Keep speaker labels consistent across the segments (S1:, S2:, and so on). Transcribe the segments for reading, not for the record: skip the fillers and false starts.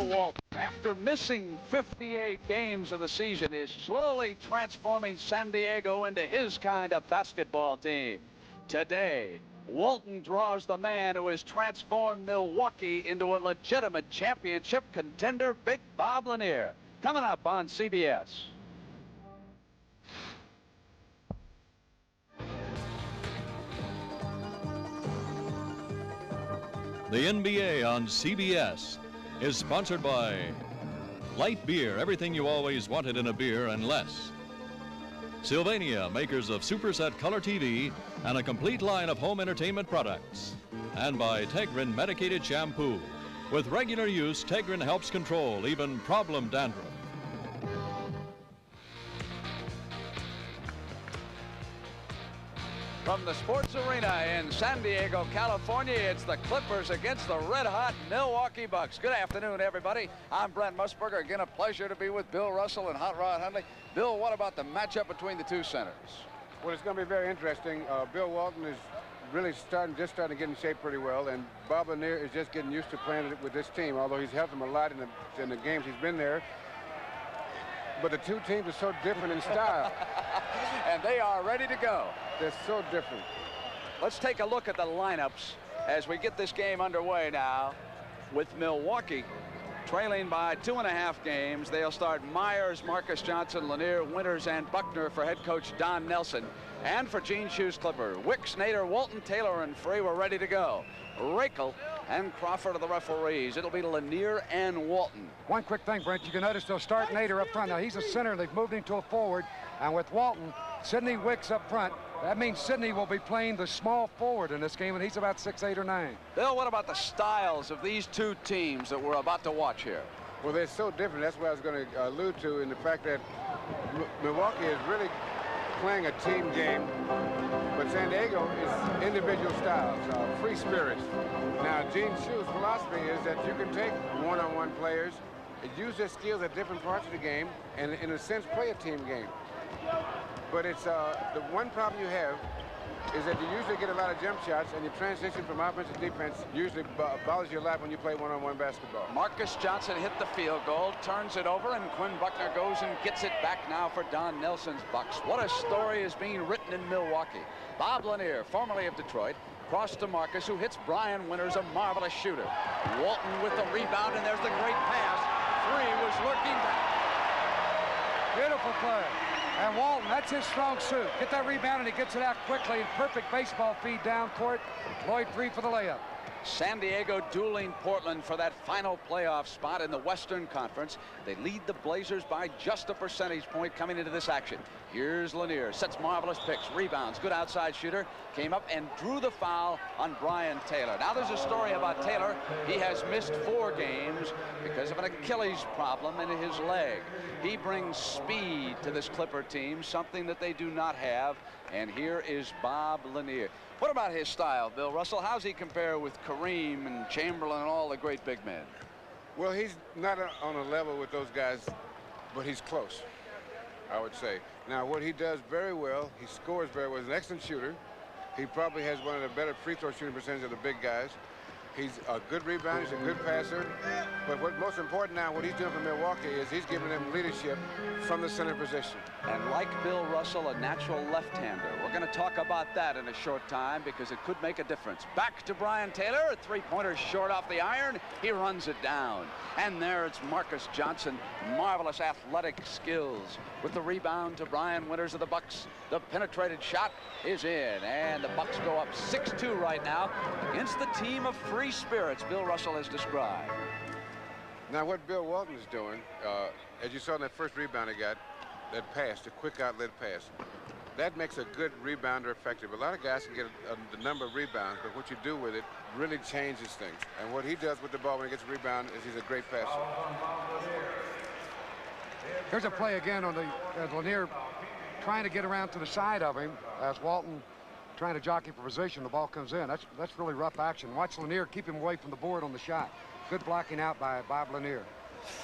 S1: Walton, after missing 58 games of the season, is slowly transforming San Diego into his kind of basketball team. Today, Walton draws the man who has transformed Milwaukee into a legitimate championship contender, Big Bob Lanier. Coming up on CBS.
S2: The NBA on CBS is sponsored by Light Beer, everything you always wanted in a beer and less. Sylvania, makers of Superset Color TV and a complete line of home entertainment products. And by Tegrin Medicated Shampoo. With regular use, Tegrin helps control even problem dandruff.
S1: From the sports arena in San Diego, California, it's the Clippers against the red-hot Milwaukee Bucks. Good afternoon, everybody. I'm Brent Musburger. Again, a pleasure to be with Bill Russell and Hot Rod Hundley. Bill, what about the matchup between the two centers?
S3: Well, it's going to be very interesting. Bill Walton is really starting to get in shape pretty well, and Bob Lanier is just getting used to playing with this team, although he's helped him a lot in the games he's been there. But the two teams are so different in style.
S1: And they are ready to go.
S3: They're so different.
S1: Let's take a look at the lineups as we get this game underway now. With Milwaukee trailing by 2.5 games, they'll start Myers, Marcus Johnson, Lanier, Winters, and Buckner for head coach Don Nelson. And for Gene Shoes Clipper, Wicks, Nader, Walton, Taylor, and Free were ready to go. Rakel and Crawford are the referees. It'll be Lanier and Walton.
S4: One quick thing, Brent. You can notice they'll start Nader up front. Now, he's a center. They've moved him to a forward. And with Walton, Sidney Wicks up front, that means Sidney will be playing the small forward in this game, and he's about 6'8" or 9.
S1: Bill, what about the styles of these two teams that we're about to watch here?
S3: Well, they're so different. That's what I was going to allude to in the fact that Milwaukee is really playing a team game, but San Diego is individual styles, free spirits. Now, Gene Shoes' philosophy is that you can take one-on-one players, use their skills at different parts of the game, and in a sense, play a team game. But it's the one problem you have is that you usually get a lot of jump shots, and your transition from offense to defense usually bothers you a lot when you play one-on-one basketball.
S1: Marcus Johnson hit the field goal, turns it over, and Quinn Buckner goes and gets it back now for Don Nelson's Bucks. What a story is being written in Milwaukee. Bob Lanier, formerly of Detroit, cross to Marcus, who hits Brian Winters, a marvelous shooter. Walton with the rebound, and there's the great pass. Free was lurking back.
S4: Beautiful play. And Walton, that's his strong suit. Get that rebound, and he gets it out quickly. Perfect baseball feed down court. Lloyd Free for the layup.
S1: San Diego dueling Portland for that final playoff spot in the Western Conference. They lead the Blazers by just a percentage point coming into this action. Here's Lanier, sets marvelous picks, rebounds, good outside shooter, came up and drew the foul on Brian Taylor. Now there's a story about Taylor. He has missed 4 games because of an Achilles problem in his leg. He brings speed to this Clipper team, something that they do not have. And here is Bob Lanier. What about his style, Bill Russell? How's he compare with Kareem and Chamberlain and all the great big men?
S3: Well, he's not on a level with those guys, but he's close, I would say. Now, what he does very well, he scores very well. He's an excellent shooter. He probably has one of the better free throw shooting percentages of the big guys. He's a good rebounder, he's a good passer. But what's most important now, what he's doing for Milwaukee is he's giving them leadership from the center position.
S1: And like Bill Russell, a natural left-hander. We're going to talk about that in a short time because it could make a difference. Back to Brian Taylor, a three-pointer short off the iron. He runs it down. And there it's Marcus Johnson, marvelous athletic skills. With the rebound to Brian Winters of the Bucks. The penetrated shot is in, and the Bucks go up 6-2 right now against the team of free spirits Bill Russell has described.
S3: Now what Bill Walton is doing, as you saw in that first rebound he got, that pass, the quick outlet pass, that makes a good rebounder effective. A lot of guys can get the number of rebounds, but what you do with it really changes things. And what he does with the ball when he gets a rebound is he's a great passer.
S4: Here's a play again on the Lanier trying to get around to the side of him as Walton trying to jockey for position. The ball comes in. That's really rough action. Watch Lanier keep him away from the board on the shot. Good blocking out by Bob Lanier.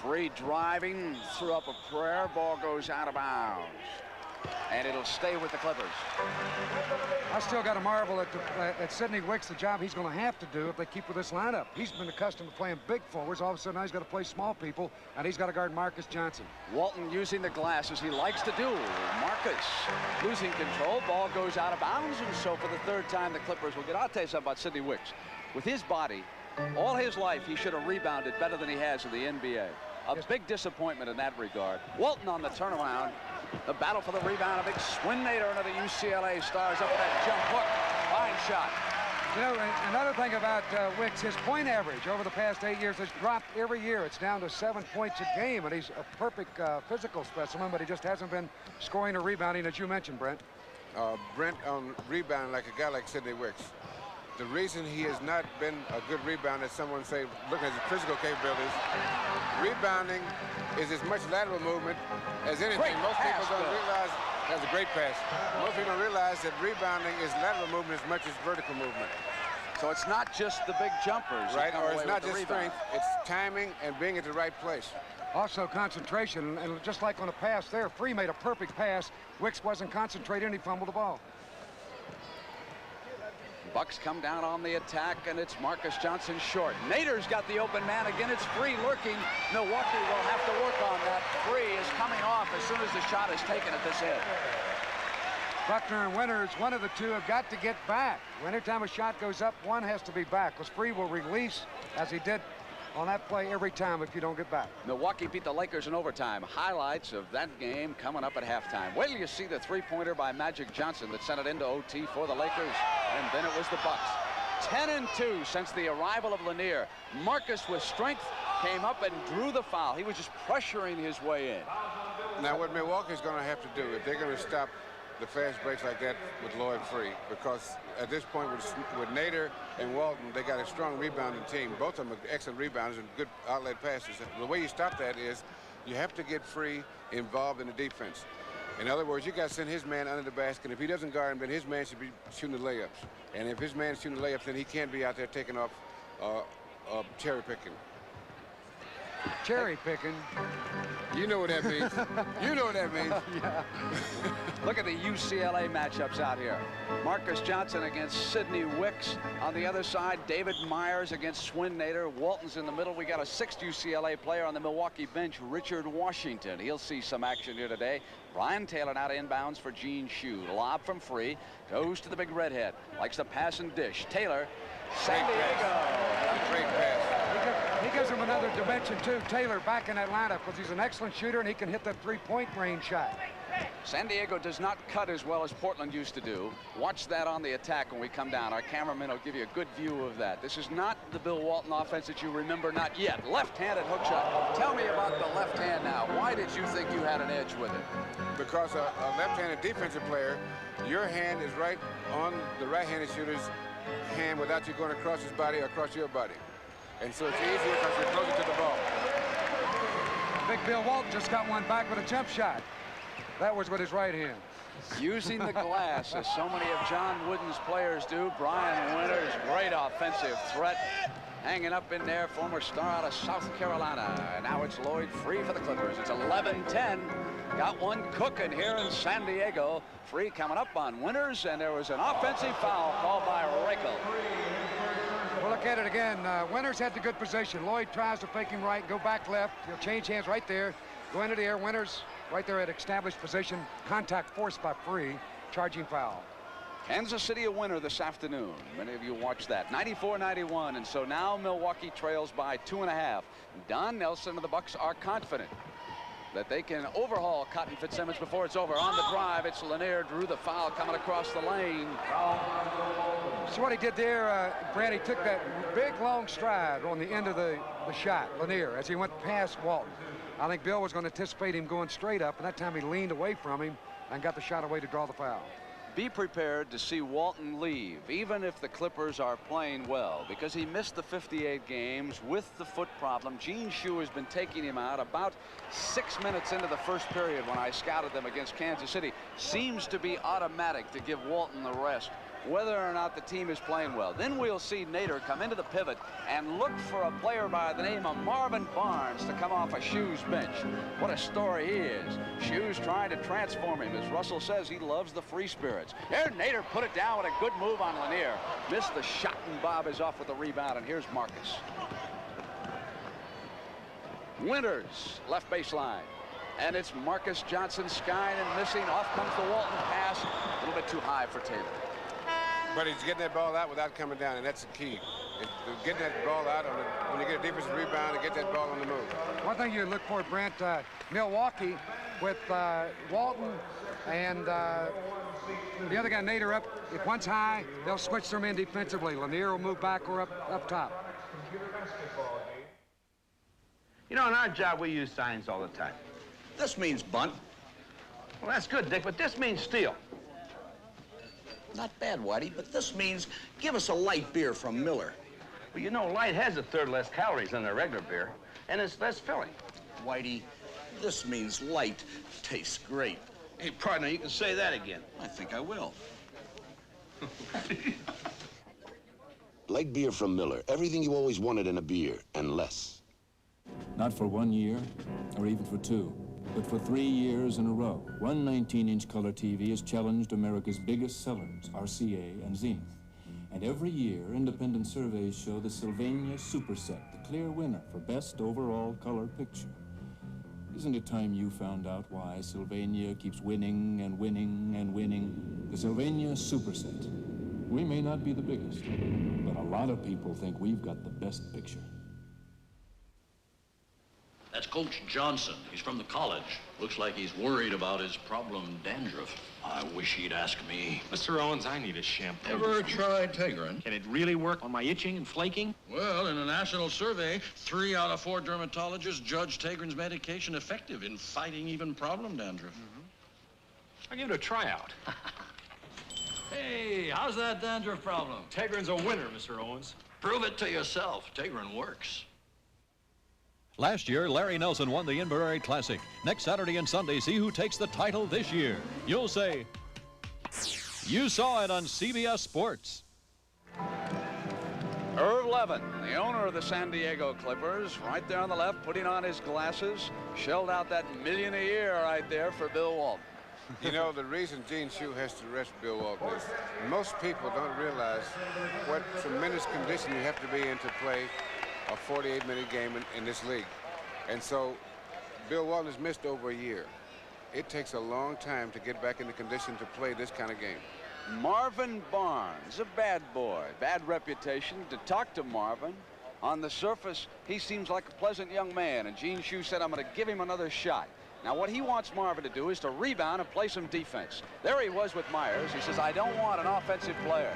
S1: Free driving, threw up a prayer. Ball goes out of bounds. And it'll stay with the Clippers.
S4: I still got to marvel at Sidney Wicks, the job he's going to have to do if they keep with this lineup. He's been accustomed to playing big forwards. All of a sudden, now he's got to play small people, and he's got to guard Marcus Johnson.
S1: Walton using the glass as he likes to do. Marcus losing control. Ball goes out of bounds, and so for the third time, the Clippers will get. I'll tell you something about Sidney Wicks. With his body, all his life, he should have rebounded better than he has in the NBA. A big disappointment in that regard. Walton on the turnaround. The battle for the rebound. A big Swinnator under the UCLA Stars up with that jump hook. Fine shot.
S4: You know, another thing about Wicks, his point average over the past 8 years has dropped every year. It's down to 7 points a game, and he's a perfect physical specimen, but he just hasn't been scoring or rebounding, as you mentioned, Brent.
S3: Brent on rebounding like a guy like Sidney Wicks. The reason he has not been a good rebounder, as someone say, looking at his physical capabilities, rebounding is as much lateral movement as anything. Most people don't realize, that's a great pass. Most people don't realize that rebounding is lateral movement as much as vertical movement.
S1: So it's not just the big jumpers.
S3: Right, or it's not just strength, it's timing and being at the right place.
S4: Also concentration, and just like on a pass there, Free made a perfect pass. Wicks wasn't concentrated and he fumbled the ball.
S1: Bucks come down on the attack, and it's Marcus Johnson short. Nader's got the open man again. It's Free lurking. Milwaukee will have to work on that. Free is coming off as soon as the shot is taken at this end.
S4: Buckner and Winters, one of the two, have got to get back. Anytime a shot goes up, one has to be back, because Free will release, as he did on that play every time if you don't get back.
S1: Milwaukee beat the Lakers in overtime. Highlights of that game coming up at halftime. Wait till you see the three-pointer by Magic Johnson that sent it into OT for the Lakers, and then it was the Bucks. 10-2 since the arrival of Lanier. Marcus with strength came up and drew the foul. He was just pressuring his way in.
S3: Now what Milwaukee's going to have to do, if they're going to stop the fast breaks like that with Lloyd Free, because at this point with Nader and Walton, they got a strong rebounding team. Both of them are excellent rebounders and good outlet passes. The way you stop that is you have to get Free involved in the defense. In other words, you got to send his man under the basket. And if he doesn't guard him, then his man should be shooting the layups. And if his man's shooting the layups, then he can't be out there taking off cherry picking.
S4: Cherry picking.
S3: You know what that means. You know what that means.
S4: Yeah.
S1: Look at the UCLA matchups out here. Marcus Johnson against Sidney Wicks. On the other side, David Myers against Swinnator. Walton's in the middle. We got a sixth UCLA player on the Milwaukee bench, Richard Washington. He'll see some action here today. Brian Taylor now inbounds for Gene Shue. Lob from Free. Goes to the big redhead. Likes to pass and dish. Taylor, San Diego.
S3: Great pass.
S4: He gives him another dimension, too. Taylor back in that lineup because he's an excellent shooter and he can hit that three-point range shot.
S1: San Diego does not cut as well as Portland used to do. Watch that on the attack when we come down. Our cameraman will give you a good view of that. This is not the Bill Walton offense that you remember, not yet. Left-handed hook shot. Tell me about the left hand now. Why did you think you had an edge with it?
S3: Because a left-handed defensive player, your hand is right on the right-handed shooter's hand without you going across his body or across your body. And so it's easier because you're closer to the ball.
S4: Big Bill Walton just got one back with a jump shot. That was with his right hand.
S1: Using the glass, as so many of John Wooden's players do. Brian Winters, great offensive threat. Hanging up in there, former star out of South Carolina. And now it's Lloyd Free for the Clippers. It's 11-10. Got one cooking here in San Diego. Free coming up on Winters, and there was an offensive foul called by Reichel.
S4: We'll look at it again. Winters had the good position. Lloyd tries to fake him right, go back left. He'll change hands right there. Go into the air. Winters right there at established position. Contact forced by Free. Charging foul.
S1: Kansas City a winner this afternoon. Many of you watched that. 94-91. And so now Milwaukee trails by 2.5. Don Nelson and the Bucks are confident that they can overhaul Cotton Fitzsimmons before it's over. On the drive, it's Lanier, drew the foul coming across the lane.
S4: So what he did there, Brad, he took that big long stride on the end of the shot, Lanier, as he went past Walton. I think Bill was going to anticipate him going straight up, and that time he leaned away from him and got the shot away to draw the foul.
S1: Be prepared to see Walton leave, even if the Clippers are playing well, because he missed the 58 games with the foot problem. Gene Shue has been taking him out about 6 minutes into the first period when I scouted them against Kansas City. Seems to be automatic to give Walton the rest. whether or not the team is playing well. Then we'll see Nader come into the pivot and look for a player by the name of Marvin Barnes to come off a Shoes bench. What a story he is. Shoes trying to transform him. As Russell says, he loves the free spirits. There, Nader put it down with a good move on Lanier. Missed the shot, and Bob is off with the rebound, and here's Marcus. Winters, left baseline. And it's Marcus Johnson skying and missing. Off comes the Walton pass. A little bit too high for Taylor.
S3: But he's getting that ball out without coming down, and that's the key. Getting that ball out when you get a defensive rebound and get that ball on the move.
S4: One thing you look for, Brent, Milwaukee with Walton and the other guy, Nader, up. If one's high, they'll switch them in defensively. Lanier will move back or up top.
S5: You know, in our job, we use signs all the time.
S6: This means bunt.
S5: Well, that's good, Dick, but this means steal.
S6: Not bad, Whitey, but this means give us a light beer from Miller.
S5: Well, you know, light has a third less calories than their regular beer, and it's less filling.
S6: Whitey, this means light tastes great.
S5: Hey, partner, you can say that again.
S6: I think I will.
S7: Light beer from Miller. Everything you always wanted in a beer, and less.
S8: Not for 1 year, or even for 2, but for 3 years in a row. One 19-inch color TV has challenged America's biggest sellers, RCA and Zenith. And every year, independent surveys show the Sylvania Superset, the clear winner for best overall color picture. Isn't it time you found out why Sylvania keeps winning and winning and winning? The Sylvania Superset. We may not be the biggest, but a lot of people think we've got the best picture.
S9: That's Coach Johnson. He's from the college. Looks like he's worried about his problem dandruff. I wish he'd ask me.
S10: Mr. Owens, I need a shampoo.
S9: Ever tried Tegrin?
S10: Can it really work on my itching and flaking?
S9: Well, in a national survey, 3 out of 4 dermatologists judged Tegrin's medication effective in fighting even problem dandruff.
S10: I'll give it a tryout.
S9: Hey, how's that dandruff problem?
S10: Tegrin's a winner, Mr. Owens.
S9: Prove it to yourself. Tegrin works.
S2: Last year, Larry Nelson won the Inverary Classic. Next Saturday and Sunday, see who takes the title this year. You'll say, you saw it on CBS Sports.
S1: Irv Levin, the owner of the San Diego Clippers, right there on the left, putting on his glasses, shelled out that $1 million a year right there for Bill Walton.
S3: You know, the reason Gene Shue has to rest Bill Walton is most people don't realize what tremendous condition you have to be in to play a 48-minute game in this league. And so Bill Walton has missed over a year. It takes a long time to get back into condition to play this kind of game.
S1: Marvin Barnes, a bad boy, bad reputation. To talk to Marvin, on the surface, he seems like a pleasant young man, and Gene Shue said, I'm going to give him another shot. Now, what he wants Marvin to do is to rebound and play some defense. There he was with Myers. He says, I don't want an offensive player.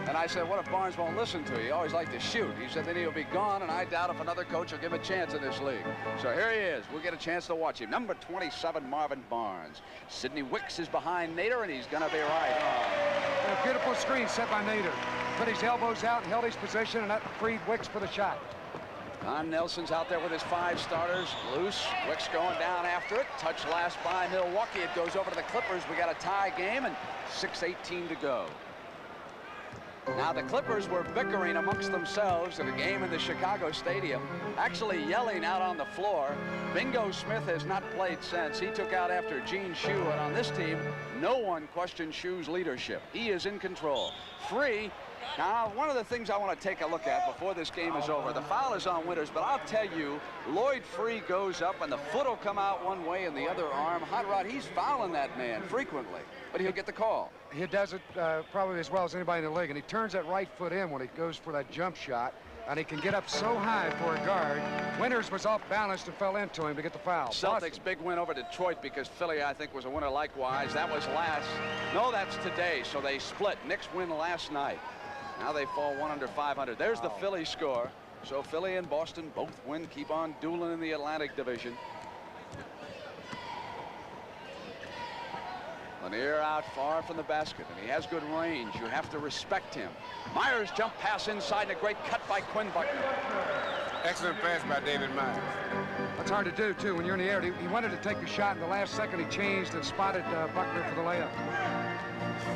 S1: And I said, what if Barnes won't listen to you? He always liked to shoot. He said, then he'll be gone, and I doubt if another coach will give him a chance in this league. So here he is. We'll get a chance to watch him. Number 27, Marvin Barnes. Sidney Wicks is behind Nader, and he's going to be right on.
S4: A beautiful screen set by Nader. Put his elbows out and held his position, and that freed Wicks for the shot.
S1: Don Nelson's out there with his 5 starters. Loose. Wicks going down after it. Touch last by Milwaukee. It goes over to the Clippers. We got a tie game and 6:18 to go. Now the Clippers were bickering amongst themselves in a game in the Chicago Stadium, actually yelling out on the floor. Bingo Smith has not played since. He took out after Gene Shue, and on this team, no one questions Shue's leadership. He is in control. Free. Now, one of the things I want to take a look at before this game is over, the foul is on Winters, but I'll tell you, Lloyd Free goes up, and the foot will come out one way and the other arm. Hot Rod, he's fouling that man frequently, but he'll get the call.
S4: He does it probably as well as anybody in the league, and he turns that right foot in when he goes for that jump shot, and he can get up so high for a guard. Winters was off balance and fell into him to get the foul.
S1: Celtics big win over Detroit because Philly, I think, was a winner likewise. That was last. No, that's today, so they split. Knicks win last night. Now they fall 1 under 500. There's the Philly score. So Philly and Boston both win, keep on dueling in the Atlantic Division. Lanier out far from the basket, and he has good range. You have to respect him. Myers jump pass inside, and a great cut by Quinn Buckner.
S3: Excellent pass by David Myers.
S4: That's hard to do, too, when you're in the air. He wanted to take a shot in the last second. He changed and spotted Buckner for the layup.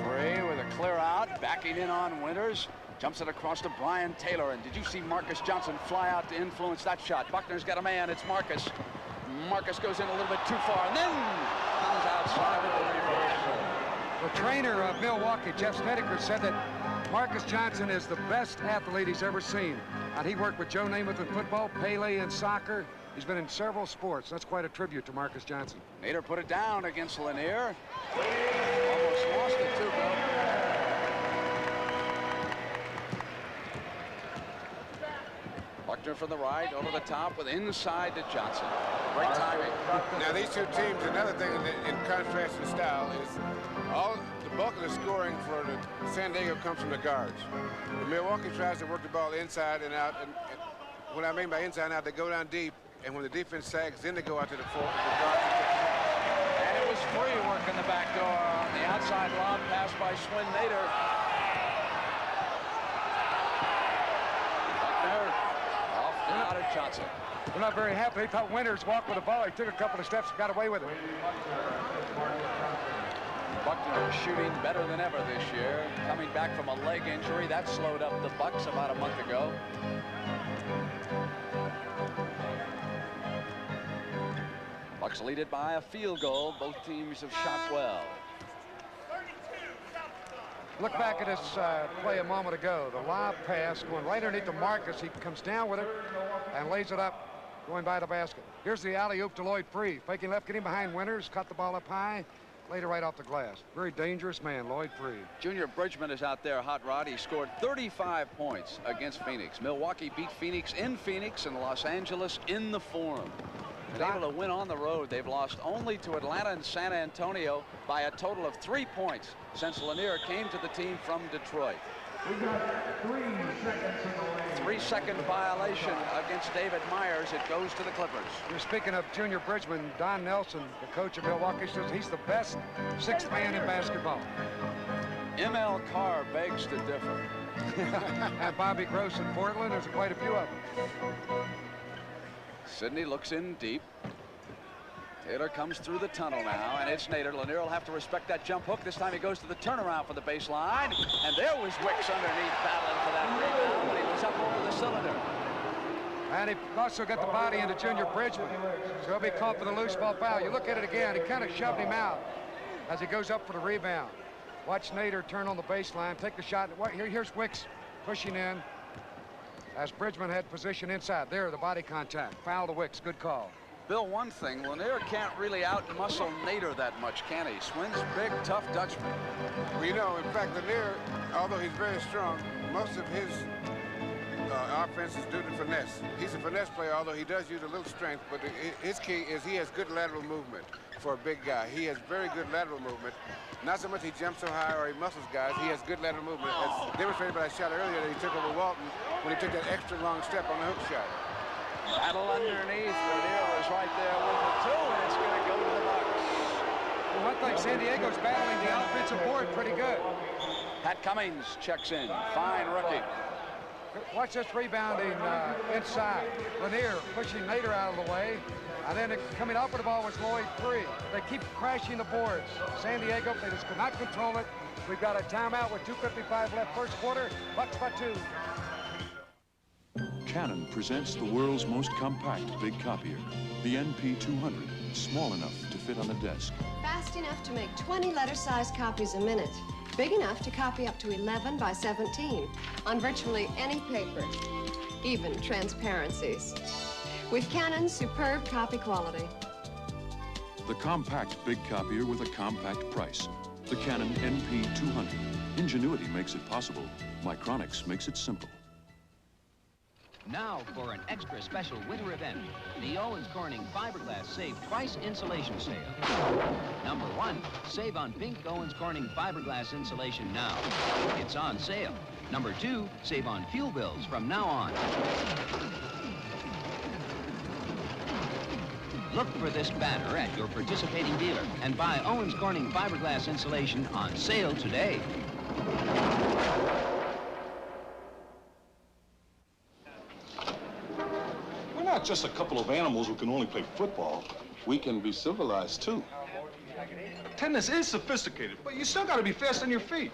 S1: Free with a clear out. backing in on Winters. Jumps it across to Brian Taylor. And did you see Marcus Johnson fly out to influence that shot? Buckner's got a man. It's Marcus. Marcus goes in a little bit too far and then comes outside with the reverse.
S4: The trainer of Milwaukee, Jeff Snedeker, said that Marcus Johnson is the best athlete he's ever seen. And he worked with Joe Namath in football, Pele in soccer. He's been in several sports. That's quite a tribute to Marcus Johnson.
S1: Nader put it down against Lanier. Almost lost it too, Bill. Buckner from the right, over the top with inside to Johnson. Great timing.
S3: Now these two teams, another thing in contrast in style is all the bulk of the scoring for the San Diego comes from the guards. The Milwaukee tries to work the ball inside and out, and what I mean by inside and out, they go down deep, and when the defense sags, then they go out to the floor.
S1: And it was free work in the back door on the outside lob pass by Swin Nader. Buckner off and out of Johnson.
S4: They're not very happy. They thought Winters walked with the ball. He took a couple of steps and got away with it.
S1: Buckner shooting better than ever this year. Coming back from a leg injury. That slowed up the Bucks about a month ago. Bucks lead it by a field goal. Both teams have shot well.
S4: Look back at this play a moment ago. The lob pass going right underneath the Marcus. He comes down with it and lays it up, going by the basket. Here's the alley-oop to Lloyd Free. Faking left, getting behind Winters, cut the ball up high, laid it right off the glass. Very dangerous man, Lloyd Free.
S1: Junior Bridgman is out there, hot rod. He scored 35 points against Phoenix. Milwaukee beat Phoenix in Phoenix and Los Angeles in the Forum. Been able to win on the road. They've lost only to Atlanta and San Antonio by a total of 3 points since Lanier came to the team from Detroit.
S11: We got 3 seconds in the lane.
S1: 3-second violation against David Myers. It goes to the Clippers.
S4: You're speaking of Junior Bridgman. Don Nelson, the coach of Milwaukee, says he's the best sixth man in basketball.
S1: M.L. Carr begs to differ.
S4: And Bobby Gross in Portland. There's quite a few of them.
S1: Sidney looks in deep. Taylor comes through the tunnel now, and it's Nader. Lanier will have to respect that jump hook. This time he goes to the turnaround for the baseline. And there was Wicks underneath battling for that rebound, but he was up over the cylinder.
S4: And he also got the body into Junior Bridgman. So he'll be called for the loose ball foul. You look at it again, he kind of shoved him out as he goes up for the rebound. Watch Nader turn on the baseline, take the shot. Here's Wicks pushing in as Bridgman had position inside. There, the body contact. Foul to Wicks, good call.
S1: Bill, one thing, Lanier can't really out-muscle Nader that much, can he? Swin's big, tough Dutchman.
S3: Well, you know, in fact, Lanier, although he's very strong, most of his offense is due to finesse. He's a finesse player, although he does use a little strength, but his key is he has good lateral movement for a big guy. He has very good lateral movement. Not so much he jumps so high or he muscles guys. He has good lateral movement. As demonstrated by that shot earlier that he took over Walton when he took that extra long step on the hook shot.
S1: Battle underneath. Lanier was right there with the two, and it's going to go to the Bucks.
S4: Well, one thing, San Diego's battling the offensive board pretty good.
S1: Pat Cummings checks in. Fine rookie.
S4: Watch this rebounding inside. Lanier pushing Nader out of the way. And then coming up with the ball was Lloyd Free. They keep crashing the boards. San Diego, they just could not control it. We've got a timeout with 2:55 left first quarter. Bucks by 2.
S12: Canon presents the world's most compact big copier, the NP200, small enough to fit on a desk.
S13: Fast enough to make 20 letter-sized copies a minute. Big enough to copy up to 11 by 17 on virtually any paper, even transparencies. With Canon's superb copy quality.
S12: The compact big copier with a compact price. The Canon NP200. Ingenuity makes it possible. Micronics makes it simple.
S14: Now for an extra special winter event, the Owens Corning Fiberglass Save Twice Insulation Sale. Number 1, save on pink Owens Corning Fiberglass insulation now. It's on sale. Number 2, save on fuel bills from now on. Look for this banner at your participating dealer and buy Owens Corning Fiberglass insulation on sale today.
S15: Not just a couple of animals who can only play football. We can be civilized, too.
S10: Tennis is sophisticated, but you still got to be fast on your feet.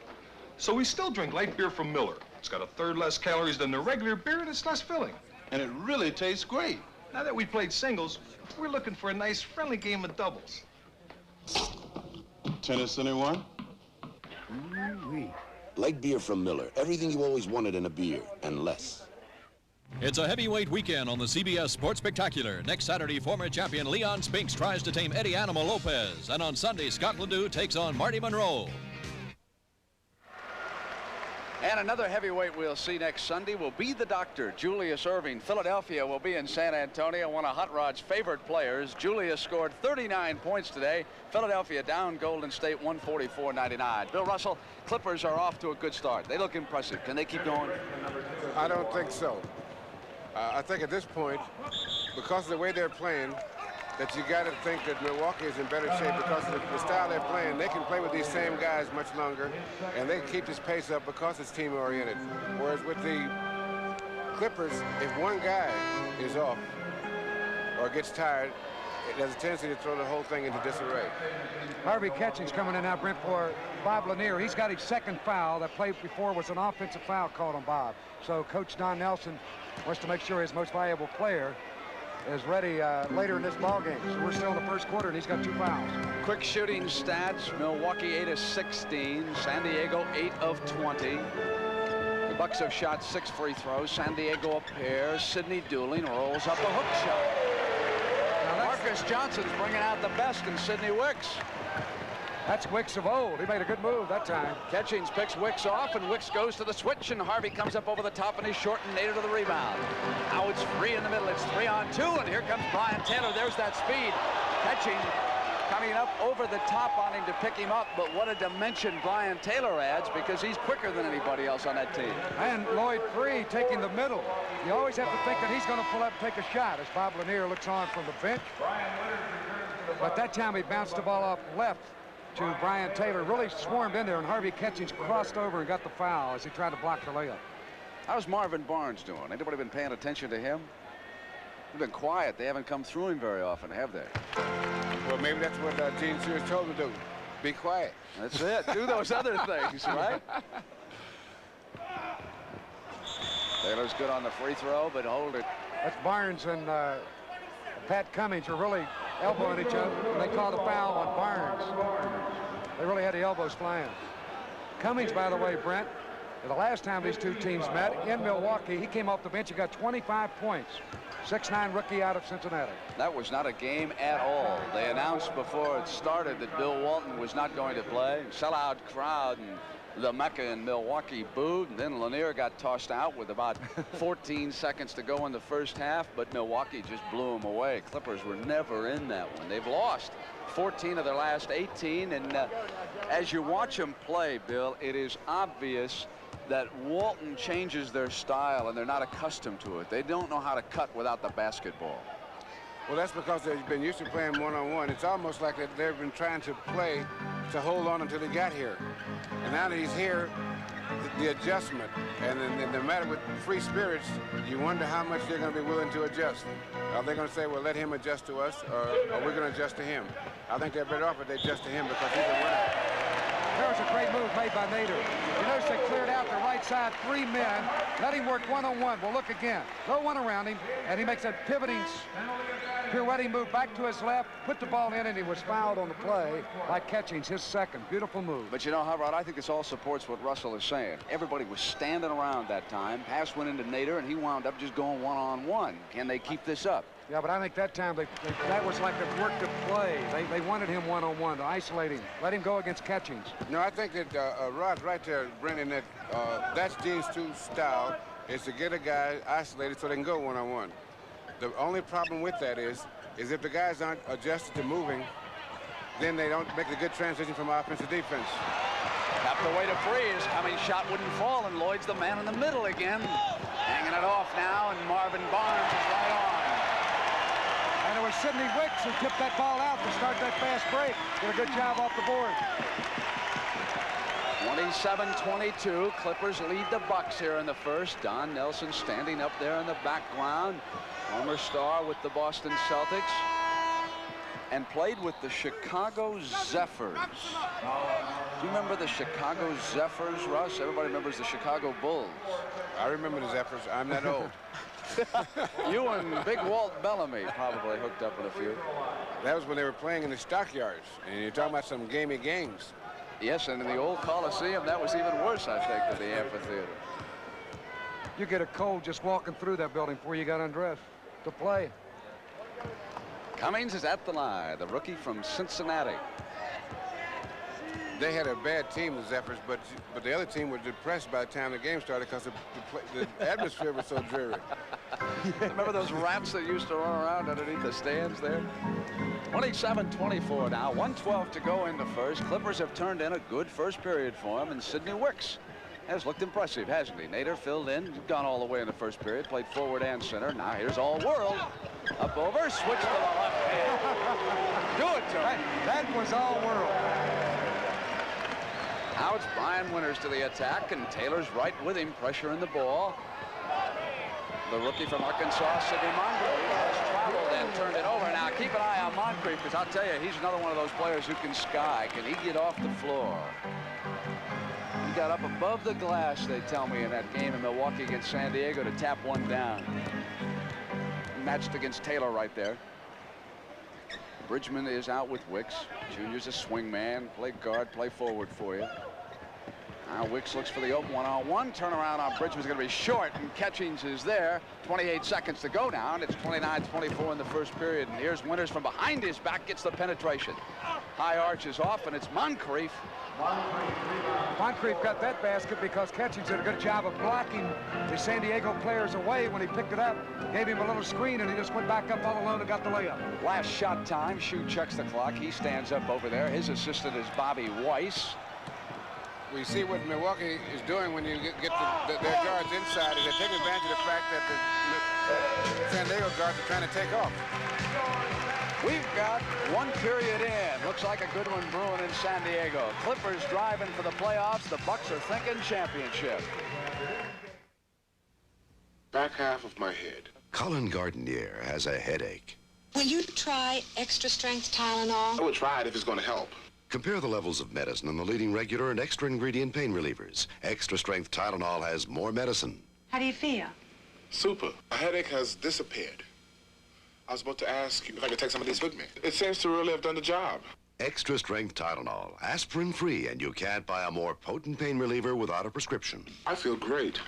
S15: So we still drink light beer from Miller. It's got a third less calories than the regular beer, and it's less filling.
S16: And it really tastes great.
S15: Now that we played singles, we're looking for a nice, friendly game of doubles.
S16: Tennis, anyone?
S7: Ooh-wee. Light beer from Miller. Everything you always wanted in a beer, and less.
S2: It's a heavyweight weekend on the CBS Sports Spectacular. Next Saturday, former champion Leon Spinks tries to tame Eddie Animal Lopez. And on Sunday, Scott Ledoux takes on Marty Monroe.
S1: And another heavyweight we'll see next Sunday will be the Doctor, Julius Erving. Philadelphia will be in San Antonio, one of Hot Rod's favorite players. Julius scored 39 points today. Philadelphia down Golden State 144-99. Bill Russell, Clippers are off to a good start. They look impressive. Can they keep going?
S3: I don't think so. I think at this point, because of the way they're playing, that you got to think that Milwaukee is in better shape because of the style they're playing. They can play with these same guys much longer, and they can keep this pace up because it's team-oriented. Whereas with the Clippers, if one guy is off or gets tired, it has a tendency to throw the whole thing into disarray.
S4: Harvey Catchings coming in now, Brent, for Bob Lanier. He's got his second foul. That play before was an offensive foul called on Bob. So Coach Don Nelson wants to make sure his most valuable player is ready later in this ball game. So we're still in the first quarter, and he's got 2 fouls.
S1: Quick shooting stats: Milwaukee 8 of 16, San Diego 8 of 20. The Bucks have shot 6 free throws. San Diego a pair. Sidney Dooling rolls up a hook shot. Now Marcus Johnson's bringing out the best in Sidney Wicks.
S4: That's Wicks of old. He made a good move that time.
S1: Catchings picks Wicks off, and Wicks goes to the switch, and Harvey comes up over the top, and he's short, and Nader to the rebound. Now it's free in the middle. It's 3-on-2, and here comes Brian Taylor. There's that speed. Catching coming up over the top on him to pick him up, but what a dimension Brian Taylor adds because he's quicker than anybody else on that team.
S4: And Lloyd Free taking the middle. You always have to think that he's going to pull up and take a shot as Bob Lanier looks on from the bench. But that time he bounced the ball off left to Brian Taylor, really swarmed in there, and Harvey Catchings crossed over and got the foul as he tried to block the layup.
S1: How's Marvin Barnes doing? Anybody been paying attention to him? They've been quiet. They haven't come through him very often, have they?
S3: Well, maybe that's what Gene Sears told him to do. Be quiet.
S1: That's it. Do those other things, right? Taylor's good on the free throw, but hold it.
S4: That's Barnes and Pat Cummings are really elbowing each other. They call the foul on Barnes. They really had the elbows flying. Cummings, by the way, Brent, the last time these two teams met in Milwaukee, he came off the bench. He got 25 points. 6'9" rookie out of Cincinnati.
S1: That was not a game at all. They announced before it started that Bill Walton was not going to play. Sellout crowd, and the Mecca in Milwaukee booed, and then Lanier got tossed out with about 14 seconds to go in the first half, but Milwaukee just blew them away. Clippers were never in that one. They've lost 14 of their last 18, and as you watch them play, Bill, it is obvious that Walton changes their style, and they're not accustomed to it. They don't know how to cut without the basketball.
S3: Well, that's because they've been used to playing one-on-one. It's almost like that they've been trying to play to hold on until he got here. And now that he's here, the adjustment, and then no matter with free spirits, you wonder how much they're going to be willing to adjust. Are they going to say, well, let him adjust to us, or are we going to adjust to him? I think they're better off if they adjust to him because he's a winner.
S4: There was a great move made by Nader. You notice they cleared out the right side, 3 men. Let him work one-on-one. Well, look again. Throw one around him, and he makes a pivoting, pirouetting move back to his left, put the ball in, and he was fouled on the play by Catchings, his second. Beautiful move.
S1: But you know, Hot Rod, I think this all supports what Russell is saying. Everybody was standing around that time. Pass went into Nader, and he wound up just going one-on-one. Can they keep this up?
S4: Yeah, but I think that time that was like a work to play. They wanted him one-on-one to isolate him. Let him go against Catchings.
S3: No, I think that Rod's right there, Brendan, that that's Gene's true style, is to get a guy isolated so they can go one-on-one. The only problem with that is if the guys aren't adjusted to moving, then they don't make a good transition from offense to defense.
S1: Tapped away to Freeze. Coming shot wouldn't fall, and Lloyd's the man in the middle again. Hanging it off now, and Marvin Barnes is right on.
S4: And it was Sidney Wicks who tipped that ball out to start that fast break. Did a good job off the board.
S1: 27-22. Clippers lead the Bucks here in the first. Don Nelson standing up there in the background. Former star with the Boston Celtics. and played with the Chicago Zephyrs. Do you remember the Chicago Zephyrs, Russ? Everybody remembers the Chicago Bulls.
S3: I remember the Zephyrs. I'm that old.
S1: You and Big Walt Bellamy probably hooked up with a few.
S3: That was when they were playing in the stockyards, and you're talking about some gamey games.
S1: Yes, and in the old Coliseum, that was even worse, I think, than the amphitheater.
S4: You get a cold just walking through that building before you got undressed to play.
S1: Cummings is at the line, the rookie from Cincinnati.
S3: They had a bad team, the Zephyrs, but the other team was depressed by the time the game started because the atmosphere was so dreary.
S1: Remember those rats that used to run around underneath the stands there? 27-24 now, 1:12 to go in the first. Clippers have turned in a good first period for him, and Sidney Wicks has looked impressive, hasn't he? Nader filled in, gone all the way in the first period, played forward and center. Now here's all world. Up over, switch to the left hand. Do it to him.
S4: That was all world.
S1: Now it's Brian Winters to the attack, and Taylor's right with him, pressuring the ball. The rookie from Arkansas, Sidney Moncrief, has traveled and turned it over. Now keep an eye on Moncrief, because I'll tell you, he's another one of those players who can sky. Can he get off the floor? He got up above the glass, they tell me, in that game in Milwaukee against San Diego to tap one down. Matched against Taylor right there. Bridgman is out with Wicks. Junior's a swing man. Play guard, play forward for you. Now Wicks looks for the open one-on-one. Turnaround on Bridgman's going to be short, and Catchings is there. 28 seconds to go now, and it's 29-24 in the first period. And here's Winters from behind his back, gets the penetration. High arch is off, and it's Moncrief.
S4: Moncrief got that basket because Catchings did a good job of blocking the San Diego players away when he picked it up. Gave him a little screen, and he just went back up all alone and got the layup.
S1: Last shot time. Shu checks the clock. He stands up over there. His assistant is Bobby Weiss.
S3: We see what Milwaukee is doing when you get their guards inside, and they're taking advantage of the fact that the San Diego guards are trying to take off.
S1: We've got one period in. Looks like a good one brewing in San Diego. Clippers driving for the playoffs. The Bucks are thinking championship.
S17: Back half of my head.
S7: Colin Gardenier has a headache.
S18: Will you try extra strength Tylenol?
S17: I will try it if it's going to help.
S7: Compare the levels of medicine in the leading regular and extra ingredient pain relievers. Extra strength Tylenol has more medicine.
S18: How do you feel?
S17: Super. My headache has disappeared. I was about to ask you if I could take some of these with me. It seems to really have done the job.
S7: Extra strength Tylenol, aspirin free, and you can't buy a more potent pain reliever without a prescription.
S17: I feel great.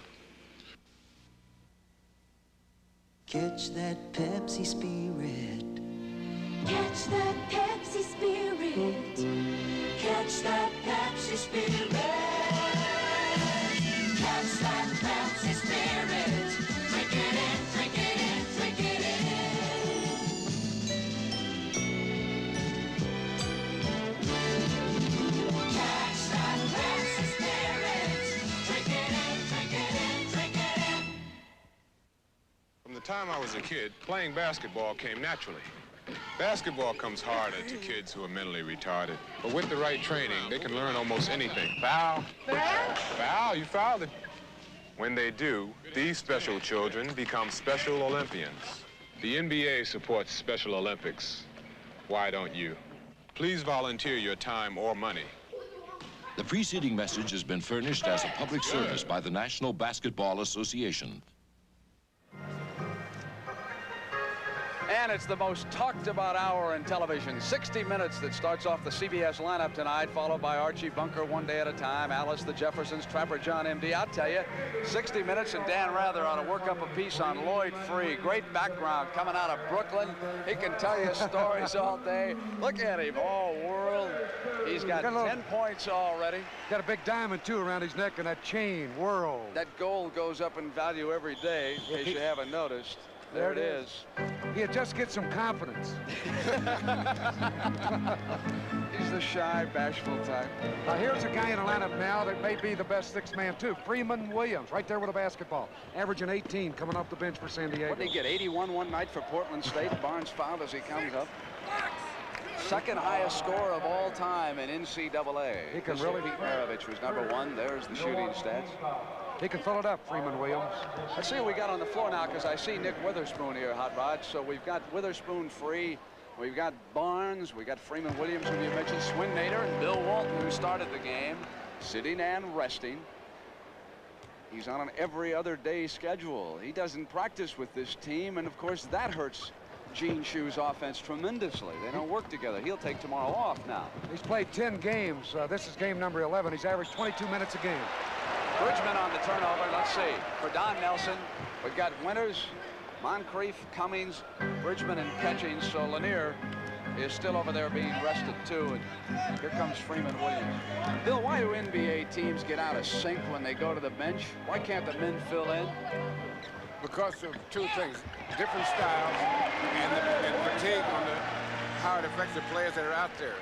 S19: Catch that Pepsi spirit.
S20: Catch that Pepsi spirit. Catch that Pepsi spirit. Catch that Pepsi spirit. Drink it in, drink it in, drink it in. Catch that Pepsi spirit. Drink it in, drink it in, drink it in.
S21: From the time I was a kid, playing basketball came naturally. Basketball comes harder to kids who are mentally retarded. But with the right training, they can learn almost anything. Foul. Foul, you fouled it. When they do, these special children become Special Olympians. The NBA supports Special Olympics. Why don't you? Please volunteer your time or money.
S22: The preceding message has been furnished as a public service by the National Basketball Association.
S1: And it's the most talked about hour in television. 60 Minutes that starts off the CBS lineup tonight, followed by Archie Bunker, One Day at a Time, Alice, the Jeffersons, Trapper John, MD. I'll tell you, 60 Minutes, and Dan Rather ought to work up a piece on Lloyd Free. Great background coming out of Brooklyn. He can tell you stories all day. Look at him, all world. He's got 10 points already.
S4: Got a big diamond, too, around his neck and that chain, world.
S1: That gold goes up in value every day, in case you haven't noticed. There it is.
S4: Yeah, just get some confidence.
S1: He's the shy, bashful type.
S4: Here's a guy in the lineup now that may be the best sixth man, too. Freeman Williams, right there with a basketball. Averaging 18, coming off the bench for San Diego.
S1: What did he get, 81 one night for Portland State? Barnes fouled as he comes up. Second highest score of all time in NCAA.
S4: He can really...
S1: Pete Maravich was #1. There's the shooting stats.
S4: He can fill it up, Freeman Williams.
S1: Let's see what we got on the floor now, because I see Nick Witherspoon here, Hot Rod. So we've got Witherspoon, Free, We've got Barnes, we got Freeman Williams, who you mentioned, Swinnator, and Bill Walton, who started the game, sitting and resting. He's on an every other day schedule. He doesn't practice with this team, and of course that hurts Gene Shue's offense tremendously. They don't work together. He'll take tomorrow off now.
S4: He's played 10 games. This is game number 11. He's averaged 22 minutes a game.
S1: Bridgman on the turnover. Let's see. For Don Nelson, we've got Winters, Moncrief, Cummings, Bridgman, and catching. So Lanier is still over there being rested too. And here comes Freeman Williams. Bill, why do NBA teams get out of sync when they go to the bench? Why can't the men fill in?
S3: Because of two things: different styles and fatigue on how it affects the players that are out there.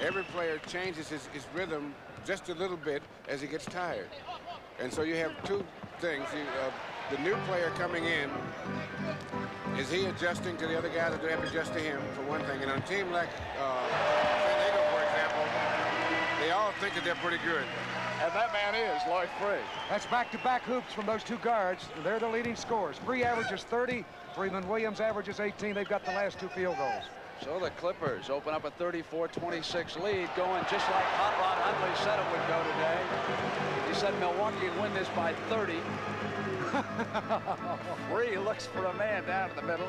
S3: Every player changes his rhythm just a little bit as he gets tired. And so you have two things. The new player coming in, is he adjusting to the other guys, or do they have to adjust to him, for one thing? And on a team like San Diego, for example, they all think that they're pretty good.
S1: And that man is Lloyd Free.
S4: That's back-to-back hoops from those two guards. They're the leading scorers. Free averages 30. Freeman Williams averages 18. They've got the last two field goals.
S1: So the Clippers open up a 34-26 lead, going just like Hot Rod Hundley said it would go today. He said Milwaukee would win this by 30. Free looks for a man down in the middle.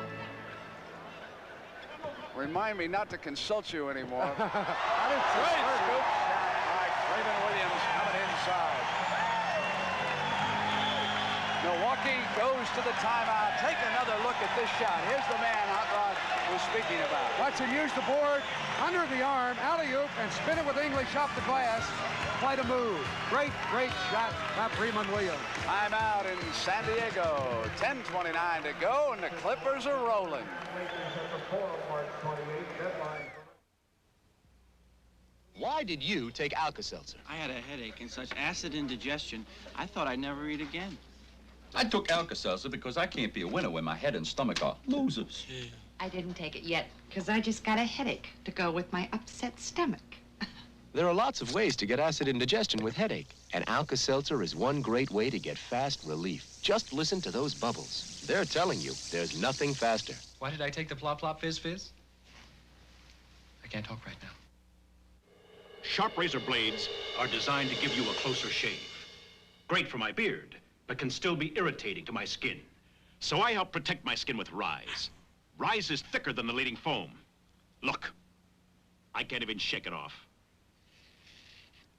S1: Remind me not to consult you anymore. Great scoop by Freeman Williams coming inside. Milwaukee goes to the timeout. Take another look at this shot. Here's the man Hot Rod was speaking about.
S4: Watch him use the board under the arm, alley-oop, and spin it with English off the glass. Quite a move. Great shot by Freeman Williams.
S1: Timeout in San Diego. 10:29 to go, and the Clippers are rolling.
S5: Why did you take Alka-Seltzer?
S6: I had a headache and such acid indigestion, I thought I'd never eat again.
S23: I took Alka-Seltzer because I can't be a winner when my head and stomach are losers.
S24: I didn't take it yet because I just got a headache to go with my upset stomach.
S5: There are lots of ways to get acid indigestion with headache, and Alka-Seltzer is one great way to get fast relief. Just listen to those bubbles. They're telling you there's nothing faster.
S25: Why did I take the Plop Plop Fizz Fizz? I can't talk right now.
S9: Sharp razor blades are designed to give you a closer shave. Great for my beard, but can still be irritating to my skin. So I help protect my skin with Rise. Rise is thicker than the leading foam. Look, I can't even shake it off.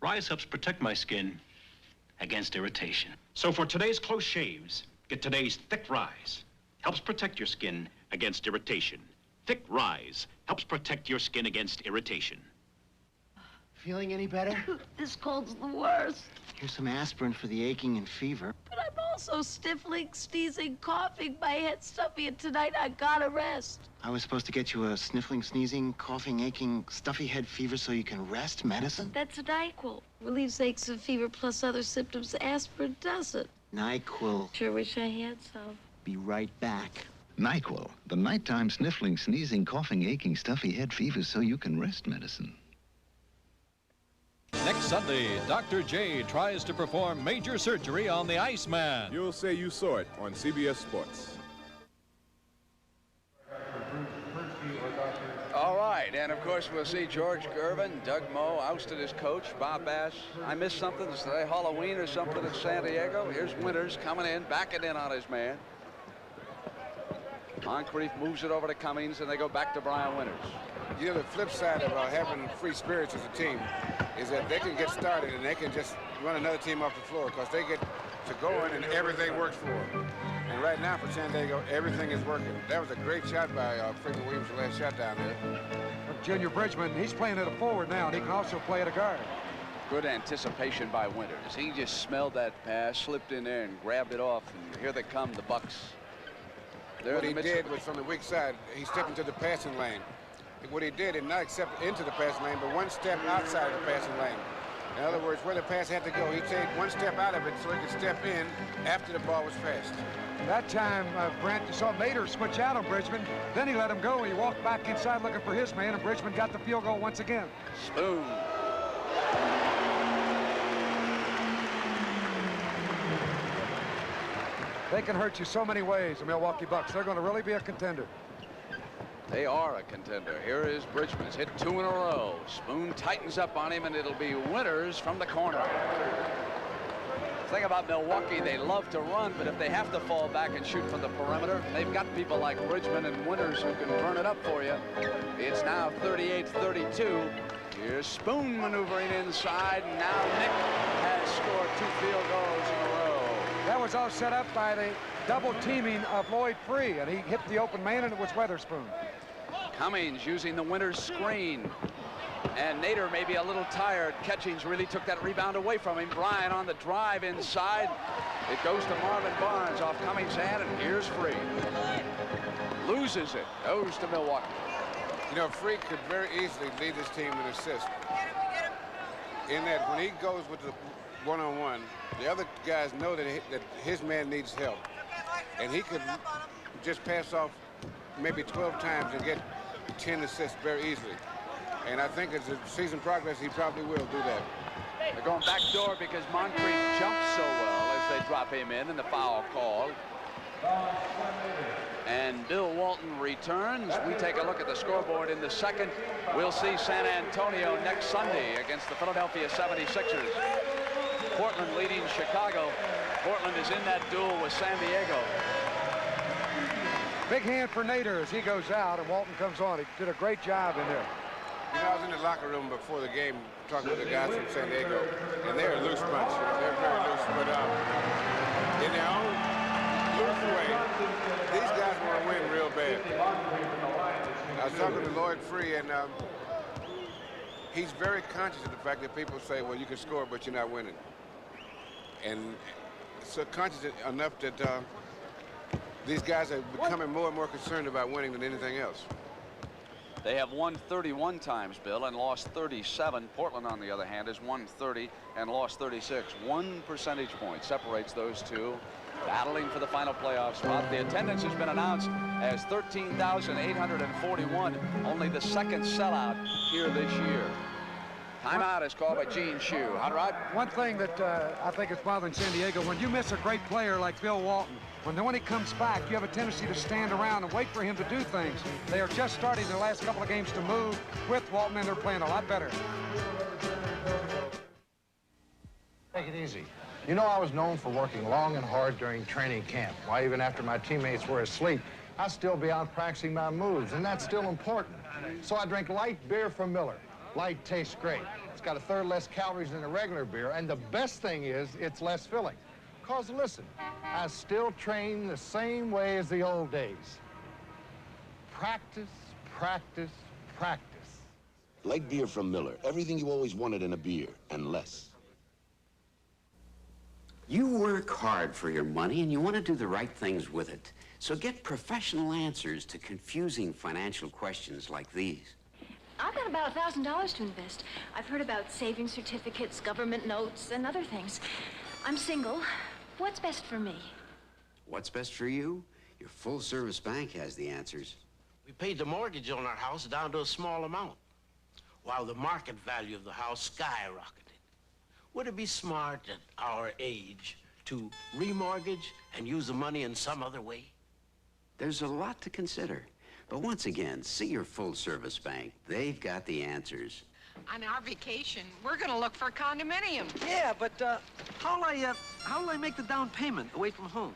S9: Rise helps protect my skin against irritation. So for today's close shaves, get today's Thick Rise. Helps protect your skin against irritation. Thick Rise helps protect your skin against irritation.
S26: Feeling any better?
S27: This cold's the worst.
S26: Here's some aspirin for the aching and fever.
S27: But I'm also sniffling, sneezing, coughing. My head's stuffy, and tonight I gotta rest.
S26: I was supposed to get you a sniffling, sneezing, coughing, aching, stuffy head fever so you can rest medicine?
S27: That's a NyQuil. Relieves aches and fever plus other symptoms. Aspirin doesn't.
S26: NyQuil.
S27: Sure wish I had some.
S26: Be right back.
S28: NyQuil, the nighttime sniffling, sneezing, coughing, aching, stuffy head fever so you can rest medicine.
S2: Next Sunday, Dr. J tries to perform major surgery on the Iceman.
S21: You'll say you saw it on CBS Sports.
S1: All right, and of course we'll see George Gervin, Doug Moe ousted as coach, Bob Bass. I missed something. Is today Halloween or something in San Diego? Here's Winters coming in, backing in on his man. Moncrief moves it over to Cummings, and they go back to Brian Winters.
S3: You know, the flip side of having free spirits as a team is that they can get started and they can just run another team off the floor because they get to going and everything works for them. And right now for San Diego, everything is working. That was a great shot by Freeman Williams, the last shot down there.
S4: Junior Bridgman, he's playing at a forward now, and he can also play at a guard.
S1: Good anticipation by Winters. He just smelled that pass, slipped in there, and grabbed it off. And here they come, the Bucks.
S3: What he did was from the weak side, he stepped into the passing lane. What he did is not accept into the passing lane, but one step outside of the passing lane. In other words, where the pass had to go, he take one step out of it so he could step in after the ball was passed.
S4: That time, Brent, you saw Mater switch out on Bridgman. Then he let him go. He walked back inside looking for his man, and Bridgman got the field goal once again.
S1: Spoon.
S4: They can hurt you so many ways, the Milwaukee Bucks. They're going to really be a contender.
S1: They are a contender. Here is Bridgman. He's hit 2 in a row. Spoon tightens up on him, and it'll be Winters from the corner. The thing about Milwaukee, they love to run, but if they have to fall back and shoot from the perimeter, they've got people like Bridgman and Winters who can burn it up for you. It's now 38-32. Here's Spoon maneuvering inside, and now Nick has scored 2 field goals in a row.
S4: That was all set up by the double teaming of Lloyd Free, and he hit the open man, and it was Weatherspoon.
S1: Cummings using the Winters screen. And Nader may be a little tired. Catchings really took that rebound away from him. Bryan on the drive inside. It goes to Marvin Barnes off Cummings' hand, and here's Free. Loses it. Goes to Milwaukee.
S3: You know, Free could very easily lead this team in assists. In that when he goes with the one-on-one, the other guys know that his man needs help. And he could just pass off maybe 12 times and get 10 assists very easily. And I think as the season progresses, he probably will do that.
S1: They're going back door because Moncrief jumps so well as they drop him in the foul call. And Bill Walton returns. We take a look at the scoreboard in the second. We'll see San Antonio next Sunday against the Philadelphia 76ers. Portland leading Chicago. Portland is in that duel with San Diego.
S4: Big hand for Nader as he goes out, and Walton comes on. He did a great job in there.
S3: You know, I was in the locker room before the game talking with the guys from San Diego, and they're a loose bunch. You know, they're very loose, but in their own loose way, these guys want to win real bad. I was talking to Lloyd Free, and he's very conscious of the fact that people say, well, you can score, but you're not winning. And so conscious enough that these guys are becoming more and more concerned about winning than anything else.
S1: They have won 31 times, Bill, and lost 37. Portland, on the other hand, has won 30 and lost 36. 1 percentage point separates those two, battling for the final playoff spot. The attendance has been announced as 13,841, only the second sellout here this year. Timeout is called by Gene Shue. Hot Rod?
S4: One thing that I think is bothering San Diego, when you miss a great player like Bill Walton, when he comes back, you have a tendency to stand around and wait for him to do things. They are just starting the last couple of games to move with Walton, and they're playing a lot better.
S8: Take it easy. You know, I was known for working long and hard during training camp. Why, even after my teammates were asleep, I'd still be out practicing my moves, and that's still important. So I drink light beer from Miller. Light tastes great. It's got 1/3 less calories than a regular beer, and the best thing is it's less filling. Because listen, I still train the same way as the old days. Practice, practice, practice.
S7: Light beer from Miller. Everything you always wanted in a beer, and less.
S10: You work hard for your money, and you want to do the right things with it. So get professional answers to confusing financial questions like these.
S11: I've got about $1,000 to invest. I've heard about savings certificates, government notes, and other things. I'm single. What's best for me?
S10: What's best for you? Your full-service bank has the answers.
S12: We paid the mortgage on our house down to a small amount, while the market value of the house skyrocketed. Would it be smart at our age to remortgage and use the money in some other way?
S10: There's a lot to consider. But once again, see your full-service bank. They've got the answers.
S24: On our vacation, we're going to look for a condominium.
S13: Yeah, but how'll I make the down payment away from home?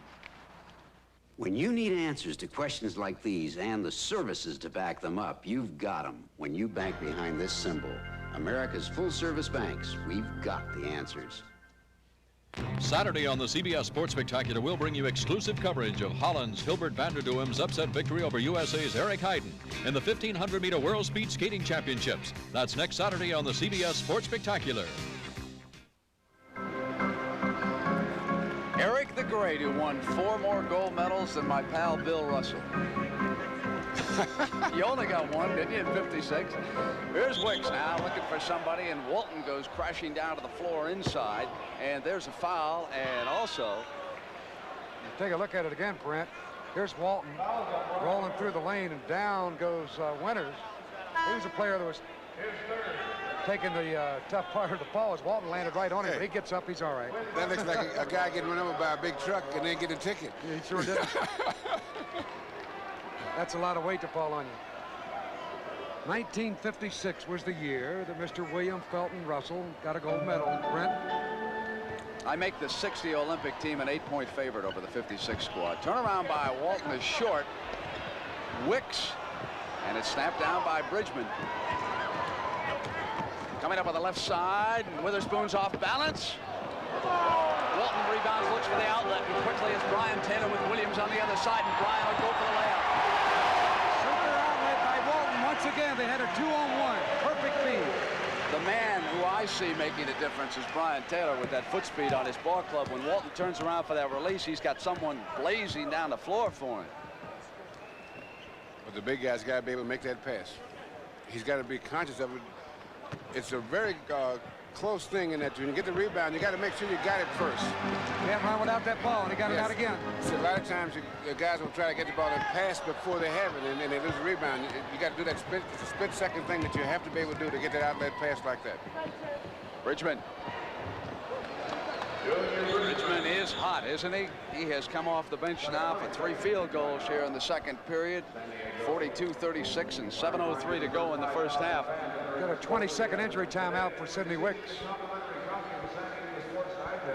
S10: When you need answers to questions like these and the services to back them up, you've got them when you bank behind this symbol. America's full-service banks. We've got the answers.
S2: Saturday on the CBS Sports Spectacular, we'll bring you exclusive coverage of Holland's Hilbert van der Duem's upset victory over USA's Eric Heiden in the 1,500-meter World Speed Skating Championships. That's next Saturday on the CBS Sports Spectacular.
S1: Eric the Great, who won 4 more gold medals than my pal Bill Russell. You only got one, didn't you, in 56? Here's Wicks now looking for somebody, and Walton goes crashing down to the floor inside, and there's a foul, and also...
S4: Take a look at it again, Brent. Here's Walton rolling through the lane, and down goes Winters. He was a player that was taking the tough part of the ball as Walton landed right on him, but he gets up, he's all right.
S3: That looks like a guy getting run over by a big truck and then get a ticket.
S4: Yeah, he sure did. That's a lot of weight to fall on you. 1956 was the year that Mr. William Felton Russell got a gold medal. Brent?
S1: I make the 60 Olympic team an 8-point favorite over the 56 squad. Turnaround by Walton is short. Wicks, and it's snapped down by Bridgman. Coming up on the left side, and Witherspoon's off balance. Walton rebounds, looks for the outlet, and quickly it's Brian Taylor with Williams on the other side, and Brian will go for the layup.
S4: Super outlet by Walton. Once again, they had a 2-on-1. Perfect feed.
S1: The man who I see making a difference is Brian Taylor with that foot speed on his ball club. When Walton turns around for that release, he's got someone blazing down the floor for him.
S3: But the big guy's got to be able to make that pass. He's got to be conscious of it. It's a very close thing in that when you get the rebound, you got to make sure you got it first.
S4: Can't run without that ball, and he got it out again.
S3: So a lot of times the guys will try to get the ball and pass before they have it, and they lose the rebound. You got to do that split-second thing that you have to be able to do to get that outlet pass like that.
S1: Bridgman. Bridgman is hot, isn't he? He has come off the bench now for 3 field goals here in the second period. 42-36 and 7:03 to go in the first half.
S4: Got a 20-second injury timeout for Sidney Wicks.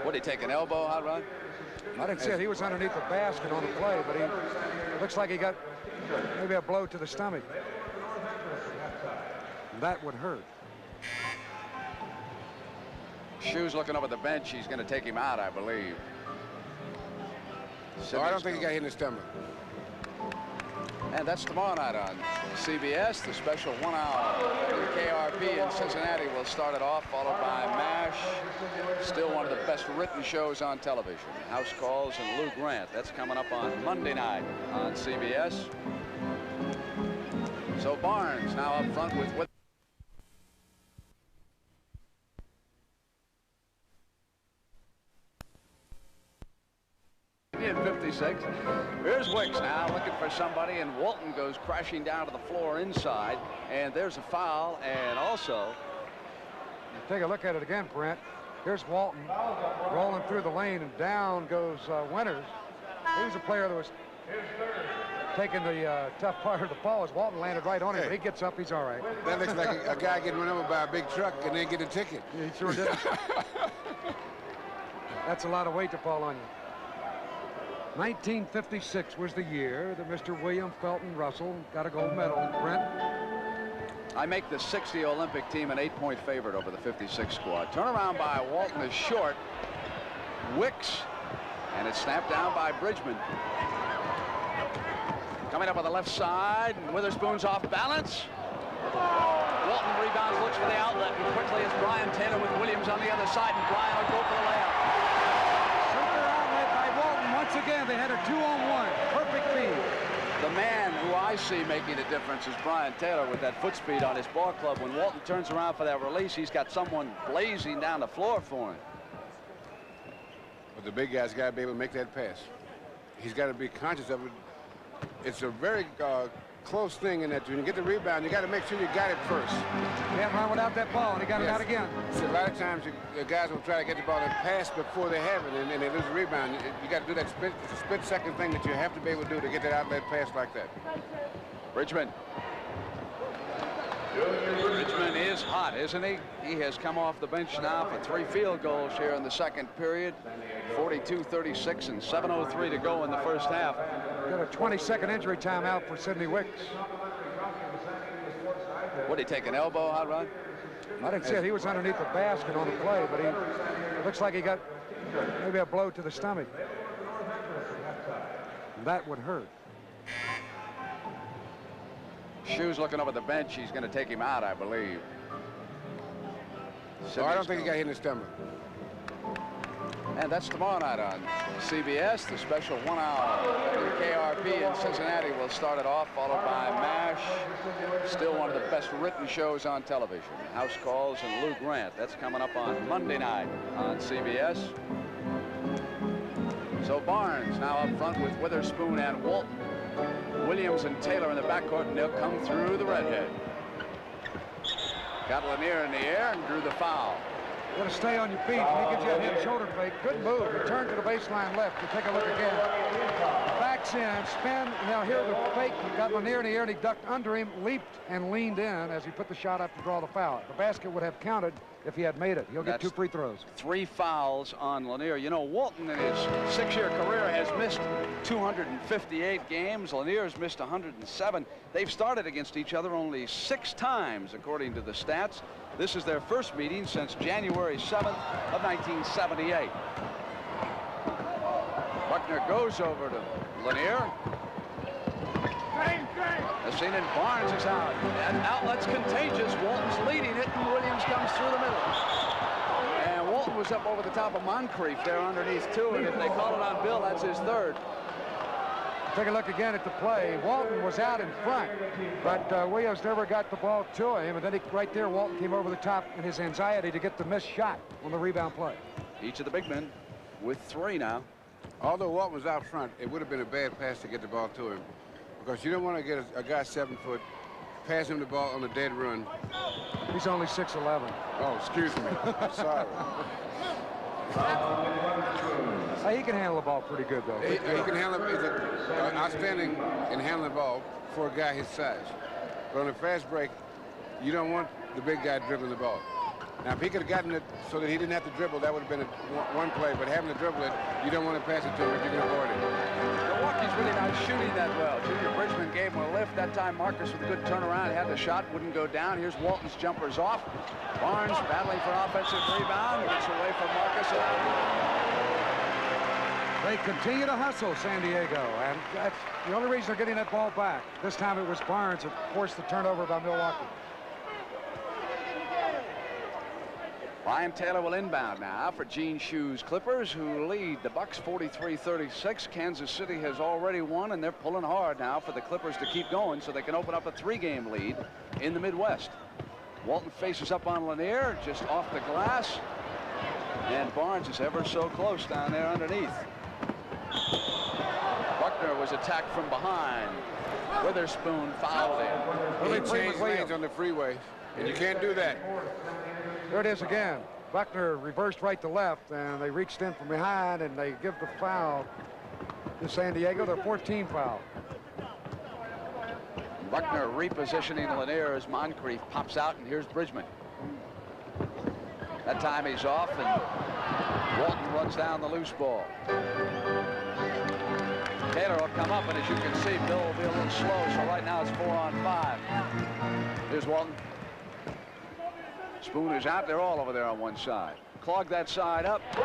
S1: What, did he take an elbow, Hot Rod?
S4: I didn't see it. He was underneath the basket on the play, but he looks like he got maybe a blow to the stomach. That would hurt.
S1: Shoes looking up at the bench. He's going to take him out, I believe.
S3: I don't think he got hit in the stomach.
S1: And that's tomorrow night on CBS. The special 1-hour KRP in Cincinnati will start it off, followed by MASH. Still one of the best written shows on television. House Calls and Lou Grant. That's coming up on Monday night on CBS. So Barnes now up front with 56. Here's Wicks now looking for somebody, and Walton goes crashing down to the floor inside, and there's a foul. And also,
S4: take a look at it again, Brent. Here's Walton rolling through the lane, and down goes Winters. He was a player that was taking the tough part of the ball as Walton landed right on him, but he gets up, he's all right.
S3: That looks like a guy getting run over by a big truck and then get a ticket.
S4: Yeah, he sure did. That's a lot of weight to fall on you. 1956 was the year that Mr. William Felton Russell got a gold medal. Brent?
S1: I make the 60 Olympic team an 8-point favorite over the 56 squad. Turnaround by Walton is short. Wicks, and it's snapped down by Bridgman. Coming up on the left side, and Witherspoon's off balance. Walton rebounds, looks for the outlet, and quickly it's Brian Taylor with Williams on the other side, and Brian will go for the layup.
S4: Once again, they had a 2-on-1. Perfect feed.
S1: The man who I see making a difference is Brian Taylor with that foot speed on his ball club. When Walton turns around for that release, he's got someone blazing down the floor for him.
S3: But the big guy's got to be able to make that pass. He's got to be conscious of it. It's a very close thing in that when you get the rebound, you got to make sure you got it first.
S4: Can't run without that ball, and he got it out again.
S3: So a lot of times the guys will try to get the ball and pass before they have it, and they lose the rebound. You got to do that split-second thing that you have to be able to do to get that outlet pass like that.
S1: Bridgman. Bridgman is hot, isn't he? He has come off the bench now for 3 field goals here in the second period. 42-36 and 7:03 to go in the first half.
S4: Got a 20-second injury timeout for Sidney Wicks.
S1: What, did he take an elbow, Hot Rod?
S4: I didn't see it. He was underneath the basket on the play, but he looks like he got maybe a blow to the stomach. That would hurt.
S1: Shoes looking up at the bench. He's going to take him out, I believe.
S3: I don't think he got hit in the stomach.
S1: And that's tomorrow night on CBS. The special 1-hour KRP in Cincinnati will start it off, followed by MASH. Still one of the best written shows on television. House Calls and Lou Grant. That's coming up on Monday night on CBS. So Barnes now up front with Witherspoon and Walton. Williams and Taylor in the backcourt, and they'll come through the redhead. Got Lanier in the air and drew the foul.
S4: You got to stay on your feet. When he gets you a head shoulder fake, good move. Return to the baseline left. You take a look again. Back backs in, spin, and now here the fake got Lanier in the air, and he ducked under him, leaped, and leaned in as he put the shot up to draw the foul. The basket would have counted if he had made it. He'll get 2 free throws.
S1: 3 fouls on Lanier. You know, Walton in his 6-year career has missed 258 games. Lanier's missed 107. They've started against each other only 6 times, according to the stats. This is their first meeting since January 7th of 1978. Buckner goes over to Lanier. The scene in Barnes is out. And outlet's contagious. Walton's leading it, and Williams comes through the middle. And Walton was up over the top of Moncrief there underneath, too. And if they call it on Bill, that's his 3rd.
S4: Take a look again at the play. Walton was out in front, but Williams never got the ball to him. And then right there, Walton came over the top in his anxiety to get the missed shot on the rebound play.
S1: Each of the big men with 3 now.
S3: Although Walton was out front, it would have been a bad pass to get the ball to him, because you don't want to get a guy 7 foot, pass him the ball on a dead run.
S4: He's only 6'11".
S3: Oh, excuse me. Sorry.
S4: He can handle the ball pretty good, though.
S3: He can handle it. He's outstanding in handling the ball for a guy his size. But on a fast break, you don't want the big guy dribbling the ball. Now, if he could have gotten it so that he didn't have to dribble, that would have been one play. But having to dribble it, you don't want to pass it to him if you can avoid it.
S1: Milwaukee's really not shooting that well. Junior Bridgman gave him a lift. That time, Marcus with a good turnaround. Had the shot, wouldn't go down. Here's Walton's jumpers off. Barnes battling for an offensive rebound. Gets away from Marcus.
S4: They continue to hustle San Diego, and that's the only reason they're getting that ball back. This time it was Barnes that forced the turnover by Milwaukee.
S1: Brian Taylor will inbound now for Gene Shue's Clippers, who lead the Bucks 43-36. Kansas City has already won, and they're pulling hard now for the Clippers to keep going so they can open up a 3-game lead in the Midwest. Walton faces up on Lanier, just off the glass, and Barnes is ever so close down there underneath. Buckner was attacked from behind. Witherspoon fouled him.
S3: He changed lanes on the freeway, and you can't do that.
S4: There it is again. Buckner reversed right to left, and they reached in from behind, and they give the foul to San Diego, their 14th foul.
S1: Buckner repositioning Lanier as Moncrief pops out, and here's Bridgman. That time he's off, and Walton runs down the loose ball. Taylor will come up, and as you can see, Bill will be a little slow, so right now it's 4 on 5. Here's Walton. Spoon is out there, all over there on one side. Clog that side up.
S4: They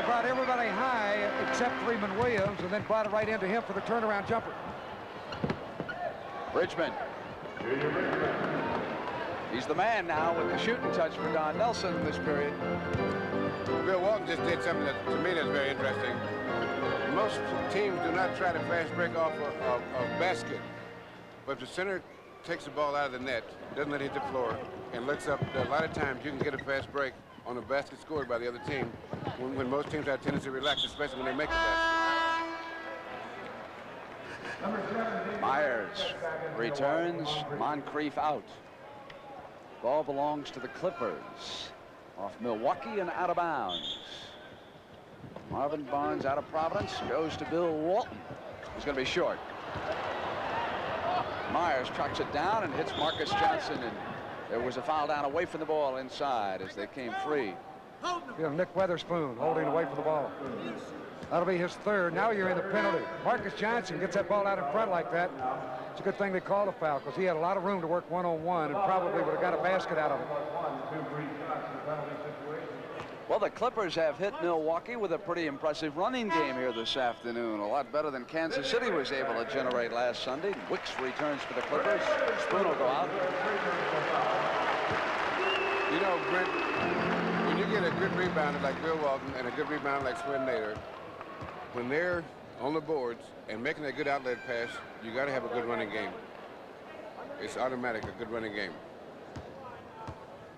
S4: brought everybody high except Freeman Williams, and then brought it right into him for the turnaround jumper.
S1: Bridgman. He's the man now with the shooting touch for Don Nelson in this period.
S3: Bill Walton just did something that, to me, that's very interesting. Most teams do not try to fast break off a basket, but if the center takes the ball out of the net, doesn't let it hit the floor, and looks up, a lot of times you can get a fast break on a basket scored by the other team when most teams have a tendency to relax, especially when they make the basket.
S1: Myers returns. Moncrief out. Ball belongs to the Clippers. Off Milwaukee and out of bounds. Marvin Barnes out of Providence goes to Bill Walton. He's going to be short. Myers tracks it down and hits Marcus Johnson, and there was a foul down away from the ball inside as they came free.
S4: You know, Nick Witherspoon holding away from the ball. That'll be his 3rd. Now you're in the penalty. Marcus Johnson gets that ball out in front like that. It's a good thing they called a foul, because he had a lot of room to work one-on-one and probably would have got a basket out of it.
S1: Well, the Clippers have hit Milwaukee with a pretty impressive running game here this afternoon. A lot better than Kansas City was able to generate last Sunday. Wicks returns for the Clippers. Spoon will go out.
S3: You know, Brent, when you get a good rebounder like Bill Walton and a good rebounder like Swin Nader, when they're on the boards and making a good outlet pass, you got to have a good running game. It's automatic, a good running game.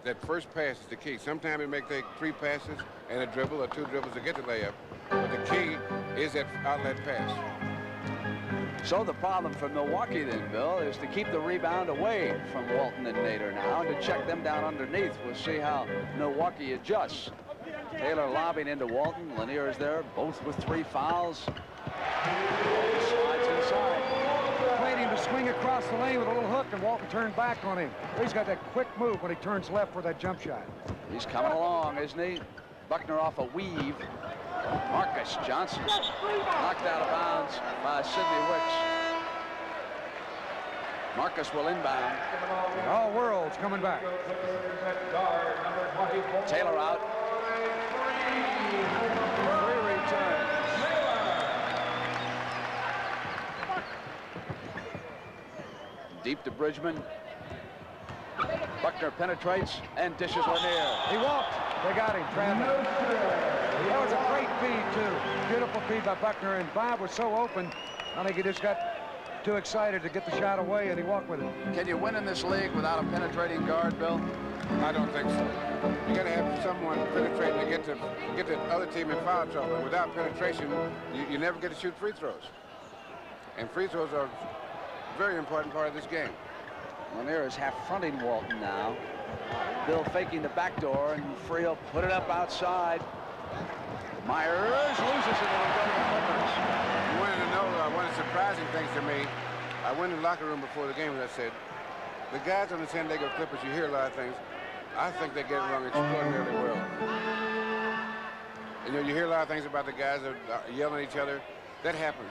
S3: That first pass is the key. Sometimes it may take 3 passes and a dribble or 2 dribbles to get the layup. But the key is that outlet pass.
S1: So the problem for Milwaukee then, Bill, is to keep the rebound away from Walton and Nader now and to check them down underneath. We'll see how Milwaukee adjusts. Taylor lobbing into Walton. Lanier is there, both with 3 fouls. Slides inside.
S4: Waiting to swing across the lane with a little hook, and Walton turned back on him. He's got that quick move when he turns left for that jump shot.
S1: He's coming along, isn't he? Buckner off a weave. Marcus Johnson knocked out of bounds by Sidney Wicks. Marcus will inbound.
S4: All world's coming back.
S1: Taylor out. Free return. Deep to Bridgman. Buckner penetrates and dishes Lanier.
S4: He walked. They got him, traveling. That was a great feed, too. Beautiful feed by Buckner, and Bob was so open. I think he just got too excited to get the shot away, and he walked with it.
S1: Can you win in this league without a penetrating guard, Bill?
S3: I don't think so. You got to have someone penetrating to get the other team in foul trouble. And without penetration, you never get to shoot free throws. And free throws are a very important part of this game.
S1: Lanier is half fronting Walton now. Bill faking the back door, and Freel put it up outside. Myers loses it, and will go to the Clippers.
S3: You wanted to know one of the surprising things to me. I went in the locker room before the game, and I said, the guys on the San Diego Clippers, you hear a lot of things. I think they get it wrong extraordinarily well. You know, you hear a lot of things about the guys that are yelling at each other. That happens.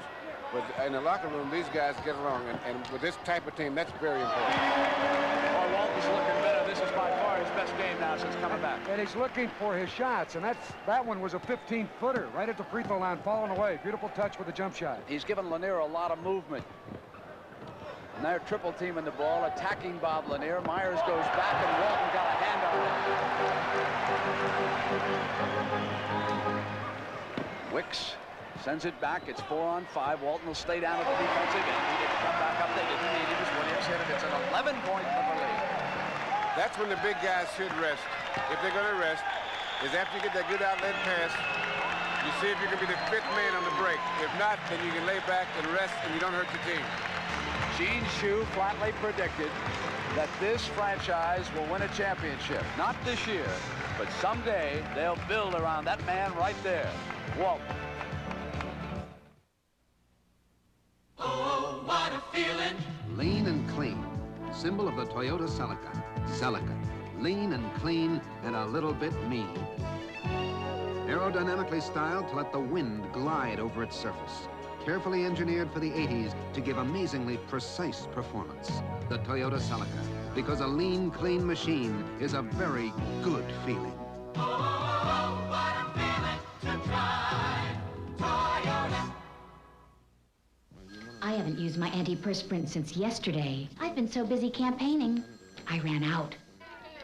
S3: But in the locker room, these guys get along, and with this type of team, that's very important.
S1: Well, Walton's looking better. This is by far his best game now since coming back.
S4: And he's looking for his shots, and that one was a 15-footer right at the free throw line, falling away. Beautiful touch with the jump shot.
S1: He's given Lanier a lot of movement. And they're triple teaming the ball, attacking Bob Lanier. Myers goes back, and Walton got a hand on it. Wicks sends it back. It's 4-on-5. Walton will stay down at the defensive end. He didn't come back up. They didn't need him. Williams hit it. It's an 11-point Clipper lead.
S3: That's when the big guys should rest. If they're going to rest, is after you get that good outlet pass, you see if you can be the fifth man on the break. If not, then you can lay back and rest, and you don't hurt the team.
S1: Gene Shue flatly predicted that this franchise will win a championship. Not this year, but someday they'll build around that man right there, Walton.
S10: Oh, what a feeling. Lean and clean. Symbol of the Toyota Celica. Celica. Lean and clean and a little bit mean. Aerodynamically styled to let the wind glide over its surface. Carefully engineered for the 80s to give amazingly precise performance. The Toyota Celica. Because a lean, clean machine is a very good feeling.
S14: Oh, what a feeling to drive Toyota.
S15: I haven't used my antiperspirant since yesterday. I've been so busy campaigning. I ran out.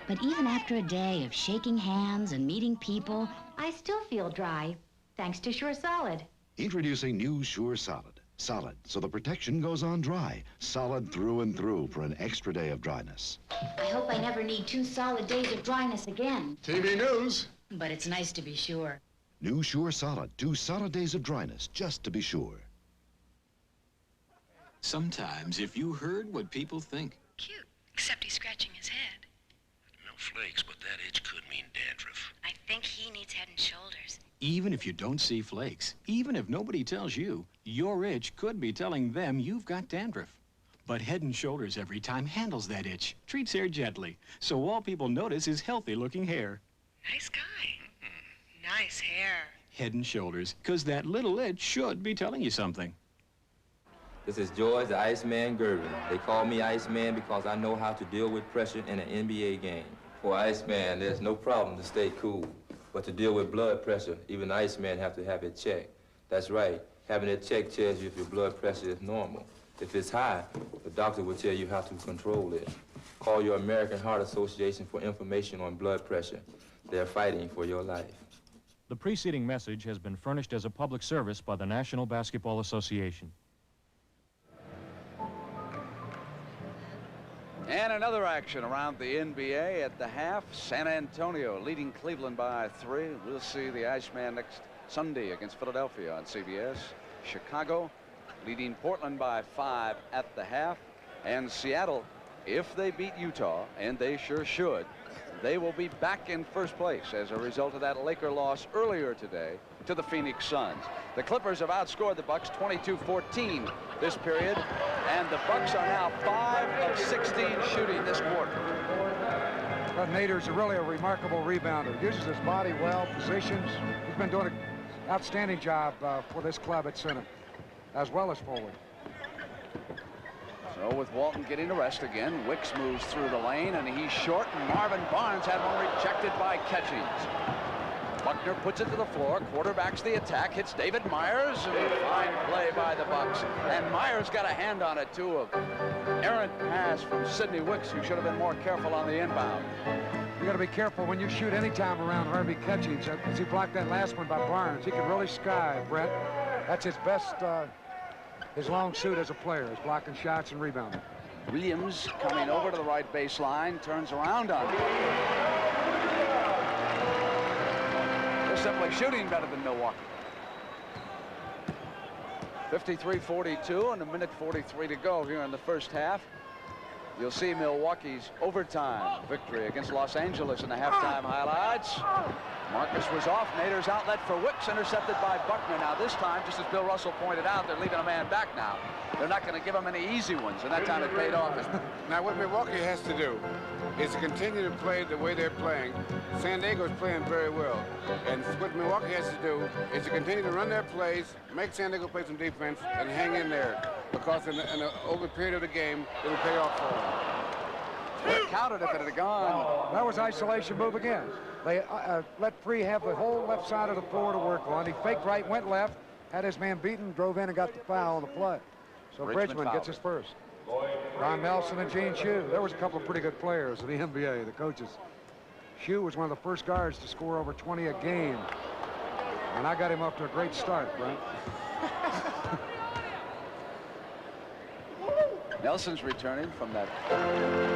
S15: But even after a day of shaking hands and meeting people, I still feel dry, thanks to Sure Solid.
S7: Introducing new Sure Solid. Solid, so the protection goes on dry. Solid through and through for an extra day of dryness.
S15: I hope I never need 2 solid days of dryness again.
S7: TV news.
S15: But it's nice to be sure.
S7: New Sure Solid. 2 solid days of dryness, just to be sure.
S16: Sometimes, if you heard what people think.
S17: Cute, except he's scratching his head.
S18: No flakes, but that itch could mean dandruff.
S17: I think he needs Head and Shoulders.
S16: Even if you don't see flakes, even if nobody tells you, your itch could be telling them you've got dandruff. But Head and Shoulders every time handles that itch, treats hair gently, so all people notice is healthy-looking hair.
S17: Nice guy. Nice hair.
S16: Head and Shoulders, because that little itch should be telling you something.
S19: This is George the Iceman Gervin. They call me Iceman because I know how to deal with pressure in an NBA game. For Iceman, there's no problem to stay cool. But to deal with blood pressure, even Iceman have to have it checked. That's right. Having it checked tells you if your blood pressure is normal. If it's high, the doctor will tell you how to control it. Call your American Heart Association for information on blood pressure. They're fighting for your life.
S20: The preceding message has been furnished as a public service by the National Basketball Association.
S1: And another action around the NBA at the half. San Antonio leading Cleveland by 3. We'll see the Iceman next Sunday against Philadelphia on CBS. Chicago leading Portland by 5 at the half. And Seattle, if they beat Utah, and they sure should, they will be back in first place as a result of that Laker loss earlier today to the Phoenix Suns. The Clippers have outscored the Bucks 22-14 this period, and the Bucks are now 5 of 16 shooting this quarter.
S4: But Nader's really a remarkable rebounder. Uses his body well, positions. He's been doing an outstanding job for this club at center, as well as forward.
S1: So with Walton getting the rest again, Wicks moves through the lane, and he's short, and Marvin Barnes had one rejected by Catchings. Buckner puts it to the floor, quarterbacks the attack, hits David Myers, and a fine play by the Bucks. And Myers got a hand on it, too, of errant pass from Sidney Wicks, who should have been more careful on the inbound.
S4: You got to be careful when you shoot any time around Harvey Catchings. As he blocked that last one by Barnes, he can really sky, Brett. That's his best, his long suit as a player, is blocking shots and rebounding.
S1: Williams coming over to the right baseline, turns around on him. They're simply shooting better than Milwaukee. 53-42 and a minute 43 to go here in the first half. You'll see Milwaukee's overtime victory against Los Angeles in the halftime highlights. Marcus was off. Nader's outlet for Wicks, intercepted by Buckner. Now this time, just as Bill Russell pointed out, they're leaving a man back now. They're not going to give him any easy ones, and that time it paid off.
S3: Now what Milwaukee has to do is to continue to play the way they're playing. San Diego's playing very well, and what Milwaukee has to do is to continue to run their plays, make San Diego play some defense, and hang in there, because over the period of the game, it'll pay off for them.
S1: They counted if it had gone.
S4: That was isolation move again. They let Free have the whole left side of the floor to work on. He faked right, went left, had his man beaten, drove in and got the foul on the play. So Bridgman gets his first. Ron Nelson and Gene Shue. There was a couple of pretty good players in the NBA, the coaches. Shue was one of the first guards to score over 20 a game. And I got him up to a great start, Brent.
S1: Nelson's returning from that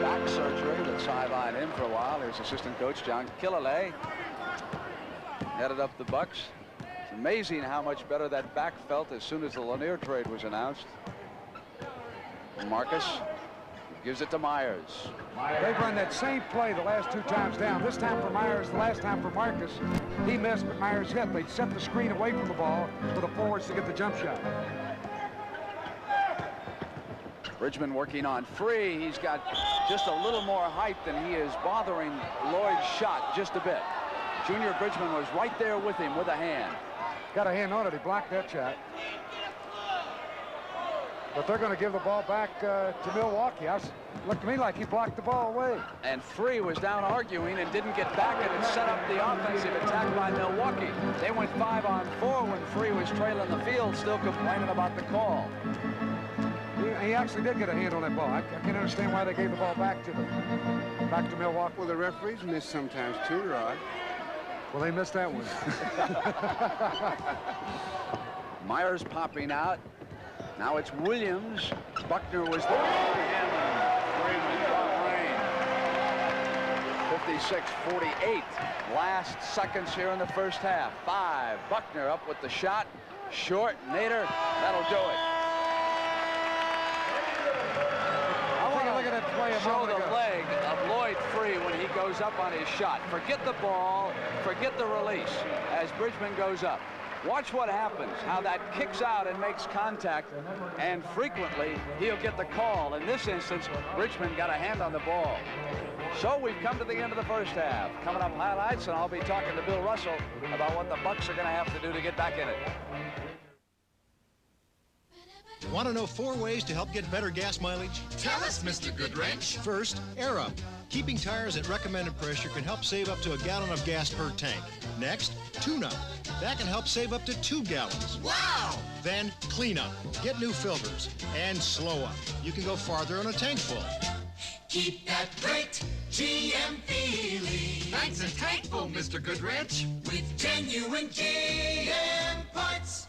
S1: back surgery that sidelined him for a while. Here's assistant coach John Killalay. Headed up the Bucks. It's amazing how much better that back felt as soon as the Lanier trade was announced. Marcus gives it to Myers.
S4: They've run that same play the last 2 times down. This time for Myers, the last time for Marcus. He missed, but Myers hit. They set the screen away from the ball for the forwards to get the jump shot.
S1: Bridgman working on Free. He's got just a little more height than he is bothering Lloyd's shot just a bit. Junior Bridgman was right there with him with a hand.
S4: Got a hand on it. He blocked that shot. But they're going to give the ball back to Milwaukee. Looked to me like he blocked the ball away.
S1: And Free was down arguing and didn't get back, and it set up the offensive attack by Milwaukee. They went 5-on-4 when Free was trailing the field, still complaining about the call.
S4: He actually did get a hand on that ball. I can't understand why they gave the ball back to Milwaukee.
S3: Well, the referees miss sometimes too, Rod.
S4: Well, they missed that one.
S1: Myers popping out. Now it's Williams. Buckner was there for him, and Freeman got rain. 56-48. Last seconds here in the first half. 5. Buckner up with the shot. Short. Nader. That'll do it. Show the leg of Lloyd Free when he goes up on his shot. Forget the ball, forget the release as Bridgman goes up. Watch what happens, how that kicks out and makes contact, and frequently he'll get the call. In this instance, Bridgman got a hand on the ball. So we've come to the end of the first half. Coming up, highlights, and I'll be talking to Bill Russell about what the Bucks are going to have to do to get back in it.
S5: Want to know 4 ways to help get better gas mileage?
S14: Tell us, Mr. Goodwrench.
S5: First, Air Up. Keeping tires at recommended pressure can help save up to a gallon of gas per tank. Next, Tune Up. That can help save up to 2 gallons.
S14: Wow!
S5: Then, Clean Up. Get new filters. And Slow Up. You can go farther on a tank full.
S14: Keep that great GM feeling. Nice and tankful, Mr. Goodwrench. With genuine GM parts.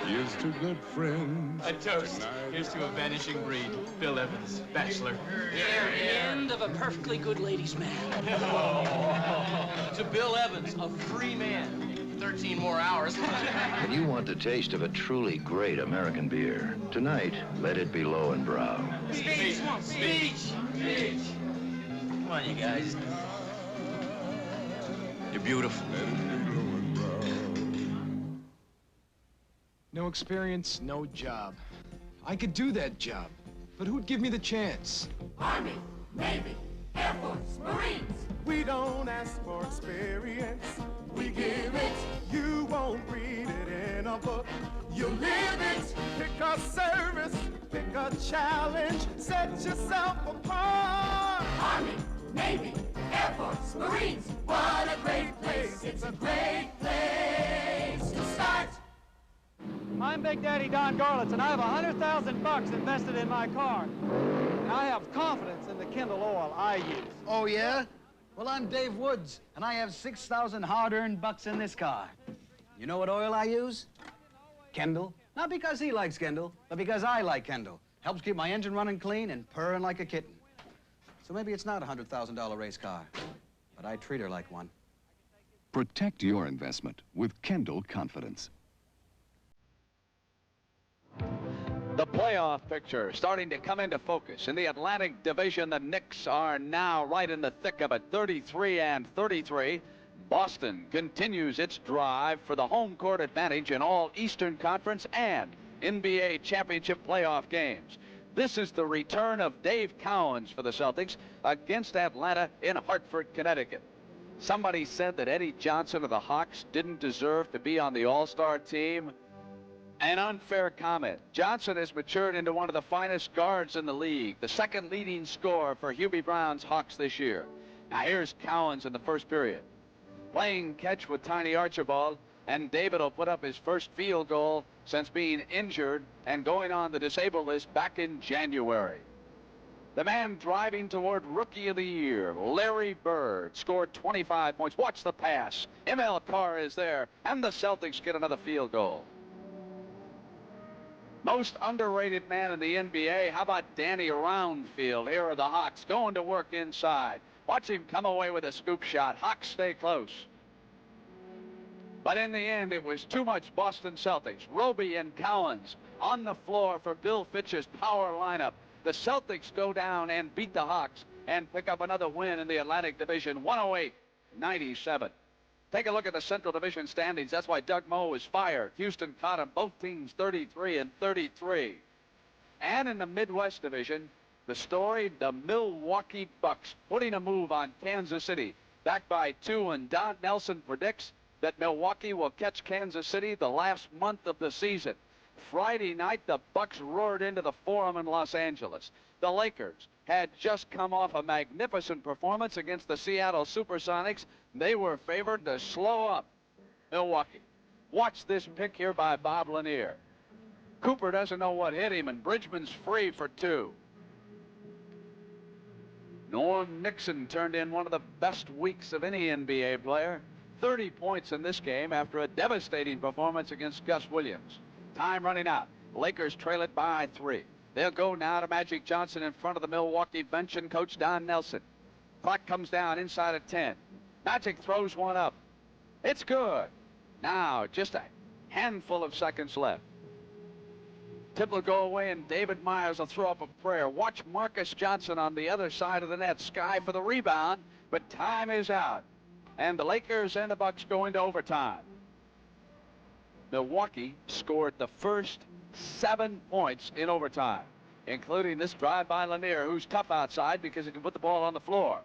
S6: Here's to good friends.
S9: A toast. Here's to a vanishing breed. Bill Evans, bachelor.
S22: End of a perfectly good ladies' man.
S9: To Bill Evans, a free man. 13 more hours.
S28: When you want the taste of a truly great American beer, tonight, let it be Low and Brow.
S9: Speech! Speech! Speech! on, you guys. You're beautiful.
S6: No experience, no job. I could do that job, but who'd give me the chance?
S14: Army, Navy, Air Force, Marines.
S8: We don't ask for experience, we give it. You won't read it in a book, you live it. Pick a service, pick a challenge, set yourself apart.
S14: Army, Navy, Air Force, Marines. What a great place, it's a great place to start.
S11: I'm Big Daddy Don Garlitz, and I have $100,000 invested in my car. And I have confidence in the Kendall oil I use.
S21: Oh, yeah? Well, I'm Dave Woods, and I have 6,000 hard-earned bucks in this car. You know what oil I use? Kendall. Not because he likes Kendall, but because I like Kendall. Helps keep my engine running clean and purring like a kitten. So maybe it's not a $100,000 race car, but I treat her like one.
S23: Protect your investment with Kendall Confidence.
S1: The playoff picture starting to come into focus. In the Atlantic Division, the Knicks are now right in the thick of it, 33-33. Boston continues its drive for the home court advantage in all Eastern Conference and NBA championship playoff games. This is the return of Dave Cowens for the Celtics against Atlanta in Hartford, Connecticut. Somebody said that Eddie Johnson of the Hawks didn't deserve to be on the All-Star team. An unfair comment. Johnson has matured into one of the finest guards in the league, the second leading scorer for Hubie Brown's Hawks this year. Now here's Cowens in the first period. Playing catch with Tiny Archibald, and David will put up his first field goal since being injured and going on the disabled list back in January. The man driving toward Rookie of the Year, Larry Bird, scored 25 points. Watch the pass. ML Carr is there, and the Celtics get another field goal. Most underrated man in the NBA, how about Danny Roundfield? Here are the Hawks going to work inside. Watch him come away with a scoop shot. Hawks stay close. But in the end, it was too much Boston Celtics. Roby and Cowens on the floor for Bill Fitch's power lineup. The Celtics go down and beat the Hawks and pick up another win in the Atlantic Division, 108-97. Take a look at the Central Division standings. That's why Doug Moe was fired. Houston caught him, both teams 33-33. And in the Midwest Division, the story, the Milwaukee Bucks putting a move on Kansas City. Back by 2, and Don Nelson predicts that Milwaukee will catch Kansas City the last month of the season. Friday night, the Bucks roared into the Forum in Los Angeles. The Lakers had just come off a magnificent performance against the Seattle Supersonics. They were favored to slow up Milwaukee. Watch this pick here by Bob Lanier. Cooper doesn't know what hit him, and Bridgman's free for 2. Norm Nixon turned in one of the best weeks of any NBA player. 30 points in this game after a devastating performance against Gus Williams. Time running out. Lakers trail it by 3. They'll go now to Magic Johnson in front of the Milwaukee bench and Coach Don Nelson. Clock comes down inside of 10. Magic throws one up. It's good. Now, just a handful of seconds left. Tip will go away, and David Myers will throw up a prayer. Watch Marcus Johnson on the other side of the net. Sky for the rebound, but time is out. And the Lakers and the Bucks go into overtime. Milwaukee scored the first 7 points in overtime, including this drive by Lanier, who's tough outside because he can put the ball on the floor.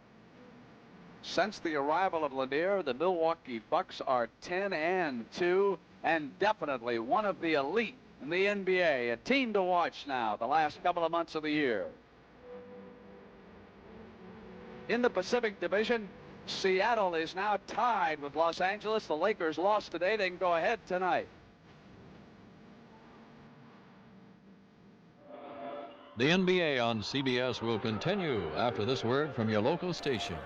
S1: Since the arrival of Lanier, the Milwaukee Bucks are 10-2 and definitely one of the elite in the NBA. A team to watch now the last couple of months of the year. In the Pacific Division, Seattle is now tied with Los Angeles. The Lakers lost today. They can go ahead tonight.
S2: The NBA on CBS will continue after this word from your local station.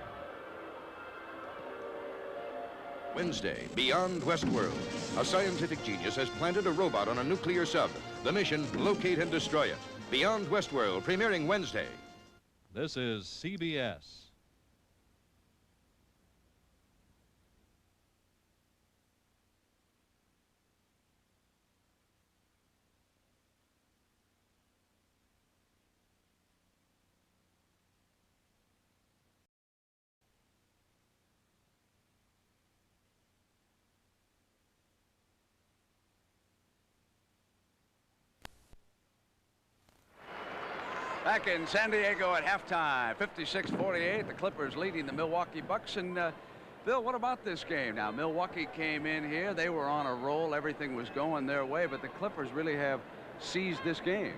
S25: Wednesday, Beyond Westworld. A scientific genius has planted a robot on a nuclear sub. The mission, locate and destroy it. Beyond Westworld, premiering Wednesday.
S2: This is CBS.
S1: Back in San Diego at halftime, 56-48. The Clippers leading the Milwaukee Bucks. And Bill, what about this game? Now, Milwaukee came in here. They were on a roll. Everything was going their way. But the Clippers really have seized this game.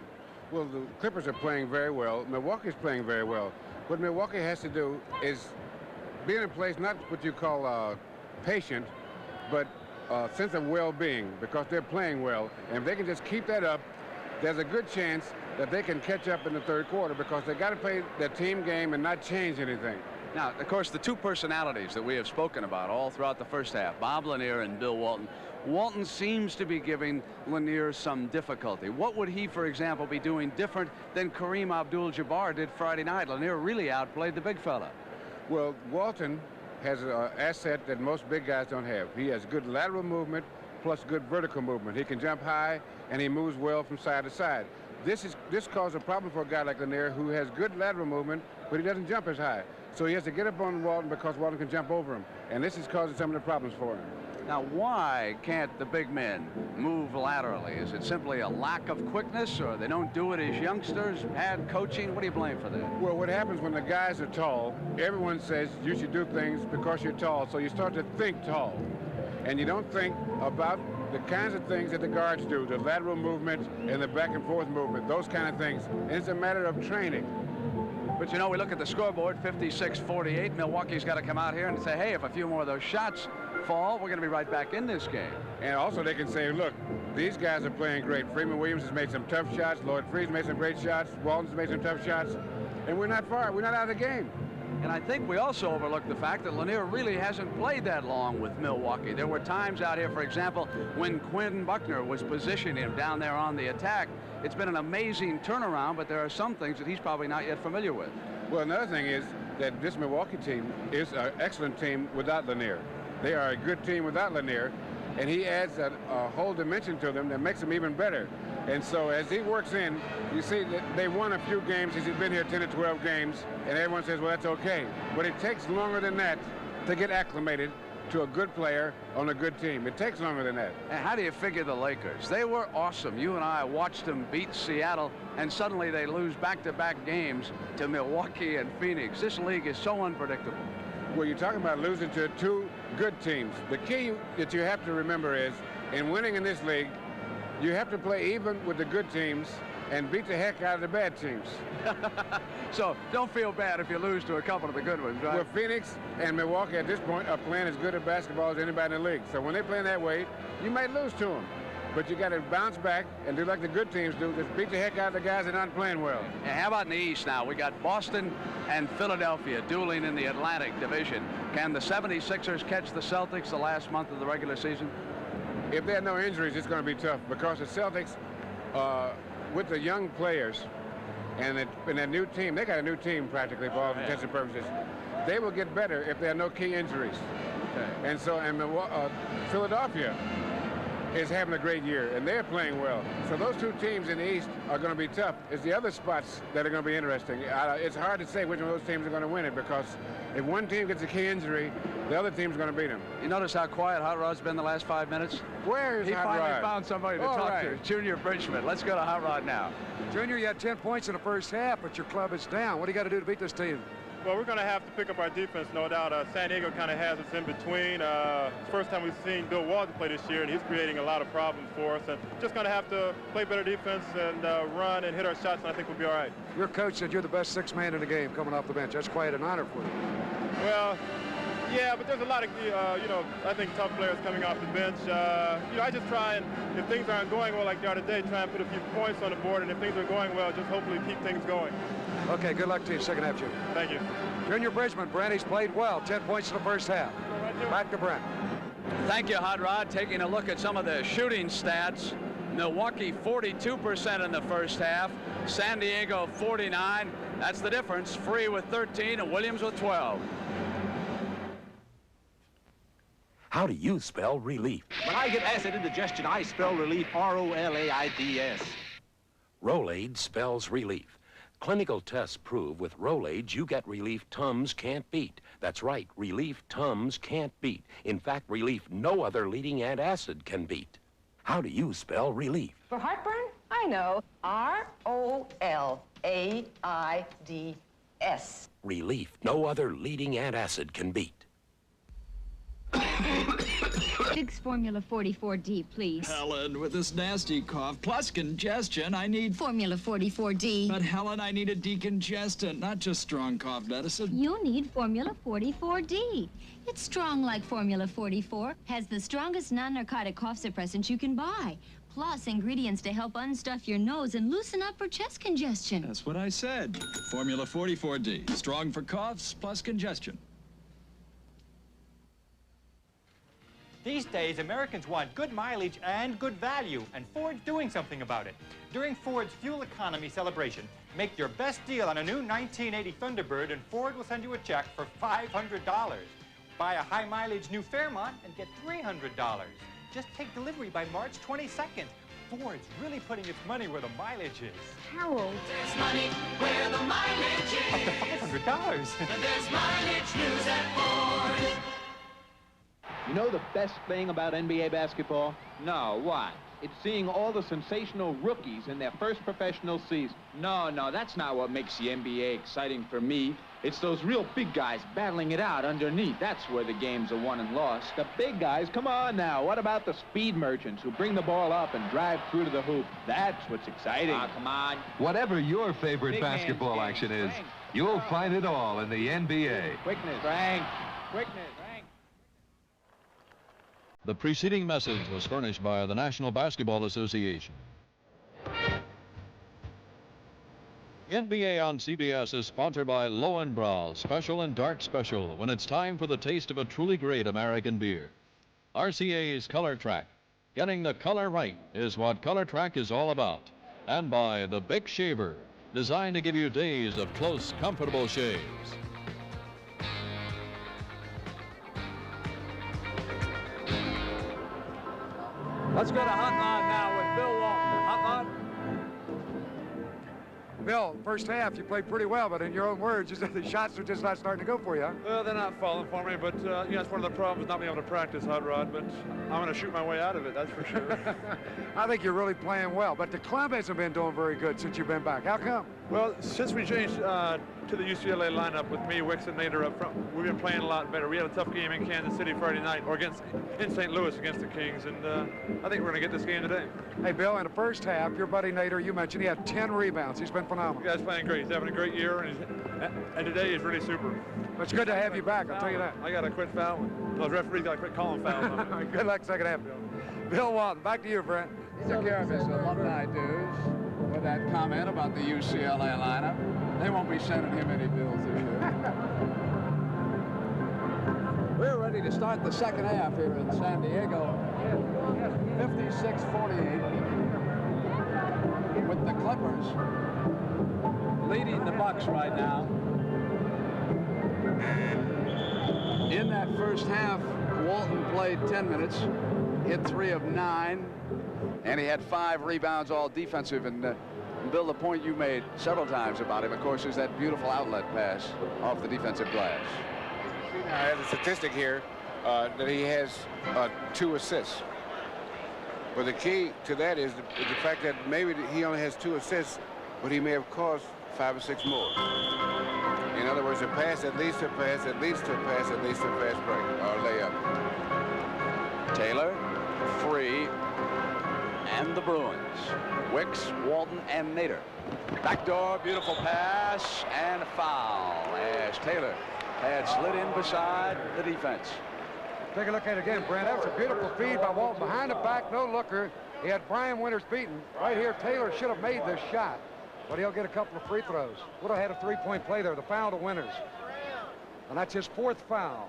S3: Well, the Clippers are playing very well. Milwaukee's playing very well. What Milwaukee has to do is be in a place, not what you call patient, but a sense of well-being, because they're playing well. And if they can just keep that up, there's a good chance that they can catch up in the third quarter, because they got to play their team game and not change anything.
S1: Now, of course, the two personalities that we have spoken about all throughout the first half, Bob Lanier and Bill Walton. Walton seems to be giving Lanier some difficulty. What would he, for example, be doing different than Kareem Abdul-Jabbar did Friday night? Lanier really outplayed the big fella.
S3: Well, Walton has an asset that most big guys don't have. He has good lateral movement plus good vertical movement. He can jump high, and he moves well from side to side. This causes a problem for a guy like Lanier, who has good lateral movement, but he doesn't jump as high. So he has to get up on Walton because Walton can jump over him. And this is causing some of the problems for him.
S1: Now, why can't the big men move laterally? Is it simply a lack of quickness, or they don't do it as youngsters, bad coaching? What do you blame for that?
S3: Well, what happens when the guys are tall, everyone says you should do things because you're tall, so you start to think tall. And you don't think about the kinds of things that the guards do, the lateral movement and the back and forth movement, those kind of things. And it's a matter of training.
S1: But, you know, we look at the scoreboard, 56-48. Milwaukee's got to come out here and say, hey, if a few more of those shots fall, we're going to be right back in this game.
S3: And also they can say, look, these guys are playing great. Freeman Williams has made some tough shots. Lloyd Freese made some great shots. Walton's made some tough shots. And we're not far. We're not out of the game.
S1: And I think we also overlooked the fact that Lanier really hasn't played that long with Milwaukee. There were times out here, for example, when Quinn Buckner was positioning him down there on the attack. It's been an amazing turnaround, but there are some things that he's probably not yet familiar with.
S3: Well, another thing is that this Milwaukee team is an excellent team without Lanier. They are a good team without Lanier, and he adds a whole dimension to them that makes them even better. And so as he works in, you see that they won a few games. He's been here 10 to 12 games, and everyone says, well, that's okay. But it takes longer than that to get acclimated to a good player on a good team. It takes longer than that.
S1: And how do you figure the Lakers? They were awesome. You and I watched them beat Seattle, and suddenly they lose back-to-back games to Milwaukee and Phoenix. This league is so unpredictable.
S3: Well, you're talking about losing to two good teams. The key that you have to remember is, in winning in this league, you have to play even with the good teams and beat the heck out of the bad teams.
S1: So don't feel bad if you lose to a couple of the good ones, right?
S3: Well, Phoenix and Milwaukee at this point are playing as good at basketball as anybody in the league. So when they're playing that way, you might lose to them. But you got to bounce back and do like the good teams do, just beat the heck out of the guys that aren't playing well.
S1: And how about in the East now? We got Boston and Philadelphia dueling in the Atlantic Division. Can the 76ers catch the Celtics the last month of the regular season?
S3: If there are no injuries, it's going to be tough, because the Celtics, with the young players and that new team, they got a new team practically for all intents and purposes. They will get better if there are no key injuries. Okay. And so, Philadelphia is having a great year, and they're playing well. So those two teams in the East are going to be tough. It's the other spots that are going to be interesting. It's hard to say which one of those teams are going to win it, because if one team gets a key injury, the other team's going to beat them.
S1: You notice how quiet Hot Rod's been the last 5 minutes?
S3: Where is Hot Rod?
S1: He finally found somebody to talk to. Junior Bridgman. Let's go to Hot Rod now.
S4: Junior, you had 10 points in the first half, but your club is down. What do you got to do to beat this team?
S7: Well, we're going to have to pick up our defense, no doubt. San Diego kind of has us in between. It's the first time we've seen Bill Walton play this year, and he's creating a lot of problems for us. And just going to have to play better defense and run and hit our shots, and I think we'll be all right.
S4: Your coach said you're the best sixth man in the game coming off the bench. That's quite an honor for you.
S7: Well, yeah, but there's a lot of, I think tough players coming off the bench. I just try and, if things aren't going well like they are today, try and put a few points on the board, and if things are going well, just hopefully keep things going.
S4: Okay, good luck to you second half, Junior.
S7: Thank you.
S4: Junior Bridgman, Brent, he's played well. 10 points in the first half. Back to Brent.
S1: Thank you, Hot Rod. Taking a look at some of the shooting stats. Milwaukee 42% in the first half. San Diego 49. That's the difference. Free with 13 and Williams with 12.
S10: How do you spell relief?
S12: When I get acid indigestion, I spell relief R-O-L-A-I-D-S.
S10: Rolaids spells relief. Clinical tests prove with Rolaids you get relief Tums can't beat. That's right, relief Tums can't beat. In fact, relief no other leading antacid can beat. How do you spell relief?
S13: For heartburn, I know. R-O-L.
S14: AIDS.
S10: Relief no other leading antacid can beat.
S13: Fix Formula 44D, please.
S15: Helen, with this nasty cough plus congestion, I need...
S13: Formula 44D.
S15: But Helen, I need a decongestant, not just strong cough medicine.
S13: You need Formula 44D. It's strong like Formula 44. Has the strongest non-narcotic cough suppressant you can buy. Plus ingredients to help unstuff your nose and loosen up for chest congestion.
S15: That's what I said. Formula 44D. Strong for coughs plus congestion.
S11: These days, Americans want good mileage and good value, and Ford's doing something about it. During Ford's fuel economy celebration, make your best deal on a new 1980 Thunderbird, and Ford will send you a check for $500. Buy a high-mileage new Fairmont and get $300. Just take delivery by March 22nd. Ford's really putting its money where the mileage is.
S13: Harold.
S14: There's money where the mileage is.
S11: Up to $500.
S14: And there's mileage news at Ford.
S12: You know the best thing about NBA basketball?
S16: No, what? It's seeing all the sensational rookies in their first professional season. No, that's not what makes the NBA exciting for me. It's those real big guys battling it out underneath. That's where the games are won and lost. The big guys? Come on now. What about the speed merchants who bring the ball up and drive through to the hoop? That's what's exciting.
S12: Ah, come on.
S17: Whatever your favorite
S16: Big
S17: basketball
S16: hands,
S17: action is,
S16: strength.
S17: you'll find it all in the NBA.
S16: Quickness, strength, quickness.
S2: The preceding message was furnished by the National Basketball Association. NBA on CBS is sponsored by Lowenbrau Special and Dark Special when it's time for the taste of a truly great American beer. RCA's Color Track. Getting the color right is what Color Track is all about. And by the Bic Shaver, designed to give you days of close, comfortable shaves.
S18: Let's go to Hotline now with Bill Walton. Hotline.
S4: Bill, first half, you played pretty well, but in your own words, you said the shots are just not starting to go for you, huh?
S7: Well, they're not falling for me, but it's one of the problems not being able to practice hot rod, but I'm going to shoot my way out of it, that's for sure.
S4: I think you're really playing well, but the club hasn't been doing very good since you've been back. How come?
S7: Well, since we changed to the UCLA lineup with me, Wicks, and Nader up front, we've been playing a lot better. We had a tough game in Kansas City Friday night, or in St. Louis against the Kings, and I think we're going to get this game today.
S4: Hey, Bill, in the first half, your buddy Nader, you mentioned he had 10 rebounds. He's been phenomenal.
S7: The guy's playing great. He's having a great year, and today he's really super.
S4: It's good to have you back, I'll tell you that.
S7: I got to quit fouling. Those referees got to quit calling fouls.
S4: Good luck second half, Bill. Bill Walton, back to you, Brent.
S1: He took care of his alumni dues with that comment about the UCLA lineup. They won't be sending him any bills this year. We're ready to start the second half here in San Diego. 56-48 with the Clippers leading the Bucks right now. In that first half, Walton played 10 minutes, hit 3 of 9, and he had 5 rebounds, all defensive. And Bill, the point you made several times about him, of course, is that beautiful outlet pass off the defensive glass.
S3: I have a statistic here that he has 2 assists. But the key to that is the fact that maybe he only has 2 assists, but he may have caused 5 or 6 more. In other words, a pass that leads to a pass that leads to a pass that leads to a fast break or layup.
S1: Taylor, free, and the Bruins. Wicks, Walton, and Nader. Backdoor, beautiful pass, and a foul as Taylor had slid in beside the defense.
S4: Take a look at it again, Brent. That was a beautiful feed by Walton. Behind the back, no looker. He had Brian Winters beaten. Right here, Taylor should have made this shot, but he'll get a couple of free throws. Would have had a 3-point play there. The foul to Winters. And that's his 4th foul.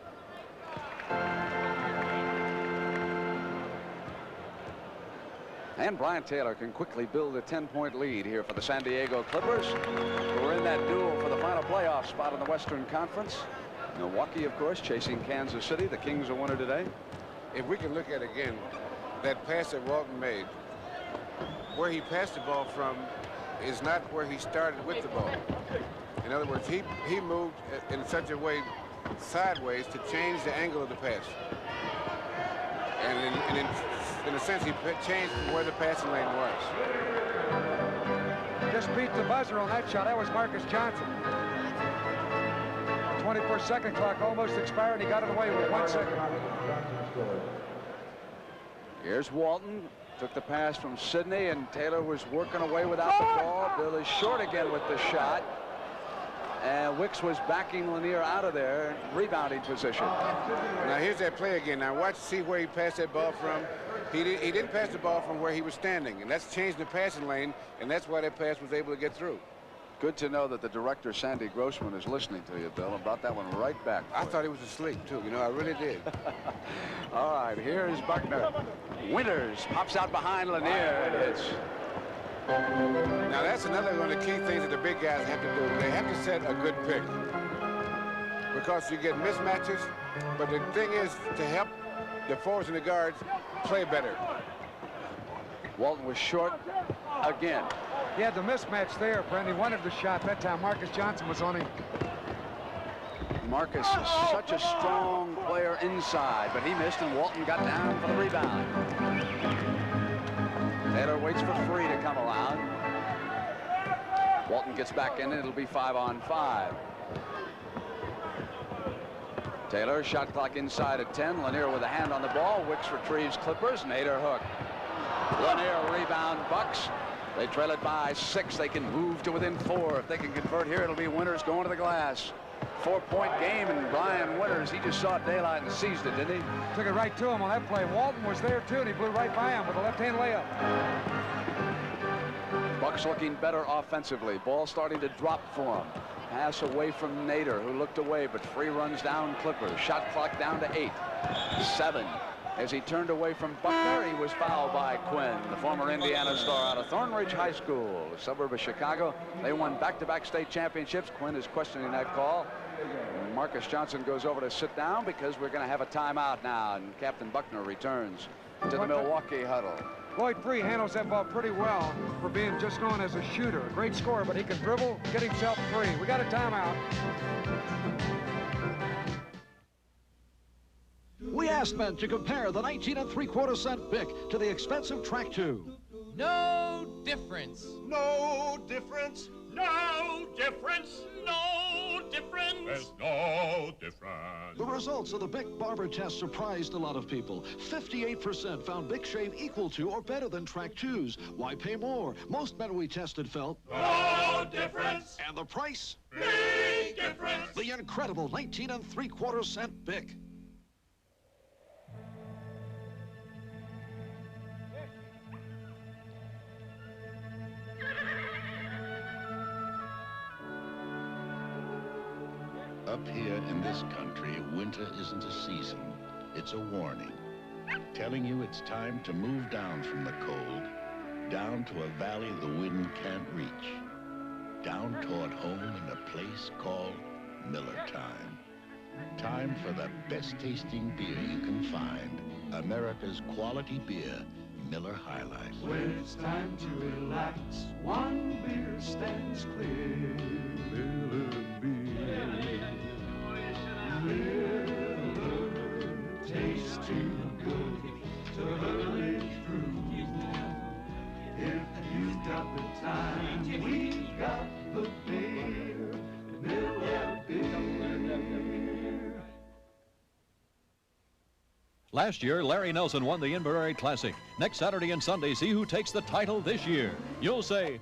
S1: And Brian Taylor can quickly build a 10-point lead here for the San Diego Clippers, who are in that duel for the final playoff spot in the Western Conference. Milwaukee, of course, chasing Kansas City. The Kings are winner today.
S3: If we can look at again, that pass that Walton made, where he passed the ball from is not where he started with the ball. In other words, he moved in such a way sideways to change the angle of the pass. And in a sense, he changed from where the passing lane was.
S4: just beat the buzzer on that shot. That was Marcus Johnson. 21st clock almost expired. He got it away with 1 second.
S1: Here's Walton. Took the pass from Sidney, and Taylor was working away without the ball. Bill is short again with the shot. And Wicks was backing Lanier out of there, rebounding position.
S3: Now here's that play again. Now watch, see where he passed that ball from. He didn't pass the ball from where he was standing, and that's changed the passing lane, and that's why that pass was able to get through.
S1: Good to know that the director, Sandy Grossman, is listening to you, Bill, and brought that one right back.
S3: I thought he was asleep, too. You know, I really did.
S1: All right, here's Buckner. Winters pops out behind Lanier and hits.
S3: Now, that's another one of the key things that the big guys have to do. They have to set a good pick because you get mismatches, but the thing is to help the forwards and the guards play better.
S1: Walton was short again.
S4: He had the mismatch there, Brent. He wanted the shot. That time Marcus Johnson was on him.
S1: Marcus is such a strong player inside, but he missed, and Walton got down for the rebound. Taylor waits for Free to come around. Walton gets back in, and it'll be 5-on-5. Taylor, shot clock inside at 10. Lanier with a hand on the ball. Wicks retrieves Clippers. Nader hook. Lanier rebound Bucks. They trail it by 6. They can move to within 4. If they can convert here, it'll be Winters going to the glass. 4-point game, and Brian Winters, he just saw daylight and seized it, didn't he?
S4: Took it right to him on that play. Walton was there, too, and he blew right by him with a left-hand layup.
S1: Bucks looking better offensively. Ball starting to drop for him. Pass away from Nader, who looked away, but Free runs down Clippers. Shot clock down to 8. 7. As he turned away from Buckner, he was fouled by Quinn, the former Indiana star out of Thornridge High School, a suburb of Chicago. They won back-to-back state championships. Quinn is questioning that call. And Marcus Johnson goes over to sit down because we're going to have a timeout now, and Captain Buckner returns to the Milwaukee huddle.
S4: Lloyd Free handles that ball pretty well for being just known as a shooter. A great scorer, but he can dribble, get himself free. We got a timeout.
S12: We asked men to compare the 19 3/4 cent Bic to the expensive Track 2.
S9: No difference.
S8: No difference. No difference. No difference. There's no difference.
S12: The results of the Bic barber test surprised a lot of people. 58% found Bic shave equal to or better than Track 2's. Why pay more? Most men we tested felt
S8: No difference.
S12: And the price?
S8: Big difference.
S12: The incredible 19 3/4 cent Bic.
S5: Up here in this country, winter isn't a season. It's a warning, telling you it's time to move down from the cold, down to a valley the wind can't reach, down toward home in a place called Miller Time. Time for the best tasting beer you can find. America's quality beer, Miller High Life.
S8: When it's time to relax, one beer stands clear. Miller beer. Miller tastes too good to hurry through. If you've got the time, we've got the beer. Miller beer.
S2: Last year, Larry Nelson won the Inverary Classic. Next Saturday and Sunday, see who takes the title this year. You'll say,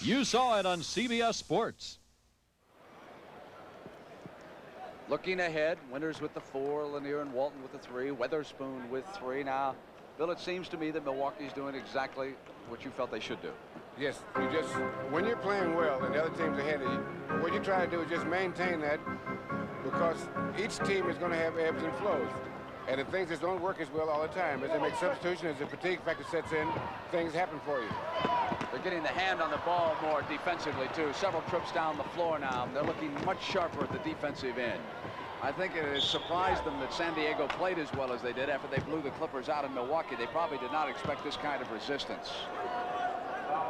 S2: you saw it on CBS Sports.
S1: Looking ahead, Winters with the 4, Lanier and Walton with the 3, Weatherspoon with 3. Now, Bill, it seems to me that Milwaukee's doing exactly what you felt they should do.
S3: Yes, you just, when you're playing well and the other team's ahead of you, what you try to do is just maintain that, because each team is going to have ebbs and flows. And if things just don't work as well all the time, as they make substitution, as the fatigue factor sets in, things happen for you.
S1: They're getting the hand on the ball more defensively, too. Several trips down the floor now. They're looking much sharper at the defensive end. I think it has surprised them that San Diego played as well as they did after they blew the Clippers out in Milwaukee. They probably did not expect this kind of resistance.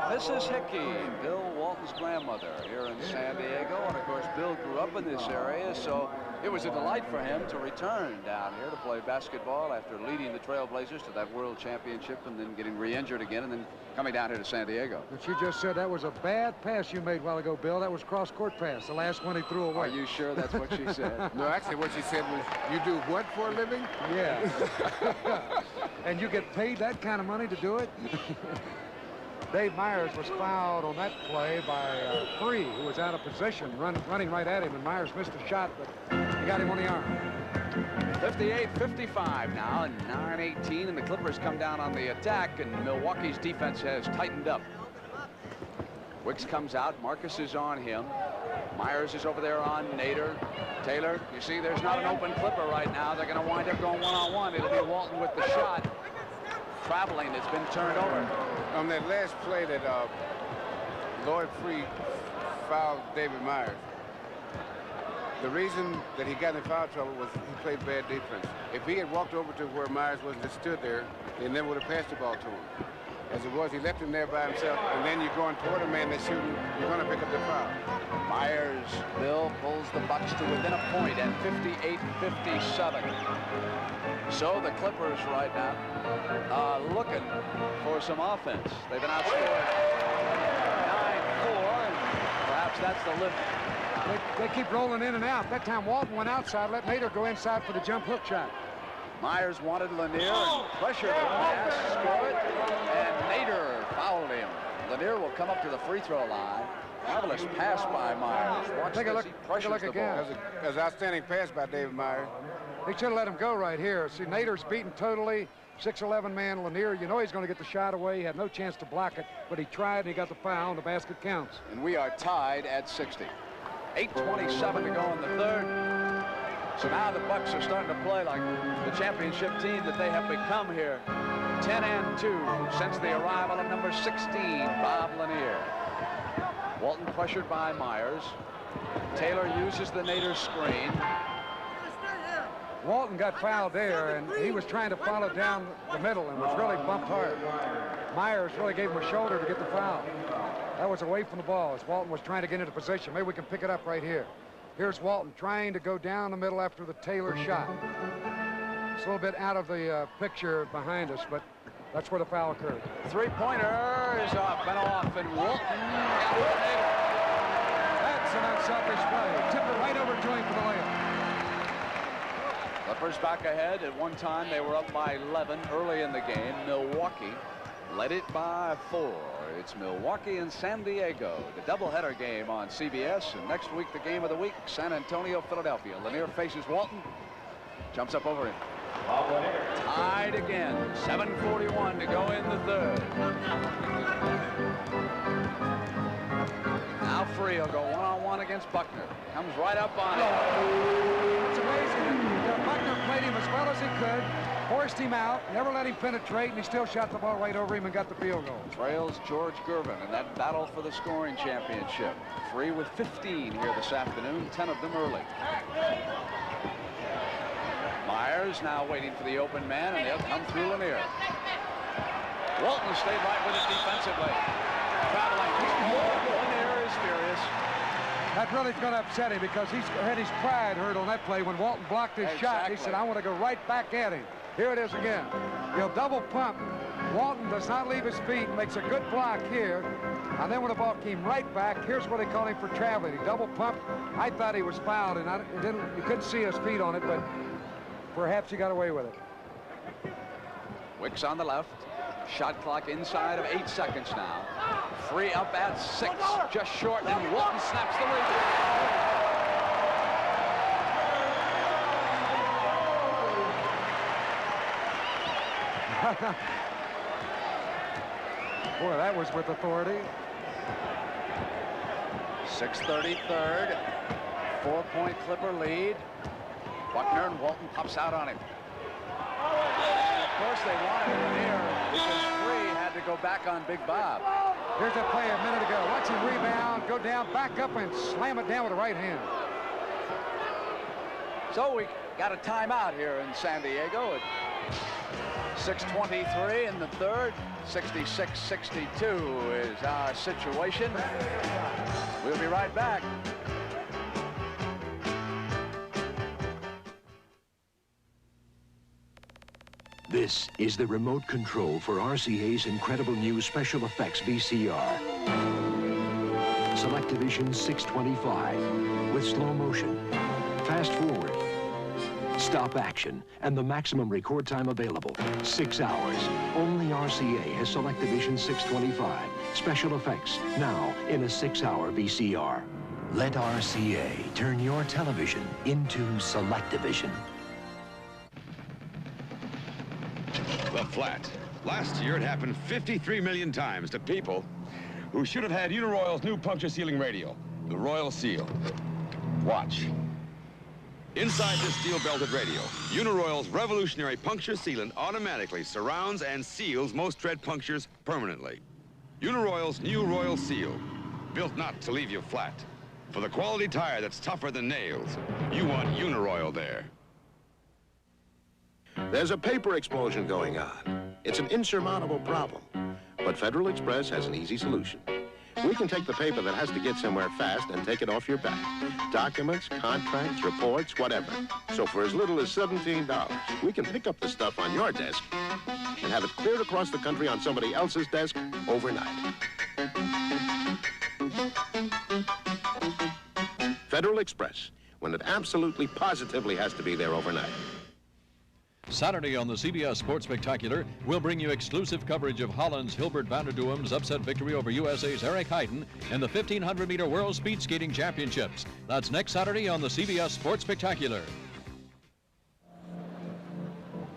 S1: Mrs. Hickey, Bill Walton's grandmother here in San Diego. And, of course, Bill grew up in this area, so It was a delight for him to return down here to play basketball after leading the Trailblazers to that World Championship and then getting re-injured again and then coming down here to San Diego.
S4: But she just said that was a bad pass you made a while ago, Bill. That was cross-court pass, the last one he threw away.
S1: Are you sure that's what she said?
S3: No, actually what she said was, you do what for a living?
S4: Yeah. And you get paid that kind of money to do it? Dave Myers was fouled on that play by Free, who was out of position, running right at him, and Myers missed a shot, but he got him on the arm.
S1: 58-55 now, and 9-18, and the Clippers come down on the attack, and Milwaukee's defense has tightened up. Wicks comes out. Marcus is on him. Myers is over there on Nader. Taylor, you see there's not an open Clipper right now. They're going to wind up going one-on-one. It'll be Walton with the shot. Traveling, it's been turned over.
S3: On that last play that Lloyd Free fouled David Myers, the reason that he got in foul trouble was he played bad defense. If he had walked over to where Myers was and just stood there, they never would have passed the ball to him. As it was, he left him there by himself, and then you're going toward a man that's shooting, you're going to pick up the foul.
S1: Myers, Bill, pulls the Bucks to within a point at 58-57. So the Clippers right now are looking for some offense. They've been outscored 9-4, and perhaps that's the lift.
S4: They keep rolling in and out. That time Walton went outside, let Nader go inside for the jump hook shot.
S1: Myers wanted Lanier and pressured the pass, score it, and Nader fouled him. Lanier will come up to the free throw line. Marvelous pass by Myers. Watch
S4: Take a look, again.
S3: That was an outstanding pass by David Myers.
S4: They should have let him go right here. See, Nader's beaten totally. 6'11" man Lanier, you know he's going to get the shot away. He had no chance to block it, but he tried and he got the foul, and the basket counts.
S1: And we are tied at 60. 8:27 to go in the third. So now the Bucks are starting to play like the championship team that they have become here. 10-2 since the arrival of number 16, Bob Lanier. Walton pressured by Myers. Taylor uses the Nader screen.
S4: Walton got fouled there, and he was trying to follow down the middle and was really bumped hard. Myers really gave him a shoulder to get the foul. That was away from the ball as Walton was trying to get into position. Maybe we can pick it up right here. Here's Walton trying to go down the middle after the Taylor shot. It's a little bit out of the picture behind us, but that's where the foul occurred.
S1: Three-pointer is up and off, and Walton got it.
S4: That's an unselfish play. Tip it right over to him for the layup.
S1: Clippers back ahead. At one time, they were up by 11 early in the game. Milwaukee led it by 4. It's Milwaukee and San Diego, the doubleheader game on CBS. And next week, the game of the week, San Antonio, Philadelphia. Lanier faces Walton, jumps up over him. Tied again, 7:41 to go in the third. Now Free will go one-on-one against Buckner. Comes right up on him.
S4: It's amazing that Buckner played him as well as he could, forced him out, never let him penetrate, and he still shot the ball right over him and got the field goal.
S1: Trails George Gervin in that battle for the scoring championship. Free with 15 here this afternoon, 10 of them early. Myers now waiting for the open man, and they'll come through Lanier. Walton stayed right with it defensively. Traveling. Lanier is furious.
S4: That really is going to upset him because he's had his pride hurt on that play when Walton blocked his shot. He said, I want to go right back at him. Here it is again. He'll double pump. Walton does not leave his feet, makes a good block here. And then when the ball came right back, here's what they call him for traveling. He double pumped. I thought he was fouled, and you couldn't see his feet on it, but perhaps he got away with it.
S1: Wicks on the left. Shot clock inside of 8 seconds now. Free up at 6, just short, and Walton snaps the rebound.
S4: Boy, that was with authority.
S1: 6:30 third. 4-point Clipper lead. Buckner and Walton pops out on him. Of course, they wanted him here because Free had to go back on Big Bob.
S4: Here's that play a minute ago. Watch him rebound, go down, back up, and slam it down with the right hand.
S1: So we got a timeout here in San Diego at 6:23 in the third. 66-62 is our situation. We'll be right back.
S10: This is the remote control for RCA's incredible new special effects VCR. Selectivision 625 with slow motion, fast forward, stop action, and the maximum record time available, 6 hours. Only RCA has Selectivision 625. Special effects, now in a 6-hour VCR. Let RCA turn your television into Selectivision.
S6: The flat. Last year, it happened 53 million times to people who should have had Uniroyal's new puncture sealing radio, the Royal Seal. Watch. Inside this steel-belted radio, Uniroyal's revolutionary puncture sealant automatically surrounds and seals most tread punctures permanently. Uniroyal's new Royal Seal, built not to leave you flat. For the quality tire that's tougher than nails, you want Uniroyal there.
S19: There's a paper explosion going on. It's an insurmountable problem, but Federal Express has an easy solution. We can take the paper that has to get somewhere fast and take it off your back. Documents, contracts, reports, whatever. So for as little as $17, we can pick up the stuff on your desk and have it cleared across the country on somebody else's desk overnight. Federal Express, when it absolutely positively has to be there overnight.
S2: Saturday on the CBS Sports Spectacular, we'll bring you exclusive coverage of Holland's Hilbert van der Duem's upset victory over USA's Eric Heiden in the 1,500-meter World Speed Skating Championships. That's next Saturday on the CBS Sports Spectacular.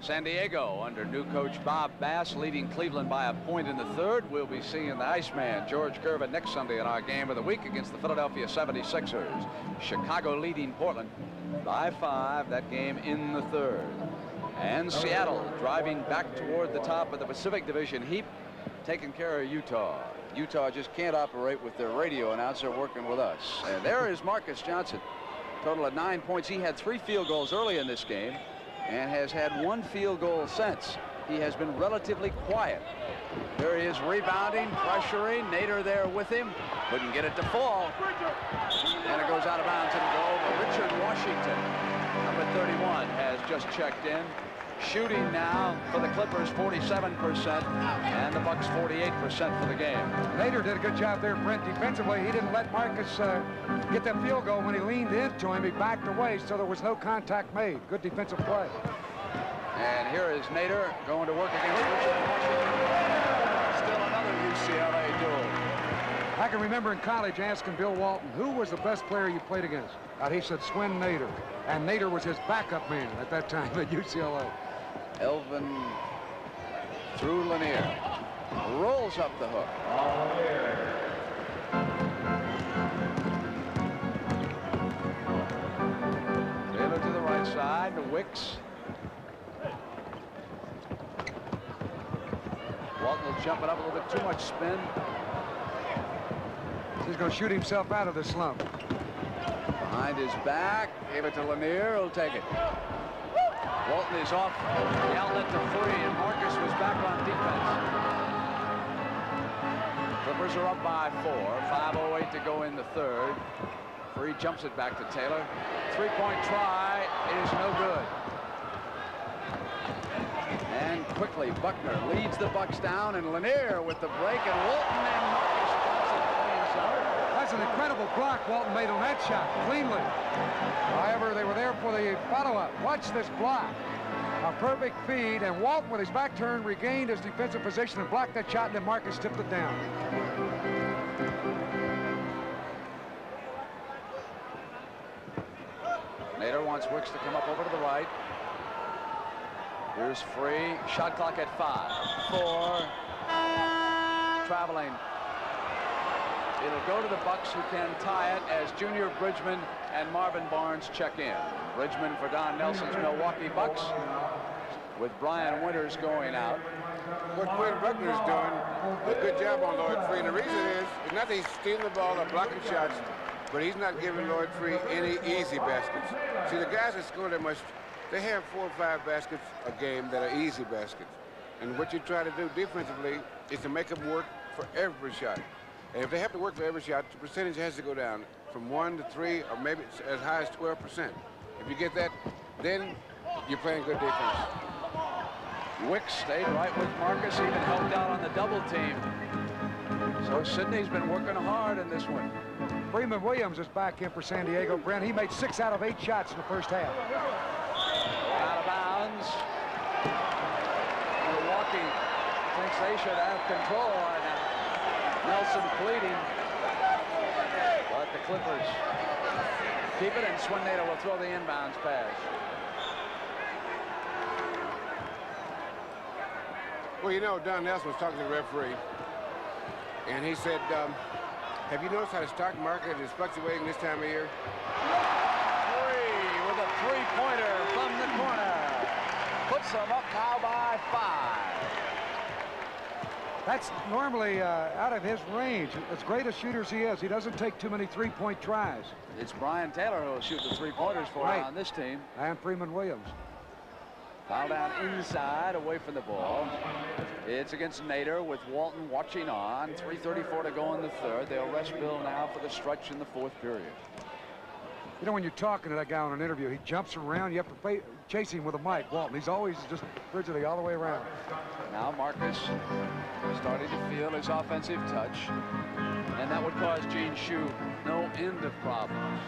S1: San Diego under new coach Bob Bass leading Cleveland by a point in the third. We'll be seeing the Iceman, George Gervin, next Sunday in our game of the week against the Philadelphia 76ers. Chicago leading Portland by 5, that game in the third. And Seattle driving back toward the top of the Pacific Division heap, taking care of Utah. Utah just can't operate with their radio announcer working with us. And there is Marcus Johnson, total of 9 points. He had 3 field goals early in this game and has had 1 field goal since. He has been relatively quiet. There he is rebounding, pressuring. Nader there with him. Couldn't get it to fall. And it goes out of bounds and go over. Richard Washington, number 31, has just checked in. Shooting now for the Clippers 47% and the Bucks 48% for the game.
S4: Nader did a good job there, Brent, defensively. He didn't let Marcus get that field goal. When he leaned into him, he backed away, so there was no contact made. Good defensive play.
S1: And here is Nader going to work against Richard Washington. Still another UCLA duel.
S4: I can remember in college asking Bill Walton, who was the best player you played against? He said Swin Nader. And Nader was his backup man at that time at UCLA.
S1: Elvin through Lanier. Rolls up the hook. Taylor to the right side to Wicks. Walton will jump it up a little bit, too much spin.
S4: He's going to shoot himself out of the slump.
S1: Behind his back, gave it to Lanier, he'll take it. Walton is off the outlet to 3, and Marcus was back on defense. Clippers are up by 4, 5:08 to go in the third. Free jumps it back to Taylor. 3-point try is no good. And quickly, Buckner leads the Bucks down, and Lanier with the break, and Walton and Marcus Johnson playing center.
S4: That's an incredible block Walton made on that shot, cleanly. However, they were there for the follow-up. Watch this block. A perfect feed, and Walton, with his back turned, regained his defensive position and blocked that shot, and then Marcus tipped it down.
S1: Nader wants Wicks to come up over to the right. Here's free. Shot clock at 5, 4. Traveling. It'll go to the Bucks, who can tie it as Junior Bridgman and Marvin Barnes check in. Bridgman for Don Nelson's Milwaukee Bucks, with Brian Winters going out.
S3: What Quinn Buckner is doing a good job on Lloyd Free. And the reason is, it's not that he's stealing the ball or blocking shots, but he's not giving Lloyd Free any easy baskets. See, the guys that score that much, they have 4 or 5 baskets a game that are easy baskets. And what you try to do defensively is to make them work for every shot. And if they have to work for every shot, the percentage has to go down from 1 to 3, or maybe as high as 12%. If you get that, then you're playing good defense.
S1: Wicks stayed right with Marcus, even helped out on the double team. So Sidney's been working hard in this one.
S4: Freeman Williams is back in for San Diego. Brent, he made 6 out of 8 shots in the first half.
S1: Out of bounds. Milwaukee thinks they should have control right now. Nelson pleading. But the Clippers keep it, and Swinnator will throw the inbounds pass.
S3: Well, you know, Don Nelson was talking to the referee, and he said, have you noticed how the stock market is fluctuating this time of year?
S1: Free with a three-pointer from the corner. Puts them up now by 5.
S4: That's normally out of his range. As great a shooter as he is, he doesn't take too many three-point tries.
S1: It's Brian Taylor who will shoot the three-pointers for him on this team.
S4: And Freeman Williams.
S1: Foul down inside, away from the ball. It's against Nader with Walton watching on. 3:34 to go in the third. They'll rest Bill now for the stretch in the 4th period.
S4: You know, when you're talking to that guy on an interview, he jumps around. You have to chase him with a mic, Walton. He's always just rigidly all the way around.
S1: Now Marcus starting to feel his offensive touch. And that would cause Gene Shue no end of problems.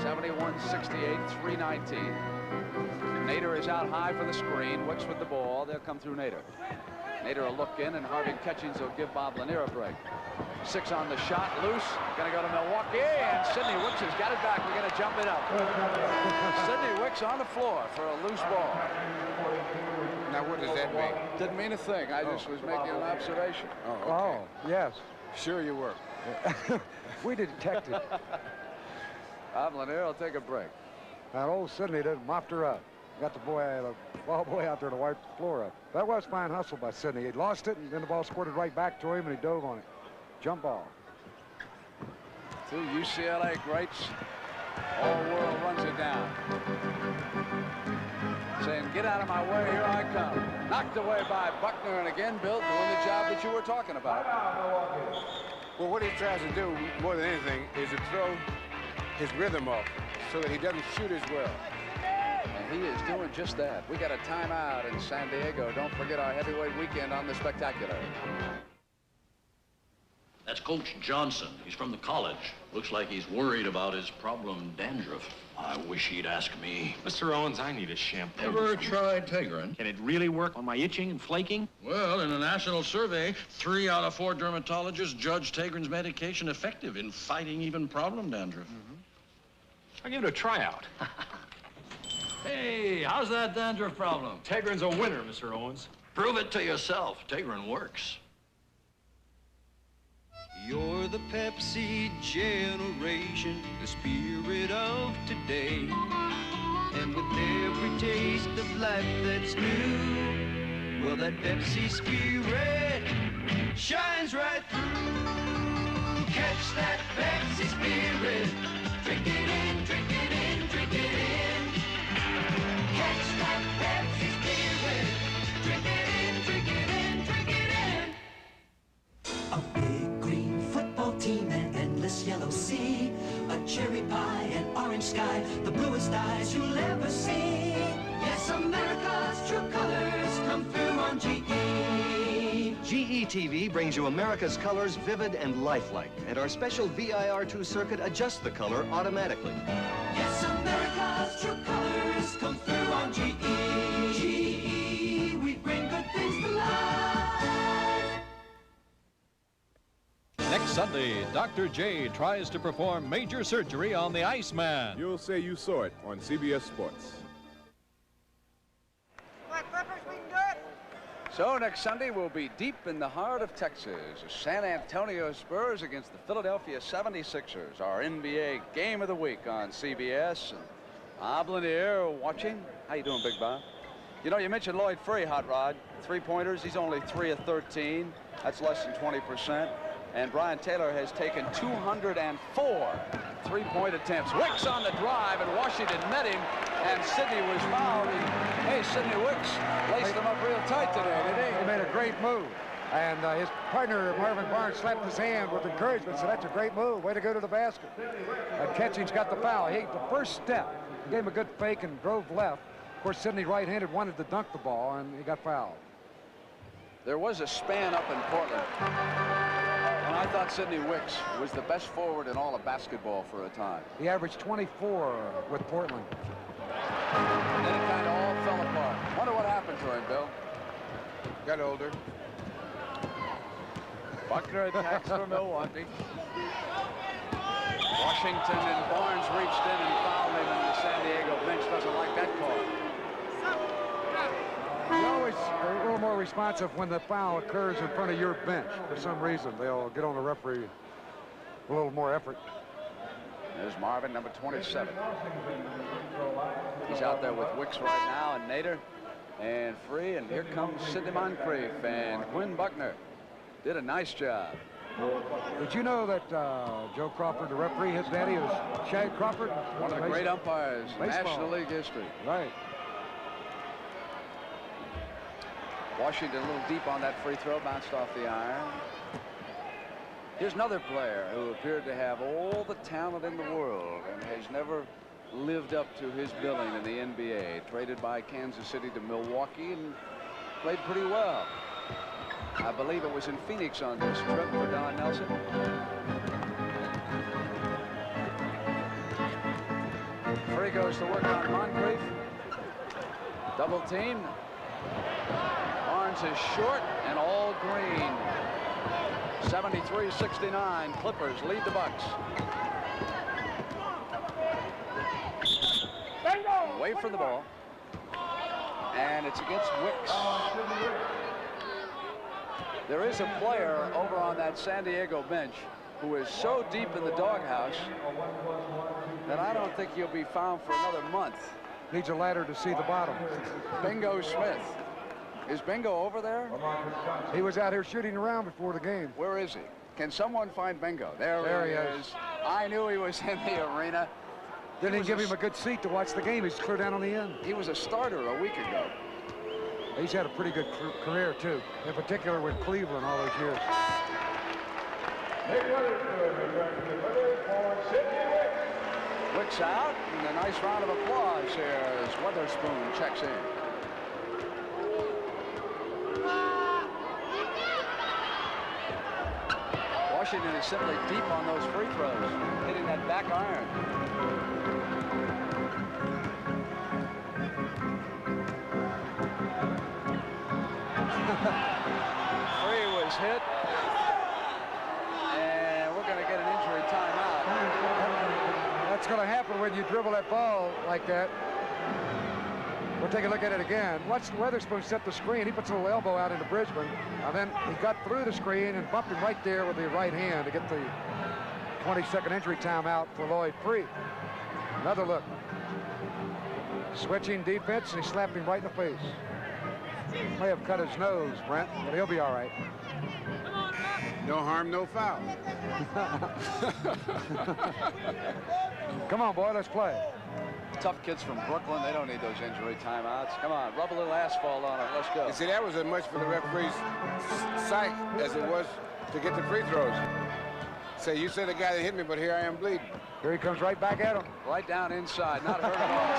S1: 71-68, 3:19. Nader is out high for the screen. Wicks with the ball. They'll come through Nader. Nader will look in, and Harding Catchings will give Bob Lanier a break. 6 on the shot, loose. Going to go to Milwaukee, and Sidney Wicks has got it back. We're going to jump it up. Sidney Wicks on the floor for a loose ball.
S3: Now, what does that mean?
S1: Didn't mean a thing. I just was making an observation.
S3: Oh, okay.
S4: Oh, yes.
S3: Sure you were.
S4: We detected.
S1: Bob Lanier will take a break.
S4: That old Sidney did mopped her up. Got the ball boy out there to wipe the floor up. That was fine hustle by Sidney. He lost it, and then the ball squirted right back to him, and he dove on it. Jump ball.
S1: 2 UCLA greats. All world runs it down. Saying, get out of my way, here I come. Knocked away by Buckner, and again, Bill doing the job that you were talking about.
S3: Well, what he tries to do more than anything is to throw his rhythm off so that he doesn't shoot as well.
S1: And he is doing just that. We got a timeout in San Diego. Don't forget our heavyweight weekend on the Spectacular.
S20: That's Coach Johnson. He's from the college. Looks like he's worried about his problem dandruff. I wish he'd ask me.
S21: Mr. Owens, I need a shampoo.
S20: Ever tried Tegrin?
S21: Can it really work on my itching and flaking?
S20: Well, in a national survey, 3 out of 4 dermatologists judged Tegrin's medication effective in fighting even problem dandruff.
S21: I'll give it a tryout.
S20: Hey, how's that dandruff problem?
S21: Tegrin's a winner, Mr. Owens.
S20: Prove it to yourself. Tegrin works.
S22: You're the Pepsi generation, the spirit of today. And with every taste of life that's new, well, that Pepsi spirit shines right through. Catch that Pepsi spirit. Drink it in, drink it in, drink it in. Catch that Pepsi spirit. Drink it in, drink it in, drink it in.
S14: A big green football team, an endless yellow sea, a cherry pie, an orange sky, the bluest eyes you'll ever see. Yes, America's true colors come through on GE.
S23: GE TV brings you America's colors vivid and lifelike, and our special VIR2 circuit adjusts the color automatically.
S14: Yes, America's true colors come through on GE. GE, we bring good things to life.
S2: Next Sunday, Dr. J tries to perform major surgery on the Iceman.
S7: You'll say you saw it on CBS Sports.
S1: So next Sunday, we'll be deep in the heart of Texas. San Antonio Spurs against the Philadelphia 76ers. Our NBA game of the week on CBS. And Bob Lanier watching. How you doing, Big Bob? You know, you mentioned Lloyd Free, Hot Rod. 3-pointers. He's only 3 of 13. That's less than 20%. And Brian Taylor has taken 204 3-point attempts. Wicks on the drive, and Washington met him, and Sidney was fouled. Hey, Sidney Wicks laced him up real tight today, did he?
S4: He made a great move. And his partner, Marvin Barnes, slapped his hand with encouragement, said, that's a great move. Way to go to the basket. And Catchings got the foul. The first step, he gave him a good fake and drove left. Of course, Sidney right-handed wanted to dunk the ball, and he got fouled.
S1: There was a span up in Portland. And I thought Sidney Wicks was the best forward in all of basketball for a time.
S4: He averaged 24 with Portland.
S1: And then it kind of all fell apart. Wonder what happened to him, Bill.
S3: Got older.
S1: Buckner attacks for Milwaukee. Washington and Barnes reached in and fouled him, and the San Diego bench doesn't like that call.
S4: You're always a little more responsive when the foul occurs in front of your bench. For some reason, they'll get on the referee with a little more effort.
S1: There's Marvin, number 27. He's out there with Wicks right now, and Nader, and Free, and here comes Sidney Moncrief, and Quinn Buckner did a nice job.
S4: Did you know that Joe Crawford, the referee, his daddy was Shag Crawford?
S1: One of the great umpires in National League history.
S4: Right.
S1: Washington a little deep on that free throw, bounced off the iron. Here's another player who appeared to have all the talent in the world and has never lived up to his billing in the NBA. Traded by Kansas City to Milwaukee and played pretty well. I believe it was in Phoenix on this trip for Don Nelson. Free goes to work on Moncrief. Double team. Barnes is short and all green. 73-69. Clippers lead the Bucks. Away from the ball. And it's against Wicks. There is a player over on that San Diego bench who is so deep in the doghouse that I don't think he'll be found for another month.
S4: Needs a ladder to see the bottom.
S1: Bingo Smith. Is Bingo over there?
S4: He was out here shooting around before the game.
S1: Where is he? Can someone find Bingo? There he is. I knew he was in the arena.
S4: Didn't give him a good seat to watch the game. He's clear down on the end.
S1: He was a starter a week ago.
S4: He's had a pretty good career, too, in particular with Cleveland all those years.
S1: Wicks out, and a nice round of applause here as Weatherspoon checks in. Washington is simply deep on those free throws, hitting that back iron. Free was hit, and we're going to get an injury timeout.
S4: That's going to happen when you dribble that ball like that. We'll take a look at it again. Watch Weatherspoon set the screen. He puts a little elbow out into Bridgman. And then he got through the screen and bumped him right there with the right hand to get the 20-second injury timeout for Lloyd Free. Another look. Switching defense, and he slapped him right in the face. May have cut his nose, Brent, but he'll be all right.
S3: No harm, no foul.
S4: Come on, boy, let's play.
S1: Tough kids from Brooklyn, they don't need those injury timeouts. Come on, rub a little asphalt on it. Let's go.
S3: You see, that was as much for the referee's sight as it was to get the free throws. Say, you said the guy that hit me, but here I am bleeding.
S4: Here he comes right back at him.
S1: Right down inside, not hurt at all.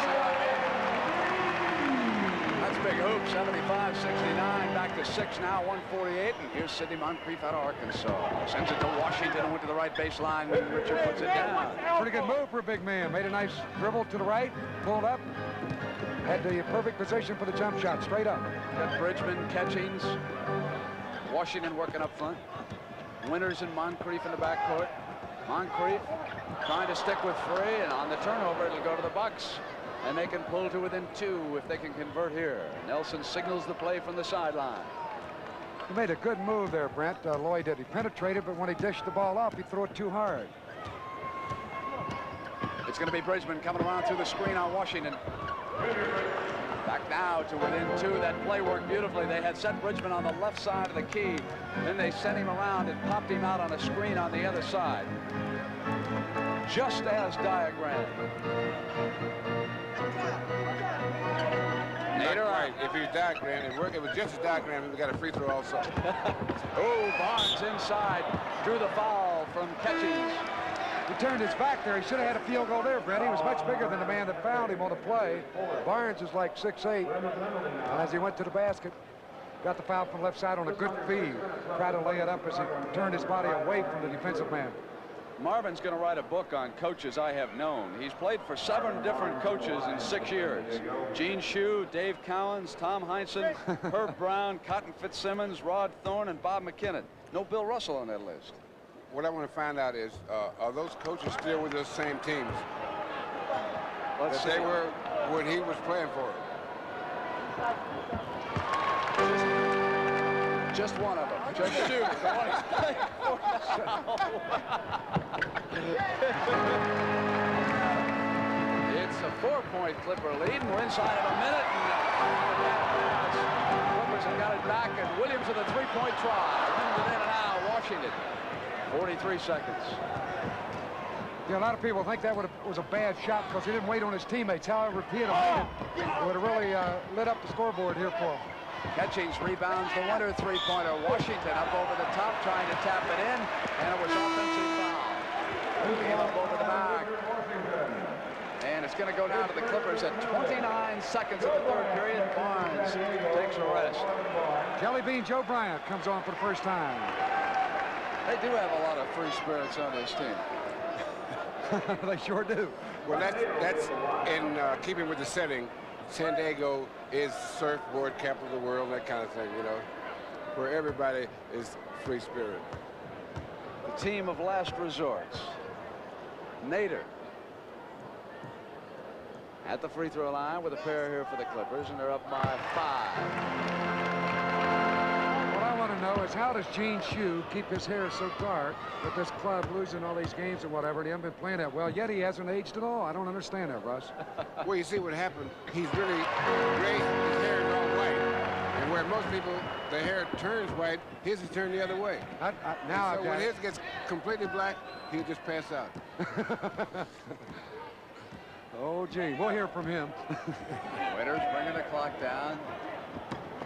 S1: That's big hoop, 75-69, back to 6 now, 148. And here's Sidney Moncrief out of Arkansas. Sends it to Washington and went to the right baseline when Richard puts it down.
S4: Pretty good move for a big man. Made a nice dribble to the right, pulled up, had the perfect position for the jump shot, straight up.
S1: Got Bridgman, Catchings, Washington working up front. Winters and Moncrief in the backcourt. Moncrief trying to stick with Free, and on the turnover, it'll go to the Bucks. And they can pull to within 2 if they can convert here. Nelson signals the play from the sideline.
S4: He made a good move there, Brent. Lloyd did. He penetrated, but when he dished the ball up, he threw it too hard.
S1: It's going to be Bridgman coming around through the screen on Washington. Back now to within 2. That play worked beautifully. They had set Bridgman on the left side of the key. Then they sent him around and popped him out on a screen on the other side. Just as diagrammed.
S3: Nader, right. If he was diagrammed, it was just a diagram, and we got a free throw also.
S1: Oh, Barnes inside. Drew the foul from Catchings.
S4: He turned his back there. He should have had a field goal there, Brett. He was much bigger than the man that fouled him on the play. Barnes is like 6'8", and as he went to the basket, got the foul from the left side on a good feed. Tried to lay it up as he turned his body away from the defensive man.
S1: Marvin's going to write a book on coaches I have known. He's played for 7 different coaches in 6 years. Gene Shue, Dave Cowens, Tom Heinsohn, Herb Brown, Cotton Fitzsimmons, Rod Thorne, and Bob McKinnon. No Bill Russell on that list.
S3: What I want to find out is, are those coaches still with those same teams that they were when he was playing for them?
S1: Just one of them. Just two. The one he's playing for now. It's a 4-point Clipper lead, and we're inside of a minute. And Clippers have got it back, and Williams with a 3-point try. Runs it in and out. Washington. 43 seconds.
S4: Yeah, a lot of people think that was a bad shot because he didn't wait on his teammates. However, if he had made it, it would have really lit up the scoreboard here for him.
S1: Catchings, rebounds, the winner, 3-pointer. Washington up over the top, trying to tap it in, and it was offensive foul. Came up over the back. And it's going to go down to the Clippers at 29 seconds of the third period. Barnes takes a rest.
S4: Jelly Bean Joe Bryant comes on for the first time.
S1: They do have a lot of free spirits on this team.
S4: They sure do.
S3: Well, that's in keeping with the setting. San Diego is surfboard capital of the world, that kind of thing, you know, where everybody is free spirit.
S1: The team of last resorts. Nader at the free throw line with a pair here for the Clippers, and they're up by 5.
S4: What I want to know is, how does Gene Shue keep his hair so dark with this club losing all these games and whatever, and he hasn't been playing that well, yet he hasn't aged at all? I don't understand that, Russ.
S3: Well, you see what happened. He's really gray. His hair is all white. And where most people, the hair turns white, his is turned the other way.
S4: Now
S3: so when his gets completely black, he'll just pass out.
S4: Oh, gee, we'll hear from him.
S1: Waiters bringing the clock down.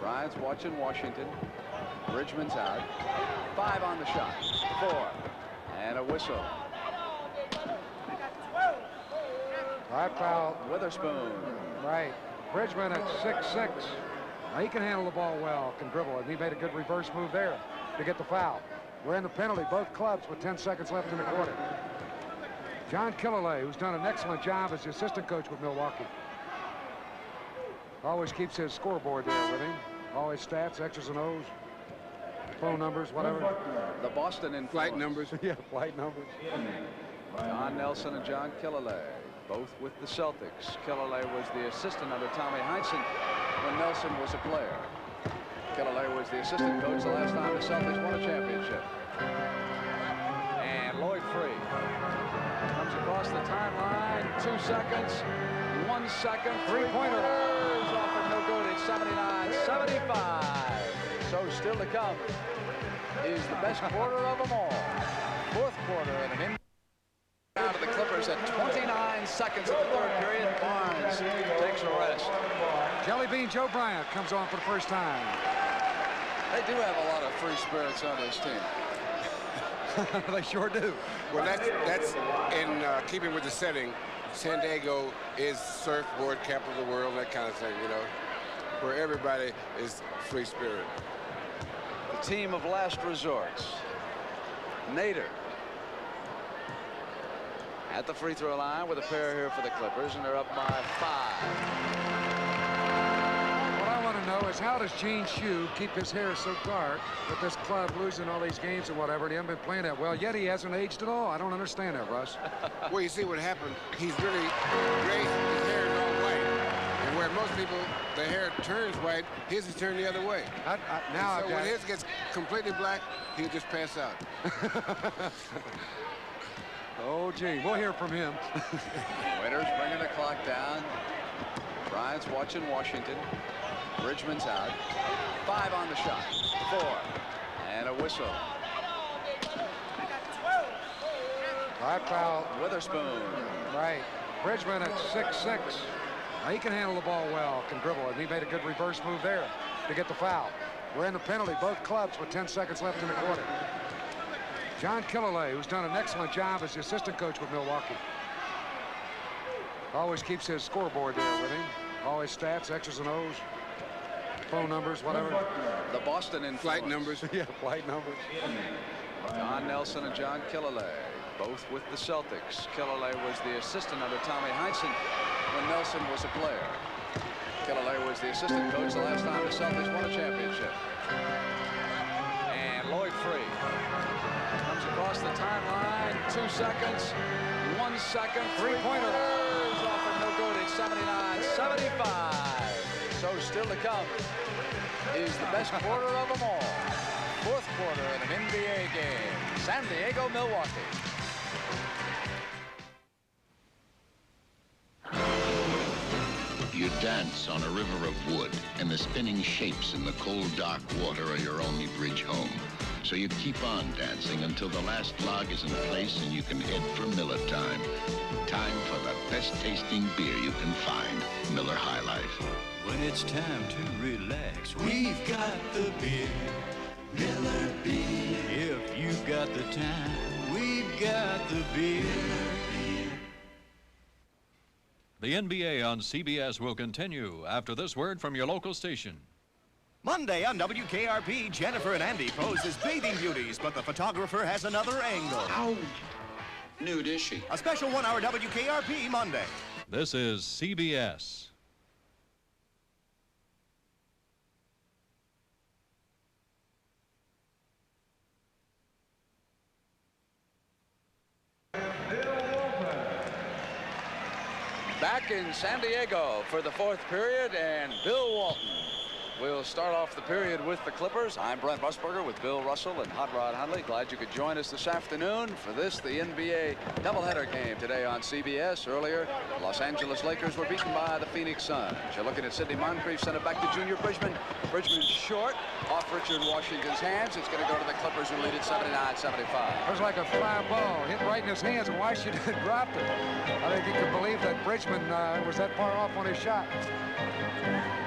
S1: Bryant's watching Washington. Bridgman's out. 5 on the shot. 4. And a whistle.
S4: High foul.
S1: Witherspoon.
S4: Right. Bridgman at 6'6". Now he can handle the ball well, can dribble it. He made a good reverse move there to get the foul. We're in the penalty, both clubs, with 10 seconds left in the quarter. John Killalay, who's done an excellent job as the assistant coach with Milwaukee. Always keeps his scoreboard there with him. All his stats, X's and O's, phone numbers, whatever.
S1: The Boston influence.
S3: Flight numbers.
S4: Yeah, flight numbers.
S1: John Nelson and John Killalay, both with the Celtics. Killalay was the assistant under Tommy Heinsohn when Nelson was a player. Killalay was the assistant coach the last time the Celtics won a championship. And Lloyd Free comes across the timeline. 2 seconds. 1 second. 3-pointer. Offered no good. It's 79-75. So still to come is the best quarter of them all. 4th quarter and an in. Down to the Clippers at 29 seconds of the third period. Barnes takes a rest.
S4: Jelly Bean Joe Bryant comes on for the first time.
S1: They do have a lot of free spirits on this team.
S4: They sure do.
S3: Well, that's in keeping with the setting. San Diego is surfboard capital of the world, that kind of thing, you know, where everybody is free spirit.
S1: The team of last resorts. Nader at the free throw line with a pair here for the Clippers, and they're up by 5.
S4: What I want to know is, how does Gene Shue keep his hair so dark with this club losing all these games and whatever, and he hasn't been playing that well, yet he hasn't aged at all? I don't understand that, Russ.
S3: Well, you see what happened. He's really gray. His hair is all white. And where most people, the hair turns white, his is turned the other way. So when his gets completely black, he'll just pass out.
S4: Oh, gee, we'll hear from him.
S1: Waiters bringing the clock down. Bryant's watching Washington. Bridgman's out. 5 on the shot. 4. And a whistle.
S4: High foul.
S1: Witherspoon.
S4: Right. Bridgman at 6'6". Now he can handle the ball well, can dribble it. He made a good reverse move there to get the foul. We're in the penalty, both clubs, with 10 seconds left in the quarter. John Killalay, who's done an excellent job as the assistant coach with Milwaukee. Always keeps his scoreboard there with him. All his stats, X's and O's, phone numbers, whatever.
S1: The Boston influence.
S3: Flight numbers.
S4: Yeah, flight numbers.
S1: Don Nelson and John Killalay, both with the Celtics. Killalay was the assistant under Tommy Heinsohn when Nelson was a player. Killalay was the assistant coach the last time the Celtics won a championship. And Lloyd Free comes across the timeline. 2 seconds, 1 second, three-pointer. Off and no good. It's 79-75. So still to come is the best quarter of them all. Fourth quarter in an NBA game. San Diego, Milwaukee.
S5: You dance on a river of wood, and the spinning shapes in the cold, dark water are your only bridge home. So you keep on dancing until the last log is in place and you can head for Miller time. Time for the best-tasting beer you can find, Miller High Life.
S14: When it's time to relax, we've got the beer, Miller beer. If you've got the time, we've got the beer.
S2: The NBA on CBS will continue after this word from your local station.
S11: Monday on WKRP, Jennifer and Andy pose as bathing beauties, but the photographer has another angle.
S20: How nude is she?
S11: A special 1-hour WKRP Monday.
S2: This is CBS.
S1: Back in San Diego for the fourth period, and Bill Walton will start off the period with the Clippers. I'm Brent Musburger with Bill Russell and Hot Rod Hundley. Glad you could join us this afternoon for this, the NBA doubleheader game today on CBS. Earlier, Los Angeles Lakers were beaten by the Phoenix Suns. You're looking at Sidney Moncrief, sent it back to Junior Bridgman. Bridgman's short, off Richard Washington's hands. It's going to go to the Clippers, who lead at 79-75.
S4: It was like a fly ball hit right in his hands, and Washington dropped it. I think you could believe that Bridgman was that far off on his shot.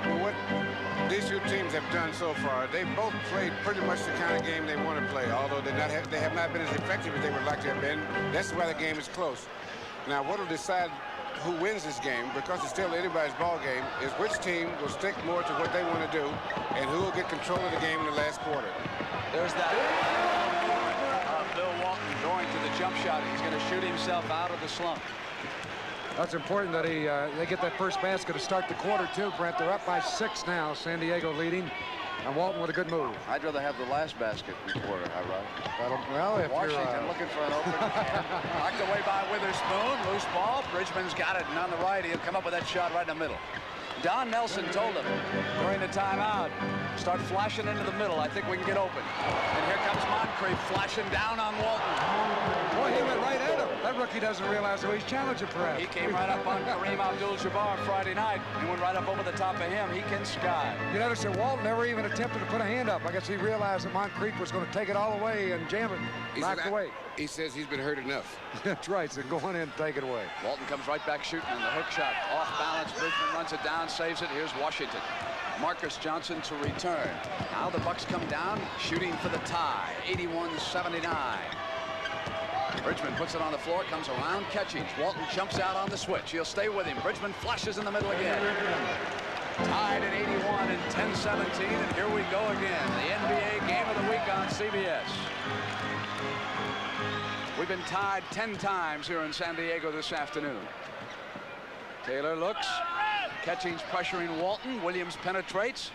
S3: Well, what these two teams have done so far, they've both played pretty much the kind of game they want to play, although they have not been as effective as they would like to have been. That's why the game is close. Now, what will decide who wins this game, because it's still anybody's ball game, is which team will stick more to what they want to do and who will get control of the game in the last quarter.
S1: There's that Bill Walton going to the jump shot. He's going to shoot himself out of the slump.
S4: That's important that they get that first basket to start the quarter, too, Brent. They're up by 6 now, San Diego leading, and Walton with a good move.
S1: I'd rather have the last basket in the quarter, Rod.
S4: Well, if
S1: Washington
S4: you're,
S1: looking for an open man. Knocked away by Witherspoon. Loose ball. Bridgman's got it, and on the right, he'll come up with that shot right in the middle. Don Nelson told him during the timeout, start flashing into the middle. I think we can get open. And here comes Moncrief flashing down on Walton.
S4: Boy, he went right at him. That rookie doesn't realize who he's challenging, perhaps.
S1: He came right up on Kareem Abdul-Jabbar Friday night. He went right up over the top of him. He can sky.
S4: You notice that Walton never even attempted to put a hand up. I guess he realized that Moncrief was going to take it all away and jam it. Knocked away.
S3: He says he's been hurt enough.
S4: That's right, so go on in and take it away.
S1: Walton comes right back shooting, and the hook shot off balance. Bridgman runs it down, saves it. Here's Washington. Marcus Johnson to return. Now the Bucks come down, shooting for the tie. 81-79. Bridgman puts it on the floor, comes around, catching. Walton jumps out on the switch. He'll stay with him. Bridgman flashes in the middle again. Tied at 81 and 10-17, and here we go again. The NBA Game of the Week on CBS. We've been tied 10 times here in San Diego this afternoon. Taylor looks. Catching's pressuring Walton. Williams penetrates.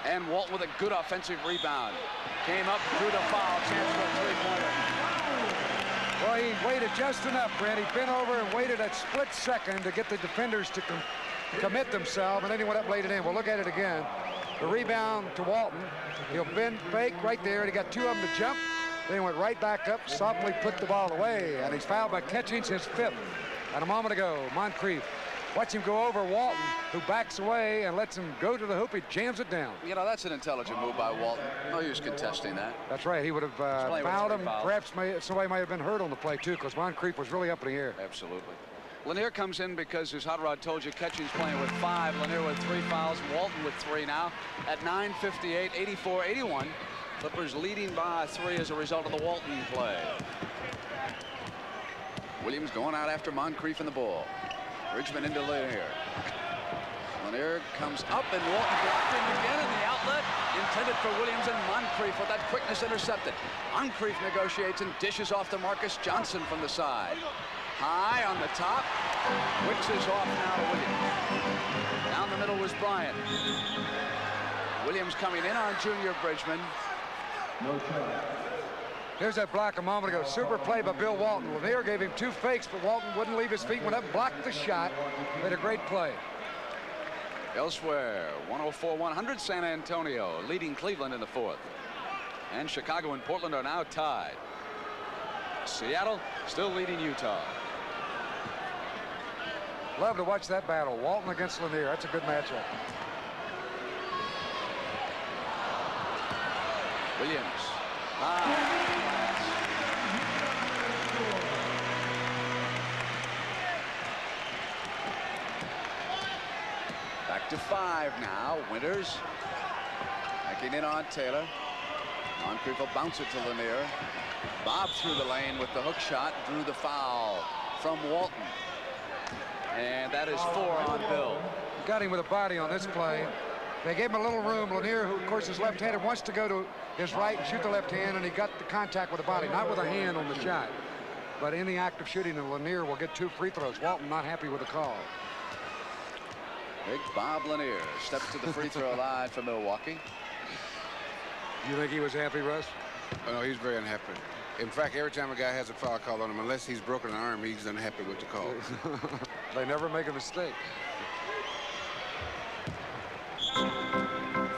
S1: And Walton with a good offensive rebound. Came up, drew the foul. Chance for a three-pointer.
S4: Well, he waited just enough, Brent. He bent over and waited a split second to get the defenders to commit themselves, and then he went up and laid it in. We'll look at it again. The rebound to Walton. He'll bend, fake right there, and he got 2 of them to jump. Then he went right back up, softly put the ball away, and he's fouled by Catchings, his 5th. And a moment ago, Moncrief. Watch him go over Walton, who backs away and lets him go to the hoop. He jams it down.
S1: You know, that's an intelligent move by Walton. No use contesting that.
S4: That's right. He would have fouled him. Perhaps somebody might have been hurt on the play, too, because Moncrief was really up in the air.
S1: Absolutely. Lanier comes in because, as Hot Rod told you, Catchings playing with 5. Lanier with 3 fouls. Walton with 3 now. At 9:58, 84-81. Clippers leading by 3 as a result of the Walton play. Williams going out after Moncrief in the ball. Bridgman into Lanier. Lanier comes up and Walton blocked him again in the outlet. Intended for Williams, and Moncrief with that quickness intercepted. Moncrief negotiates and dishes off to Marcus Johnson from the side. High on the top. Wicks is off now to Williams. Down the middle was Bryant. Williams coming in on Junior Bridgman.
S4: Here's that block a moment ago. Super play by Bill Walton. Lanier gave him 2 fakes, but Walton wouldn't leave his feet. Went up, blocked the shot. Made a great play.
S1: Elsewhere, 104-100 San Antonio leading Cleveland in the 4th. And Chicago and Portland are now tied. Seattle still leading Utah.
S4: Love to watch that battle. Walton against Lanier. That's a good matchup.
S1: Williams. Back to 5 now. Winters backing in on Taylor. Moncrief will bounce it to Lanier. Bob through the lane with the hook shot, drew the foul from Walton. And that is 4 on Bill.
S4: Got him with a body on this play. They gave him a little room. Lanier, who of course is left-handed, wants to go to his right and shoot the left hand, and he got the contact with the body, not with a hand on the shot. But in the act of shooting, Lanier will get 2 free throws. Walton not happy with the call.
S1: Big Bob Lanier steps to the free throw line for Milwaukee.
S4: You think he was happy, Russ?
S3: Oh, no, he's very unhappy. In fact, every time a guy has a foul call on him, unless he's broken an arm, he's unhappy with the call.
S4: They never make a mistake.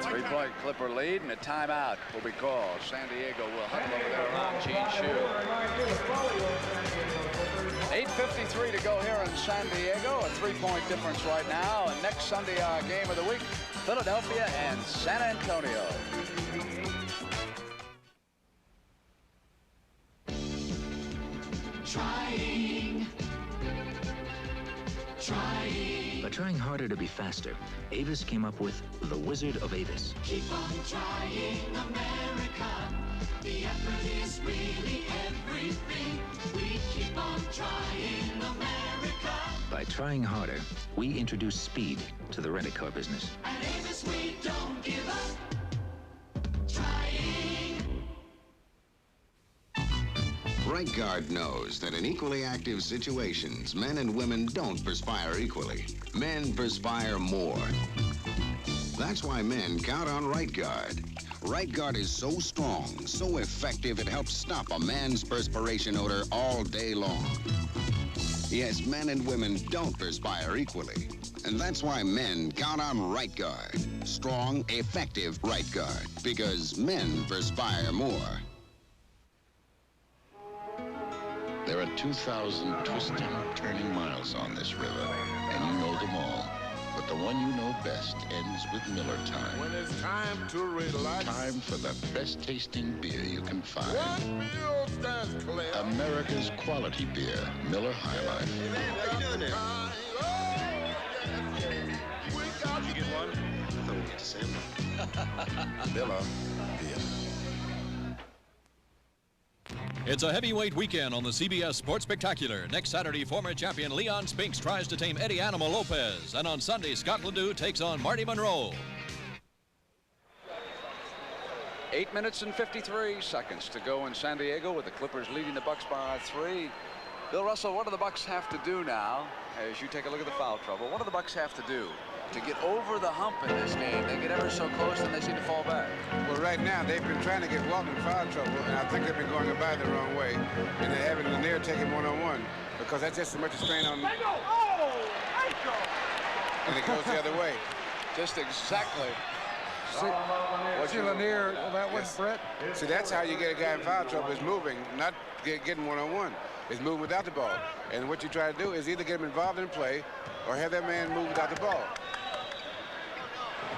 S1: 3-point Clipper lead, and a timeout will be called. San Diego will huddle over there around Gene Shue. 8:53 to go here in San Diego. A 3-point difference right now. And next Sunday, our game of the week, Philadelphia and San Antonio.
S13: By trying harder to be faster, Avis came up with the Wizard of Avis.
S14: Keep on trying, America. The effort is really everything. We keep on trying, America.
S13: By trying harder, we introduce speed to the rent-a-car business.
S14: At Avis, we don't give up. Trying.
S15: Right Guard knows that in equally active situations, men and women don't perspire equally. Men perspire more. That's why men count on Right Guard. Right Guard is so strong, so effective, it helps stop a man's perspiration odor all day long. Yes, men and women don't perspire equally. And that's why men count on Right Guard. Strong, effective Right Guard. Because men perspire more.
S5: There are 2,000 twisting, turning miles on this river, and you know them all. But the one you know best ends with Miller time.
S8: When it's time to relax.
S5: Time for the best tasting beer you can find.
S8: One meal stands clear.
S5: America's quality beer, Miller High Life.
S8: How you doing there? Did you get one? I thought we get to Sam.
S5: Miller beer.
S2: It's a heavyweight weekend on the CBS Sports Spectacular. Next Saturday, former champion Leon Spinks tries to tame Eddie Animal Lopez. And on Sunday, Scott Ledoux takes on Marty Monroe.
S1: 8 minutes and 53 seconds to go in San Diego with the Clippers leading the Bucks by 3. Bill Russell, what do the Bucks have to do now as you take a look at the foul trouble? What do the Bucks have to do to get over the hump in this game? They get ever so close and they seem to fall back.
S3: Well, right now, they've been trying to get Walton in foul trouble, and I think they've been going about it the wrong way. And they're having Lanier take him one-on-one, because that's just as much a strain on... And it goes the other way.
S1: Just exactly.
S4: See Lanier, that one, Brett?
S3: See, that's how you get a guy in foul trouble, is moving, not getting one-on-one. It's moving without the ball. And what you try to do is either get him involved in play or have that man move without the ball.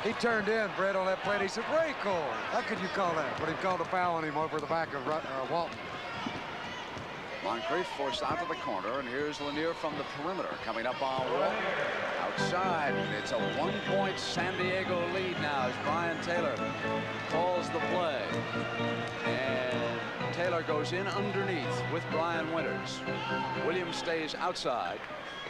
S4: He turned in, Brett, on that play. He said, "Ray call." How could you call that? But he called a foul on him over the back of Walton.
S1: Moncrief forced out to the corner, and here's Lanier from the perimeter coming up on Walton. Outside, it's a 1-point San Diego lead now as Brian Taylor calls the play. And Taylor goes in underneath with Brian Winters. Williams stays outside.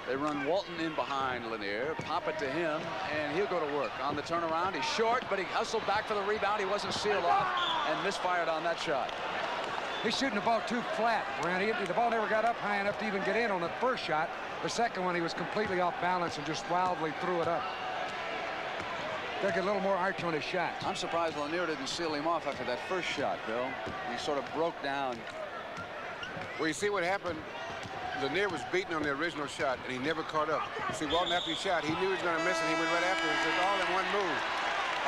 S1: They run Walton in behind Lanier, pop it to him, and he'll go to work on the turnaround. He's short, but he hustled back for the rebound. He wasn't sealed off and misfired on that shot.
S4: He's shooting the ball too flat, Randy. The ball never got up high enough to even get in on the first shot. The second one, he was completely off balance and just wildly threw it up. Got to get a little more arch on his shot.
S1: I'm surprised Lanier didn't seal him off after that first shot, Bill. He sort of broke down.
S3: Well, you see what happened? Lanier was beaten on the original shot, and he never caught up. You see, Walton, after he shot, he knew he was going to miss, and he went right after it. It was all in one move.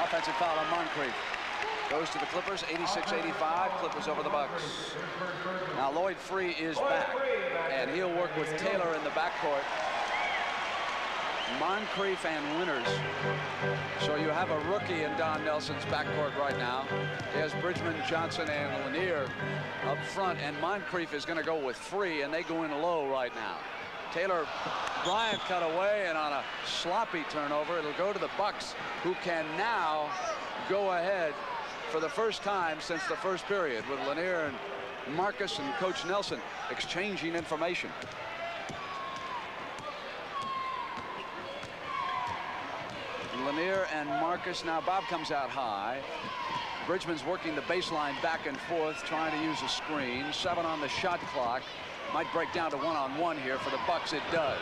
S1: Offensive foul on Moncrief. Goes to the Clippers, 86-85. Clippers over the Bucks. Now Lloyd Free is back, and he'll work with Taylor in the backcourt. Moncrief and Winters. So you have a rookie in Don Nelson's backcourt right now. He has Bridgman, Johnson, and Lanier up front, and Moncrief is going to go with Free, and they go in low right now. Taylor Bryant cut away, and on a sloppy turnover, it'll go to the Bucks, who can now go ahead for the first time since the first period, with Lanier and Marcus and Coach Nelson exchanging information. Lanier and Marcus. Now Bob comes out high. Bridgman's working the baseline back and forth, trying to use a screen. 7 on the shot clock. Might break down to 1-on-1 here for the Bucks. It does.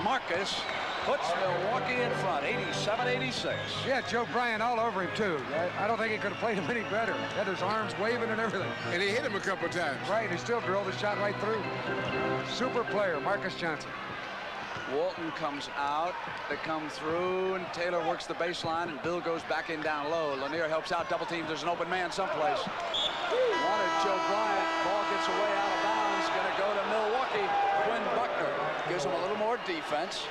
S1: Marcus puts Milwaukee in front, 87-86.
S4: Yeah, Joe Bryant all over him, too. I don't think he could have played him any better. He had his arms waving and everything.
S3: And he hit him a couple of times.
S4: Right, he still drilled the shot right through. Super player, Marcus Johnson.
S1: Walton comes out. They come through, and Taylor works the baseline, and Bill goes back in down low. Lanier helps out, double team. There's an open man someplace. Wanted Joe Bryant. Ball gets away out of bounds. Going to go to Milwaukee. Quinn Buckner gives him a little more defense.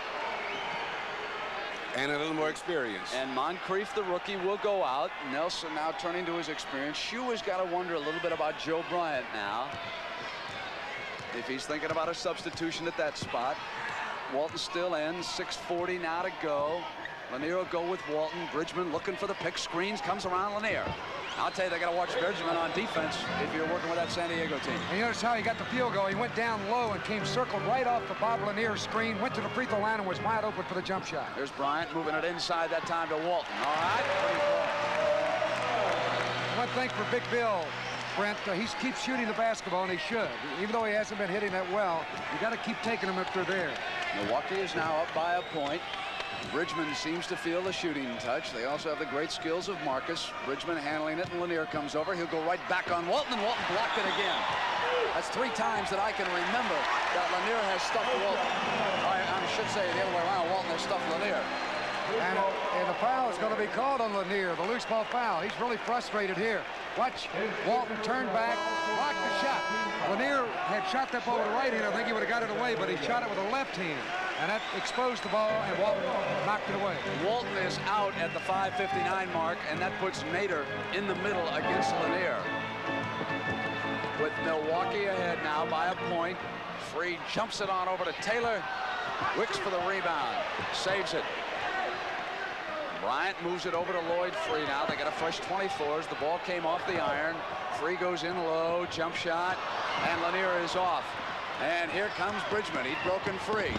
S3: And a little more experience.
S1: And Moncrief, the rookie, will go out. Nelson now turning to his experience. Shue has got to wonder a little bit about Joe Bryant now, if he's thinking about a substitution at that spot. Walton still ends, 6:40 now to go. Lanier will go with Walton. Bridgman looking for the pick, screens, comes around Lanier. I'll tell you, they got to watch Bridgman on defense if you're working with that San Diego team.
S4: And you notice how he got the field goal. He went down low and came circled right off the Bob Lanier screen, went to the free throw line and was wide open for the jump shot.
S1: There's Bryant moving it inside that time to Walton. All right.
S4: One thing for Big Bill, Brent, he keeps shooting the basketball, and he should. Even though he hasn't been hitting that well, you got to keep taking them if they're there.
S1: Milwaukee is now up by a point. Bridgman seems to feel the shooting touch. They also have the great skills of Marcus. Bridgman handling it, and Lanier comes over. He'll go right back on Walton, and Walton blocked it again. That's 3 times that I can remember that Lanier has stuffed Walton. I should say the other way around, Walton has stuffed Lanier.
S4: And the foul is going to be called on Lanier, the loose ball foul. He's really frustrated here. Watch, Walton turned back, blocked the shot. Lanier had shot that ball with the right hand. I think he would have got it away, but he shot it with the left hand. And that exposed the ball, and Walton knocked it away.
S1: Walton is out at the 5:59 mark, and that puts Nader in the middle against Lanier. With Milwaukee ahead now by a point. Free jumps it on over to Taylor. Wicks for the rebound. Saves it. Bryant moves it over to Lloyd Free now. They got a fresh 24s. The ball came off the iron. Free goes in low. Jump shot. And Lanier is off. And here comes Bridgman. He'd broken free.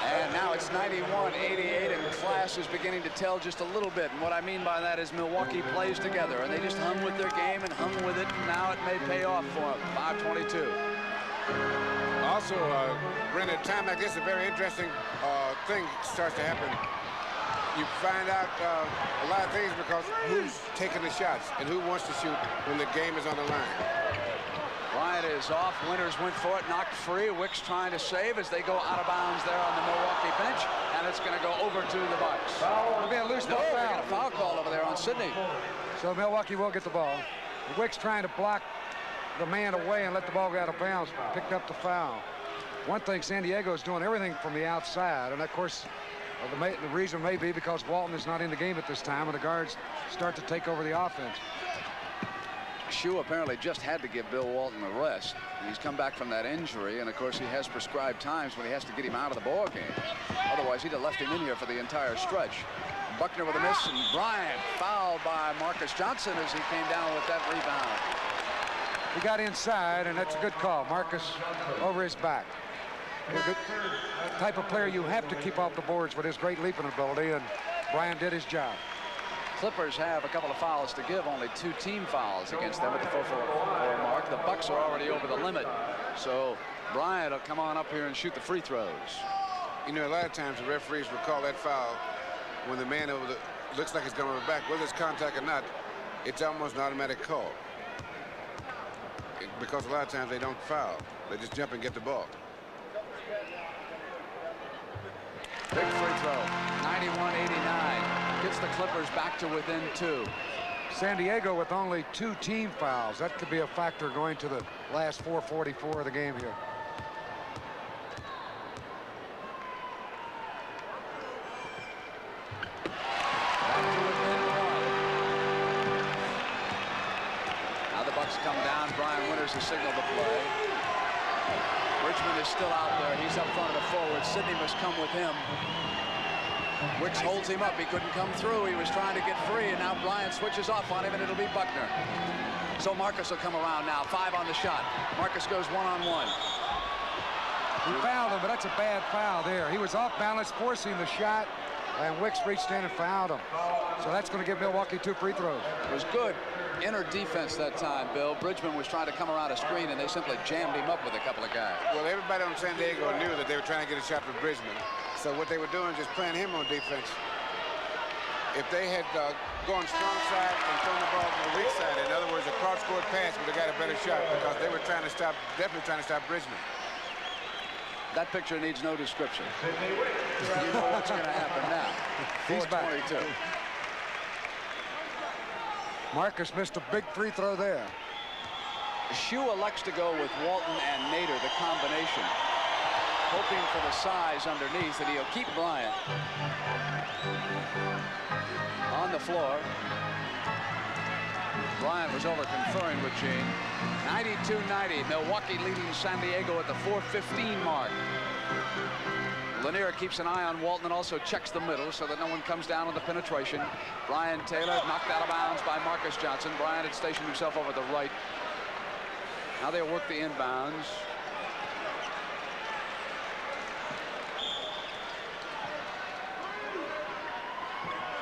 S1: And now it's 91-88, and class is beginning to tell just a little bit. And what I mean by that is Milwaukee plays together, and they just hung with their game and hung with it, and now it may pay off for them. 5:22.
S3: Also, Brent, at a time like this, a very interesting thing starts to happen. You find out a lot of things because who's taking the shots and who wants to shoot when the game is on the line.
S1: Bryant is off. Winters went for it, knocked free. Wicks trying to save as they go out of bounds there on the Milwaukee bench, and it's going to go over to the Bucks.
S4: It'll be a loose ball foul.
S1: They got a foul call over there on Sidney.
S4: So Milwaukee will get the ball. Wicks trying to block the man away and let the ball go out of bounds. Picked up the foul. One thing, San Diego is doing everything from the outside, and of course, the reason may be because Walton is not in the game at this time, and the guards start to take over the offense.
S1: Shue apparently just had to give Bill Walton a rest. He's come back from that injury, and of course he has prescribed times when he has to get him out of the ball game. Otherwise, he'd have left him in here for the entire stretch. Buckner with a miss, and Bryant fouled by Marcus Johnson as he came down with that rebound.
S4: He got inside, and that's a good call. Marcus over his back. The type of player you have to keep off the boards with his great leaping ability, and Bryant did his job.
S1: Clippers have a couple of fouls to give, only 2 team fouls against them at the 4-4 mark. The Bucks are already over the limit, so Bryant will come on up here and shoot the free throws.
S3: You know, a lot of times the referees will call that foul when the man over the looks like he's going over the back, whether it's contact or not. It's almost an automatic call because a lot of times they don't foul; they just jump and get the ball.
S1: Big free throw, 91-89. Gets the Clippers back to within 2.
S4: San Diego with only 2 team fouls. That could be a factor going to the last 4:44 of the game here.
S1: Now the Bucks come down. Brian Winters has signaled the play. Richmond is still out there. He's up front of the forward. Sidney must come with him. Wicks holds him up. He couldn't come through. He was trying to get free, and now Bryant switches off on him, and it'll be Buckner. So Marcus will come around now. 5 on the shot. Marcus goes 1-on-1.
S4: He fouled him, but that's a bad foul there. He was off balance, forcing the shot, and Wicks reached in and fouled him. So that's going to give Milwaukee 2 free throws.
S1: It was good inner defense that time, Bill. Bridgman was trying to come around a screen, and they simply jammed him up with a couple of guys.
S3: Well, everybody on San Diego knew that they were trying to get a shot for Bridgman. So what they were doing, just playing him on defense. If they had gone strong side and thrown the ball to the weak side, in other words, a cross-court pass would have got a better shot because they were trying to stop, definitely trying to stop Bridgman.
S1: That picture needs no description. You know what's going to happen now.
S4: He's back.
S1: 4:22.
S4: Marcus missed a big free throw there.
S1: Shue elects to go with Walton and Nader, the combination, hoping for the size underneath, and he'll keep Bryant on the floor. Bryant was over conferring with Gene. 92-90, Milwaukee leading San Diego at the 4:15 mark. Lanier keeps an eye on Walton and also checks the middle so that no one comes down on the penetration. Brian Taylor knocked out of bounds by Marcus Johnson. Bryant had stationed himself over the right. Now they'll work the inbounds.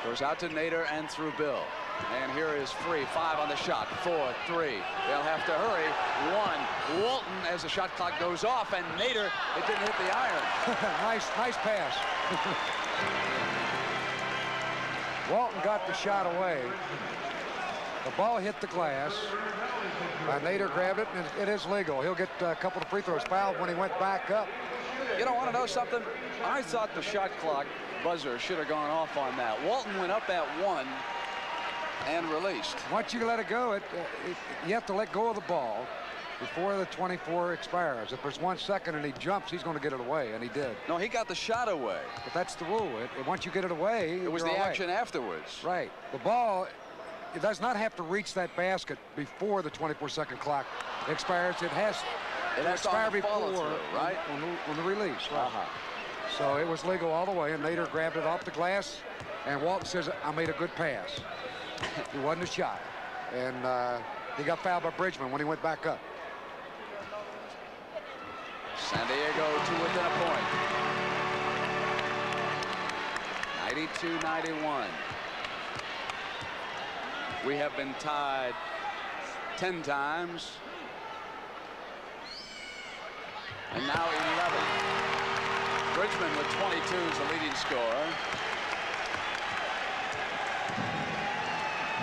S1: Goes out to Nader and through Bill. And here is free. 5 on the shot. 4, 3. They'll have to hurry. 1. Walton as the shot clock goes off, and Nader, it didn't hit the iron.
S4: nice pass. Walton got the shot away. The ball hit the glass. Nader grabbed it, and it is legal. He'll get a couple of free throws fouled when he went back up.
S1: You don't want to know something? I thought the shot clock buzzer should have gone off on that. Walton went up at 1 and released.
S4: Once you let it go, you have to let go of the ball before the 24 expires. If there's 1 second and he jumps, he's going to get it away, and he did.
S1: No, he got the shot away.
S4: But that's the rule. Once you get it away,
S1: it was the action afterwards.
S4: Right. The ball, it does not have to reach that basket before the 24-second clock expires. It has to expire before,
S1: right?
S4: On the release. Right. So it was legal all the way, and Nader grabbed it off the glass, and Walton says, I made a good pass. It wasn't a shot. And he got fouled by Bridgman when he went back up.
S1: San Diego to within a point. 92-91. We have been tied 10 times. And now 11. Bridgman with 22 is the leading scorer.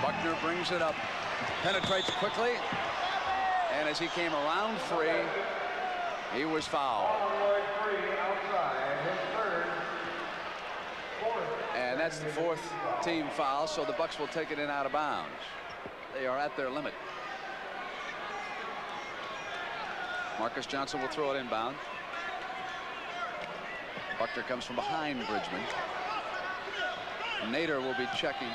S1: Buckner brings it up, penetrates quickly, and as he came around free, he was fouled. And that's the 4th team foul, so the Bucks will take it in out of bounds. They are at their limit. Marcus Johnson will throw it inbound. Buckner comes from behind Bridgman. Nader will be checking.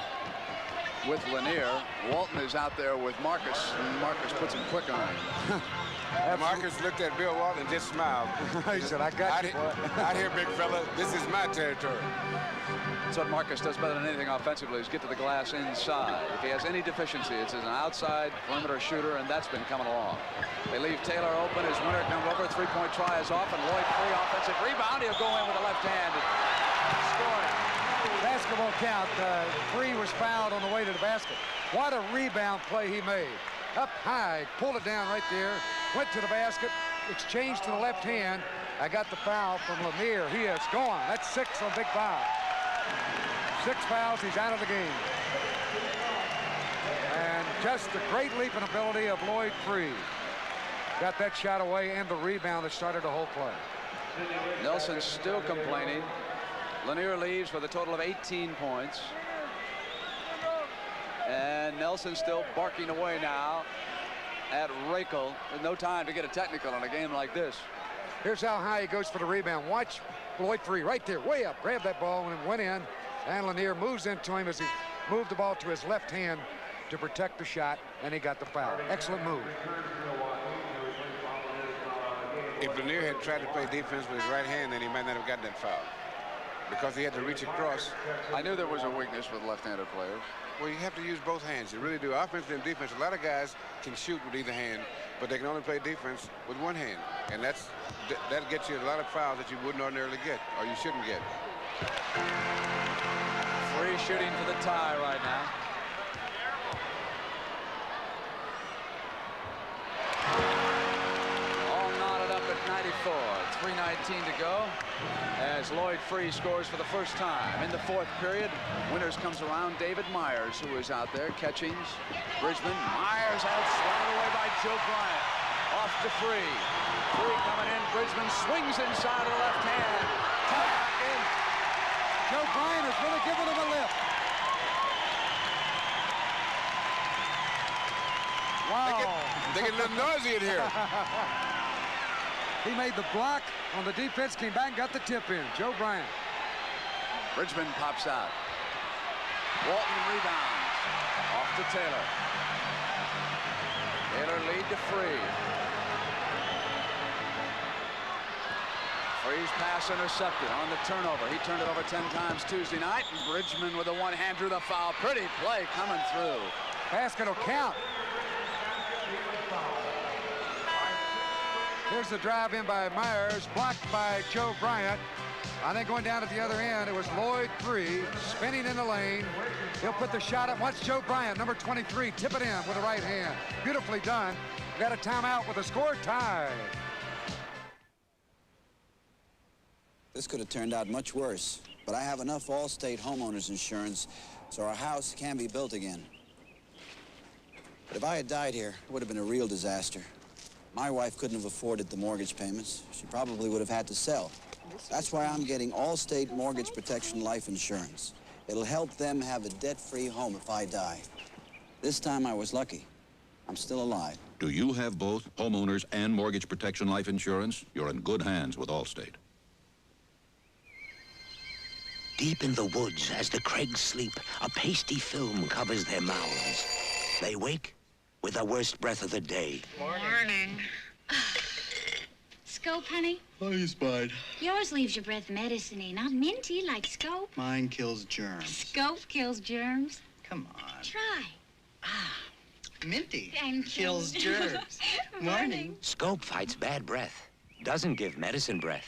S1: with Lanier. Walton is out there with Marcus, and Marcus puts him quick on him.
S3: Marcus looked at Bill Walton and just smiled.
S4: He said, I got you, boy.
S3: Out here, big fella. This is my territory.
S1: That's what Marcus does better than anything offensively, is get to the glass inside. If he has any deficiency, it's as an outside perimeter shooter, and that's been coming along. They leave Taylor open as Winter comes over. Three-point try is off, and Lloyd free offensive rebound. He'll go in with the left hand and score it.
S4: Basketball count. Free was fouled on the way to the basket. What a rebound play he made. Up high, pulled it down right there, went to the basket, exchanged to the left hand. I got the foul from Lanier. He is gone. That's 6 on Big Bob. 6 fouls, he's out of the game. And just the great leaping ability of Lloyd Free. Got that shot away and the rebound that started the whole play.
S1: Nelson's still complaining. Lanier leaves with a total of 18 points. And Nelson still barking away now at Rakel. There's no time to get a technical in a game like this.
S4: Here's how high he goes for the rebound. Watch Lloyd Free right there, way up. Grabbed that ball and went in. And Lanier moves into him as he moved the ball to his left hand to protect the shot, and he got the foul. Excellent move.
S3: If Lanier had tried to play defense with his right hand, then he might not have gotten that foul, because he had to reach across.
S1: I knew there was a weakness with left-handed players.
S3: Well, you have to use both hands. You really do. Offense and defense. A lot of guys can shoot with either hand, but they can only play defense with one hand. And that gets you a lot of fouls that you wouldn't ordinarily get, or you shouldn't get.
S1: Free shooting for the tie right now. All knotted up at 94. 3:19 to go as Lloyd Free scores for the first time in the 4th period. Winters comes around. David Myers, who is out there catching. Bridgman. Myers had it swung away by Joe Bryant. Off to Free. Free coming in. Bridgman swings inside of the left hand. Back in.
S4: Joe Bryant is really giving him a lift. Wow.
S3: They get a little noisy in here.
S4: He made the block on the defense, came back and got the tip in. Joe Bryant.
S1: Bridgman pops out. Walton rebounds. Off to Taylor. Taylor lead to Free. Free's pass intercepted on the turnover. He turned it over 10 times Tuesday night, and Bridgman with a one-hand drew the foul. Pretty play coming through.
S4: Basket will count. Here's the drive in by Myers, blocked by Joe Bryant. I think going down at the other end, it was Lloyd Free spinning in the lane. He'll put the shot up. Watch Joe Bryant, number 23, tip it in with the right hand. Beautifully done. Got a timeout with a score tie.
S16: This could have turned out much worse, but I have enough Allstate homeowners insurance so our house can be built again. But if I had died here, it would have been a real disaster. My wife couldn't have afforded the mortgage payments. She probably would have had to sell. That's why I'm getting Allstate Mortgage Protection Life Insurance. It'll help them have a debt-free home if I die. This time I was lucky. I'm still alive.
S17: Do you have both homeowners and mortgage protection life insurance? You're in good hands with Allstate.
S18: Deep in the woods, as the Craigs sleep, a pasty film covers their mouths. They wake with the worst breath of the day.
S24: Morning.
S25: Scope, honey?
S24: Hi, Spud.
S25: Yours leaves your breath medicine-y, not minty like Scope.
S24: Mine kills germs.
S25: Scope kills germs.
S24: Come on.
S25: Try.
S24: Minty
S25: And
S24: kills germs. Morning.
S18: Scope fights bad breath. Doesn't give medicine breath.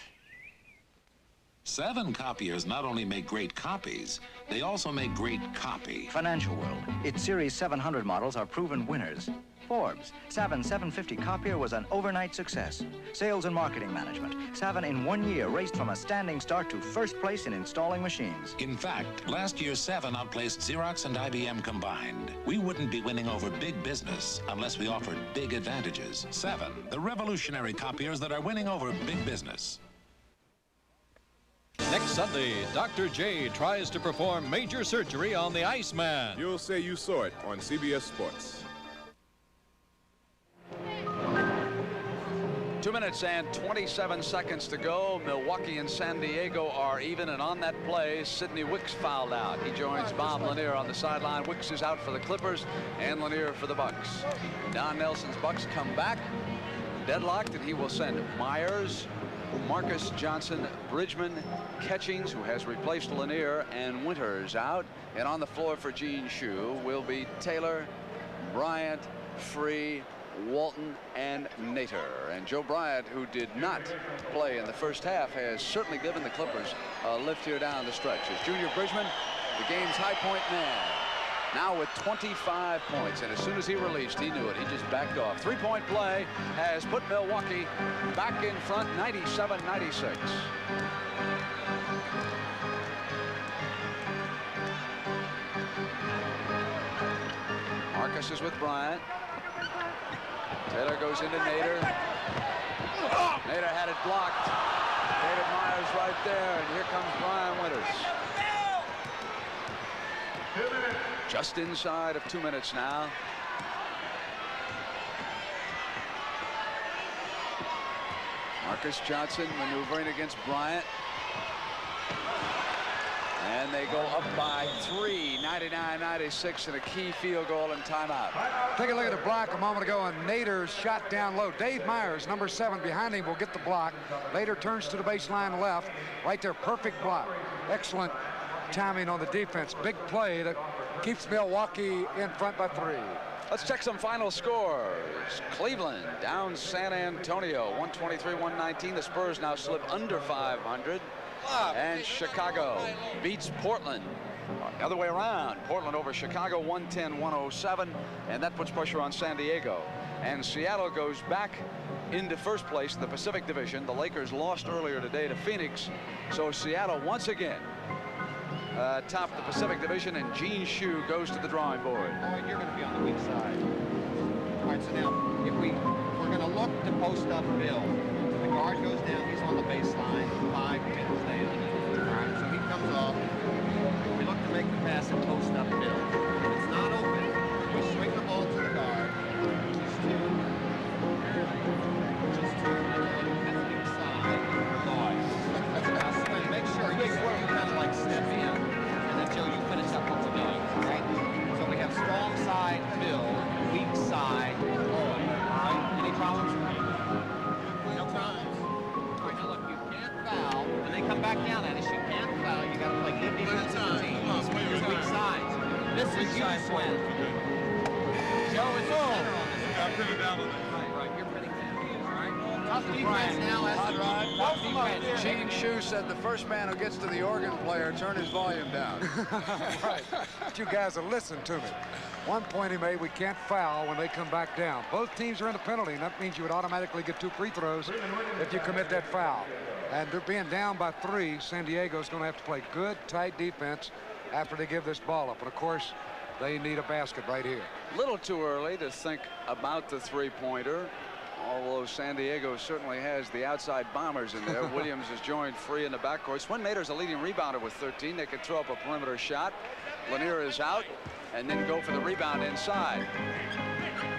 S26: 7 copiers not only make great copies, they also make great copy.
S27: Financial World. Its Series 700 models are proven winners. Forbes. Savin 750 copier was an overnight success. Sales and marketing management. Savin in 1 year raced from a standing start to first place in installing machines.
S26: In fact, last year 7 outplaced Xerox and IBM combined. We wouldn't be winning over big business unless we offered big advantages. 7, the revolutionary copiers that are winning over big business.
S2: Next Sunday, Dr. J tries to perform major surgery on the Iceman.
S28: You'll say you saw it on CBS Sports.
S1: 2 minutes and 27 seconds to go. Milwaukee and San Diego are even, and on that play, Sidney Wicks fouled out. He joins Bob Lanier on the sideline. Wicks is out for the Clippers and Lanier for the Bucks. Don Nelson's Bucks come back deadlocked, and he will send Myers, Marcus Johnson, Bridgman, Catchings, who has replaced Lanier, and Winters out. And on the floor for Gene Shue will be Taylor, Bryant, Free, Walton, and Nater. And Joe Bryant, who did not play in the first half, has certainly given the Clippers a lift here down the stretch. As Junior Bridgman, the game's high point man, now with 25 points. And as soon as he released, he knew it. He just backed off. Three-point play has put Milwaukee back in front, 97-96. Marcus is with Bryant. Taylor goes into Nader. Nader had it blocked. David Myers right there, and here comes Brian Winters. Just inside of 2 minutes now. Marcus Johnson maneuvering against Bryant. And they go up by 3, 99-96, and a key field goal and timeout.
S4: Take a look at the block a moment ago, and Nader's shot down low. Dave Myers, number 7, behind him, will get the block. Later turns to the baseline left. Right there, perfect block. Excellent timing on the defense. Big play that keeps Milwaukee in front by 3.
S1: Let's check some final scores. Cleveland down San Antonio, 123-119. The Spurs now slip under 500. And Chicago beats Portland. The other way around. Portland over Chicago, 110-107. And that puts pressure on San Diego. And Seattle goes back into first place in the Pacific Division. The Lakers lost earlier today to Phoenix. So Seattle once again top the Pacific Division, and Gene Shue goes to the drawing board.
S6: Boyd, you're going to be on the weak side. All right, so now if we're going to look to post up Bill. The guard goes down, he's on the baseline, 5 pins down. All right, so he comes off. We look to make the pass and post up Bill. If it's not open, we swing the ball to the guard. Just to the side of the guard. Now swing, make sure you kind of like step in, and then Joe, you finish up what we're doing, right? So we have strong side Bill, weak side Lloyd. All right, any problems? When they come back down at us, you can't foul. You got to play good defense on the team. There's weak sides. This is you swing. Joe is the center on this. I'm pretty down on this. Right, you're pretty down. All right. Tough defense now as the tough defense.
S3: Gene Shue said the first man who gets to the organ player turn his volume down.
S4: Right. But you guys will listen to me. One point he made, we can't foul when they come back down. Both teams are in the penalty, and that means you would automatically get 2 free throws if you commit that foul. And they're being down by 3. San Diego's going to have to play good, tight defense after they give this ball up. And, of course, they need a basket right here.
S1: A little too early to think about the three-pointer, although San Diego certainly has the outside bombers in there. Williams is joined Free in the backcourt. Swin Nader's a leading rebounder with 13. They can throw up a perimeter shot. Lanier is out, and then go for the rebound inside.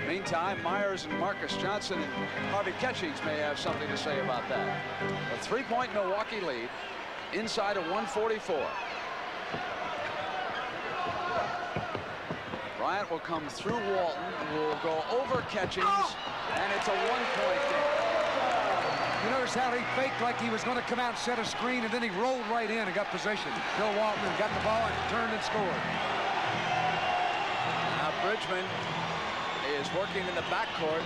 S1: Meantime, Myers and Marcus Johnson and Harvey Catchings may have something to say about that. A 3-point Milwaukee lead inside of 144. Bryant will come through Walton, will go over Catchings, and it's a 1-point game.
S4: You notice how he faked like he was going to come out and set a screen, and then he rolled right in and got possession. Bill Walton got the ball and turned and scored.
S1: Now Bridgman is working in the backcourt.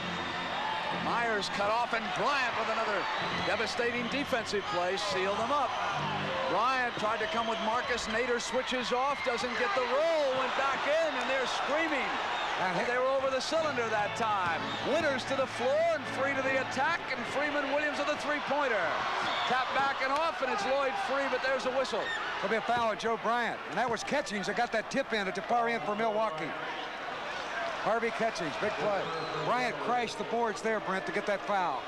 S1: Myers cut off, and Bryant with another devastating defensive play sealed them up. Bryant tried to come with Marcus. Nader switches off, doesn't get the roll, went back in, and they're screaming. And they were over the cylinder that time. Winters to the floor and Free to the attack, and Freeman Williams with a three-pointer. Tap back and off, and it's Lloyd Free, but there's a whistle.
S4: There'll be a foul at Joe Bryant, and that was Catchings that got that tip in at the far end for Milwaukee. Harvey Catchings, big play. Bryant crashed the boards there, Brent, to get that foul.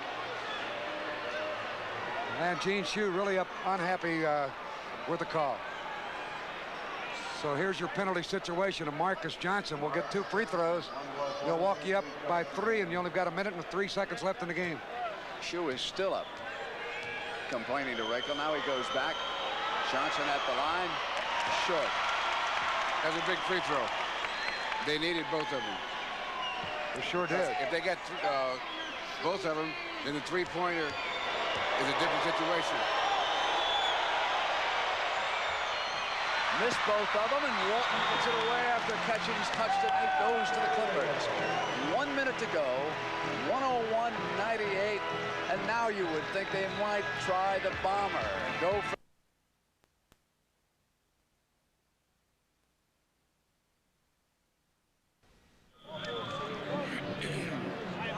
S4: And Gene Shue really unhappy with the call. So here's your penalty situation, and Marcus Johnson will get 2 free throws. Milwaukee up by 3, and you only got a minute and 3 seconds left in the game.
S1: Shoe is still up. Complaining to Rakel. Now he goes back. Johnson at the line. Short.
S3: That's a big free throw. They needed both of them.
S4: They sure did.
S3: If they got both of them, then the three-pointer is a different situation.
S1: Missed both of them, and Walton gets it away after Catchings touched it. It goes to the Clippers. 1 minute to go. 101-98. And now you would think they might try the bomber and go for.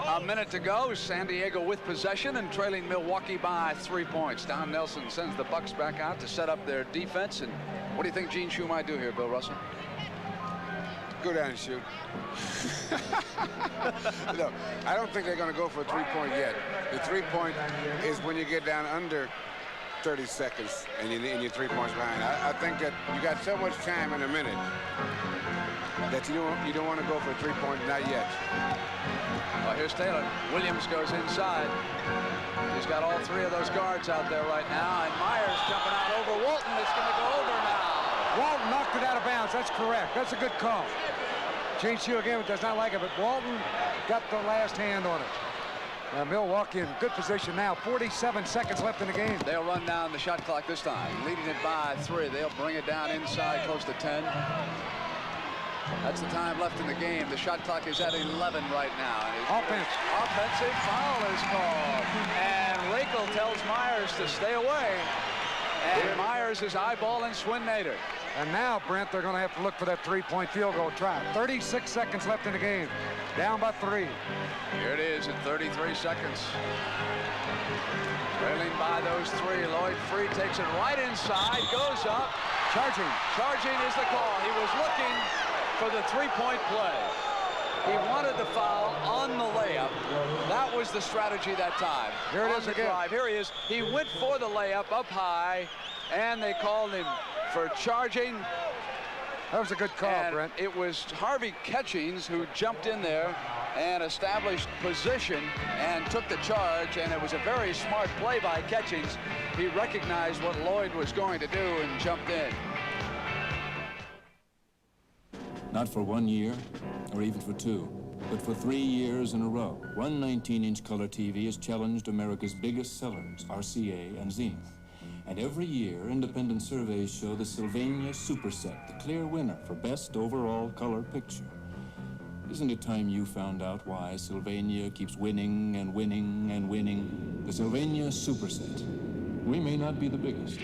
S1: A minute to go. San Diego with possession and trailing Milwaukee by 3 points. Don Nelson sends the Bucks back out to set up their defense. And what do you think Gene Shue might do here, Bill Russell?
S3: Go down and shoot. No, I don't think they're going to go for a three-point yet. The three-point is when you get down under 30 seconds and you're 3 points behind. I think that you got so much time in a minute that you don't want to go for a three-point, not yet.
S1: Well, here's Taylor. Williams goes inside. He's got all three of those guards out there right now, and Myers jumping out over Walton. It's going to go over now.
S4: Walton knocked it out of bounds. That's correct. That's a good call. Gene Shue again does not like it, but Walton got the last hand on it. Milwaukee in good position now. 47 seconds left in the game.
S1: They'll run down the shot clock this time, leading it by 3. They'll bring it down inside close to 10. That's the time left in the game. The shot clock is at 11 right now. Offensive foul is called. And Rakel tells Myers to stay away. And Myers is eyeballing Swin Nader.
S4: And now, Brent, they're going to have to look for that three-point field goal try. 36 seconds left in the game. Down by 3.
S1: Here it is at 33 seconds. Trailing by those 3. Lloyd Free takes it right inside, goes up.
S4: Charging.
S1: Charging is the call. He was looking for the three-point play. He wanted the foul on the layup. That was the strategy that time.
S4: Here it is again.
S1: Drive. Here he is. He went for the layup up high, and they called him for charging.
S4: That was a good call, Brent.
S1: It was Harvey Catchings who jumped in there and established position and took the charge, and it was a very smart play by Catchings. He recognized what Lloyd was going to do and jumped in.
S9: Not for 1 year, or even for 2, but for 3 years in a row, one 19-inch color TV has challenged America's biggest sellers, RCA and Zenith. And every year, independent surveys show the Sylvania Superset, the clear winner for best overall color picture. Isn't it time you found out why Sylvania keeps winning and winning and winning? The Sylvania Superset. We may not be the biggest,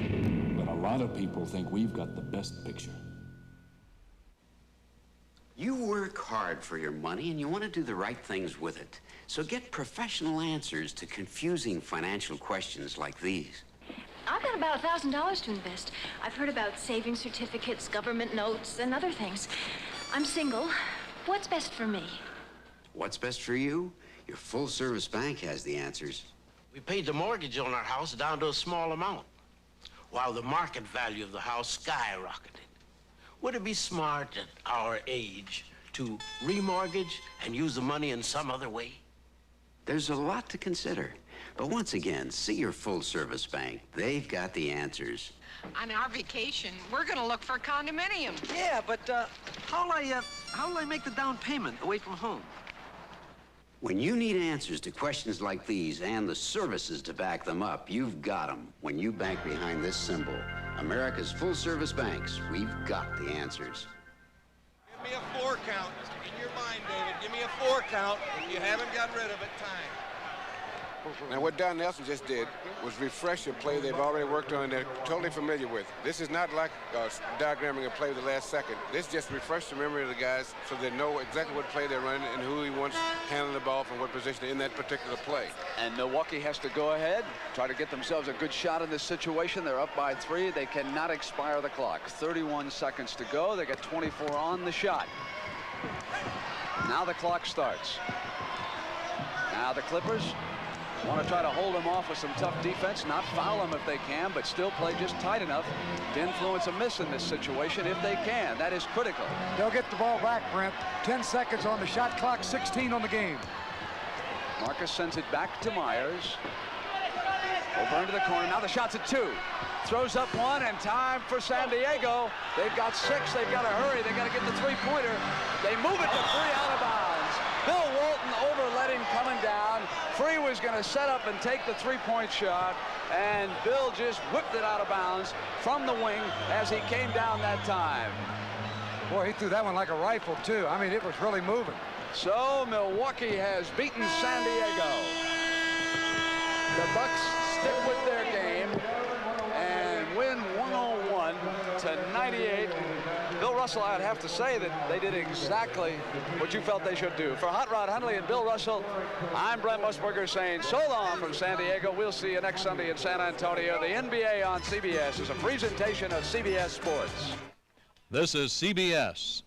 S9: but a lot of people think we've got the best picture.
S10: You work hard for your money and you want to do the right things with it. So get professional answers to confusing financial questions like these.
S25: I've got about $1,000 to invest. I've heard about savings certificates, government notes, and other things. I'm single. What's best for me?
S10: What's best for you? Your full-service bank has the answers.
S12: We paid the mortgage on our house down to a small amount, while the market value of the house skyrocketed. Would it be smart at our age to remortgage and use the money in some other way?
S10: There's a lot to consider. But once again, see your full-service bank. They've got the answers.
S19: On our vacation, we're going to look for a condominium.
S21: Yeah, but how'll I make the down payment away from home?
S10: When you need answers to questions like these and the services to back them up, you've got them when you bank behind this symbol. America's full-service banks. We've got the answers.
S22: Give me a 4 count. In your mind, David, give me a 4 count. If you haven't got rid of it, time.
S3: Now, what Don Nelson just did was refresh a play they've already worked on and they're totally familiar with. This is not like diagramming a play the last second. This just refreshed the memory of the guys so they know exactly what play they're running and who he wants handling the ball from what position in that particular play.
S1: And Milwaukee has to go ahead, try to get themselves a good shot in this situation. They're up by 3. They cannot expire the clock. 31 seconds to go. They got 24 on the shot. Now the clock starts. Now the Clippers want to try to hold them off with some tough defense, not foul them if they can, but still play just tight enough to influence a miss in this situation if they can. That is critical.
S4: They'll get the ball back, Brent. 10 seconds on the shot clock, 16 on the game.
S1: Marcus sends it back to Myers. Over into the corner. Now the shot's at 2. Throws up 1, and time for San Diego. They've got 6. They've got to hurry. They've got to get the 3-pointer. They move it to 3 out of bounds. Bill Walton overlet him coming down. Free was going to set up and take the 3-point shot, and Bill just whipped it out of bounds from the wing as he came down that time.
S4: Boy, he threw that one like a rifle, too. I mean, it was really moving.
S1: So Milwaukee has beaten San Diego. The Bucks stick with their game and win 101-98. Bill Russell, I'd have to say that they did exactly what you felt they should do. For Hot Rod Hundley and Bill Russell, I'm Brent Musburger saying so long from San Diego. We'll see you next Sunday in San Antonio. The NBA on CBS is a presentation of CBS Sports.
S2: This is CBS.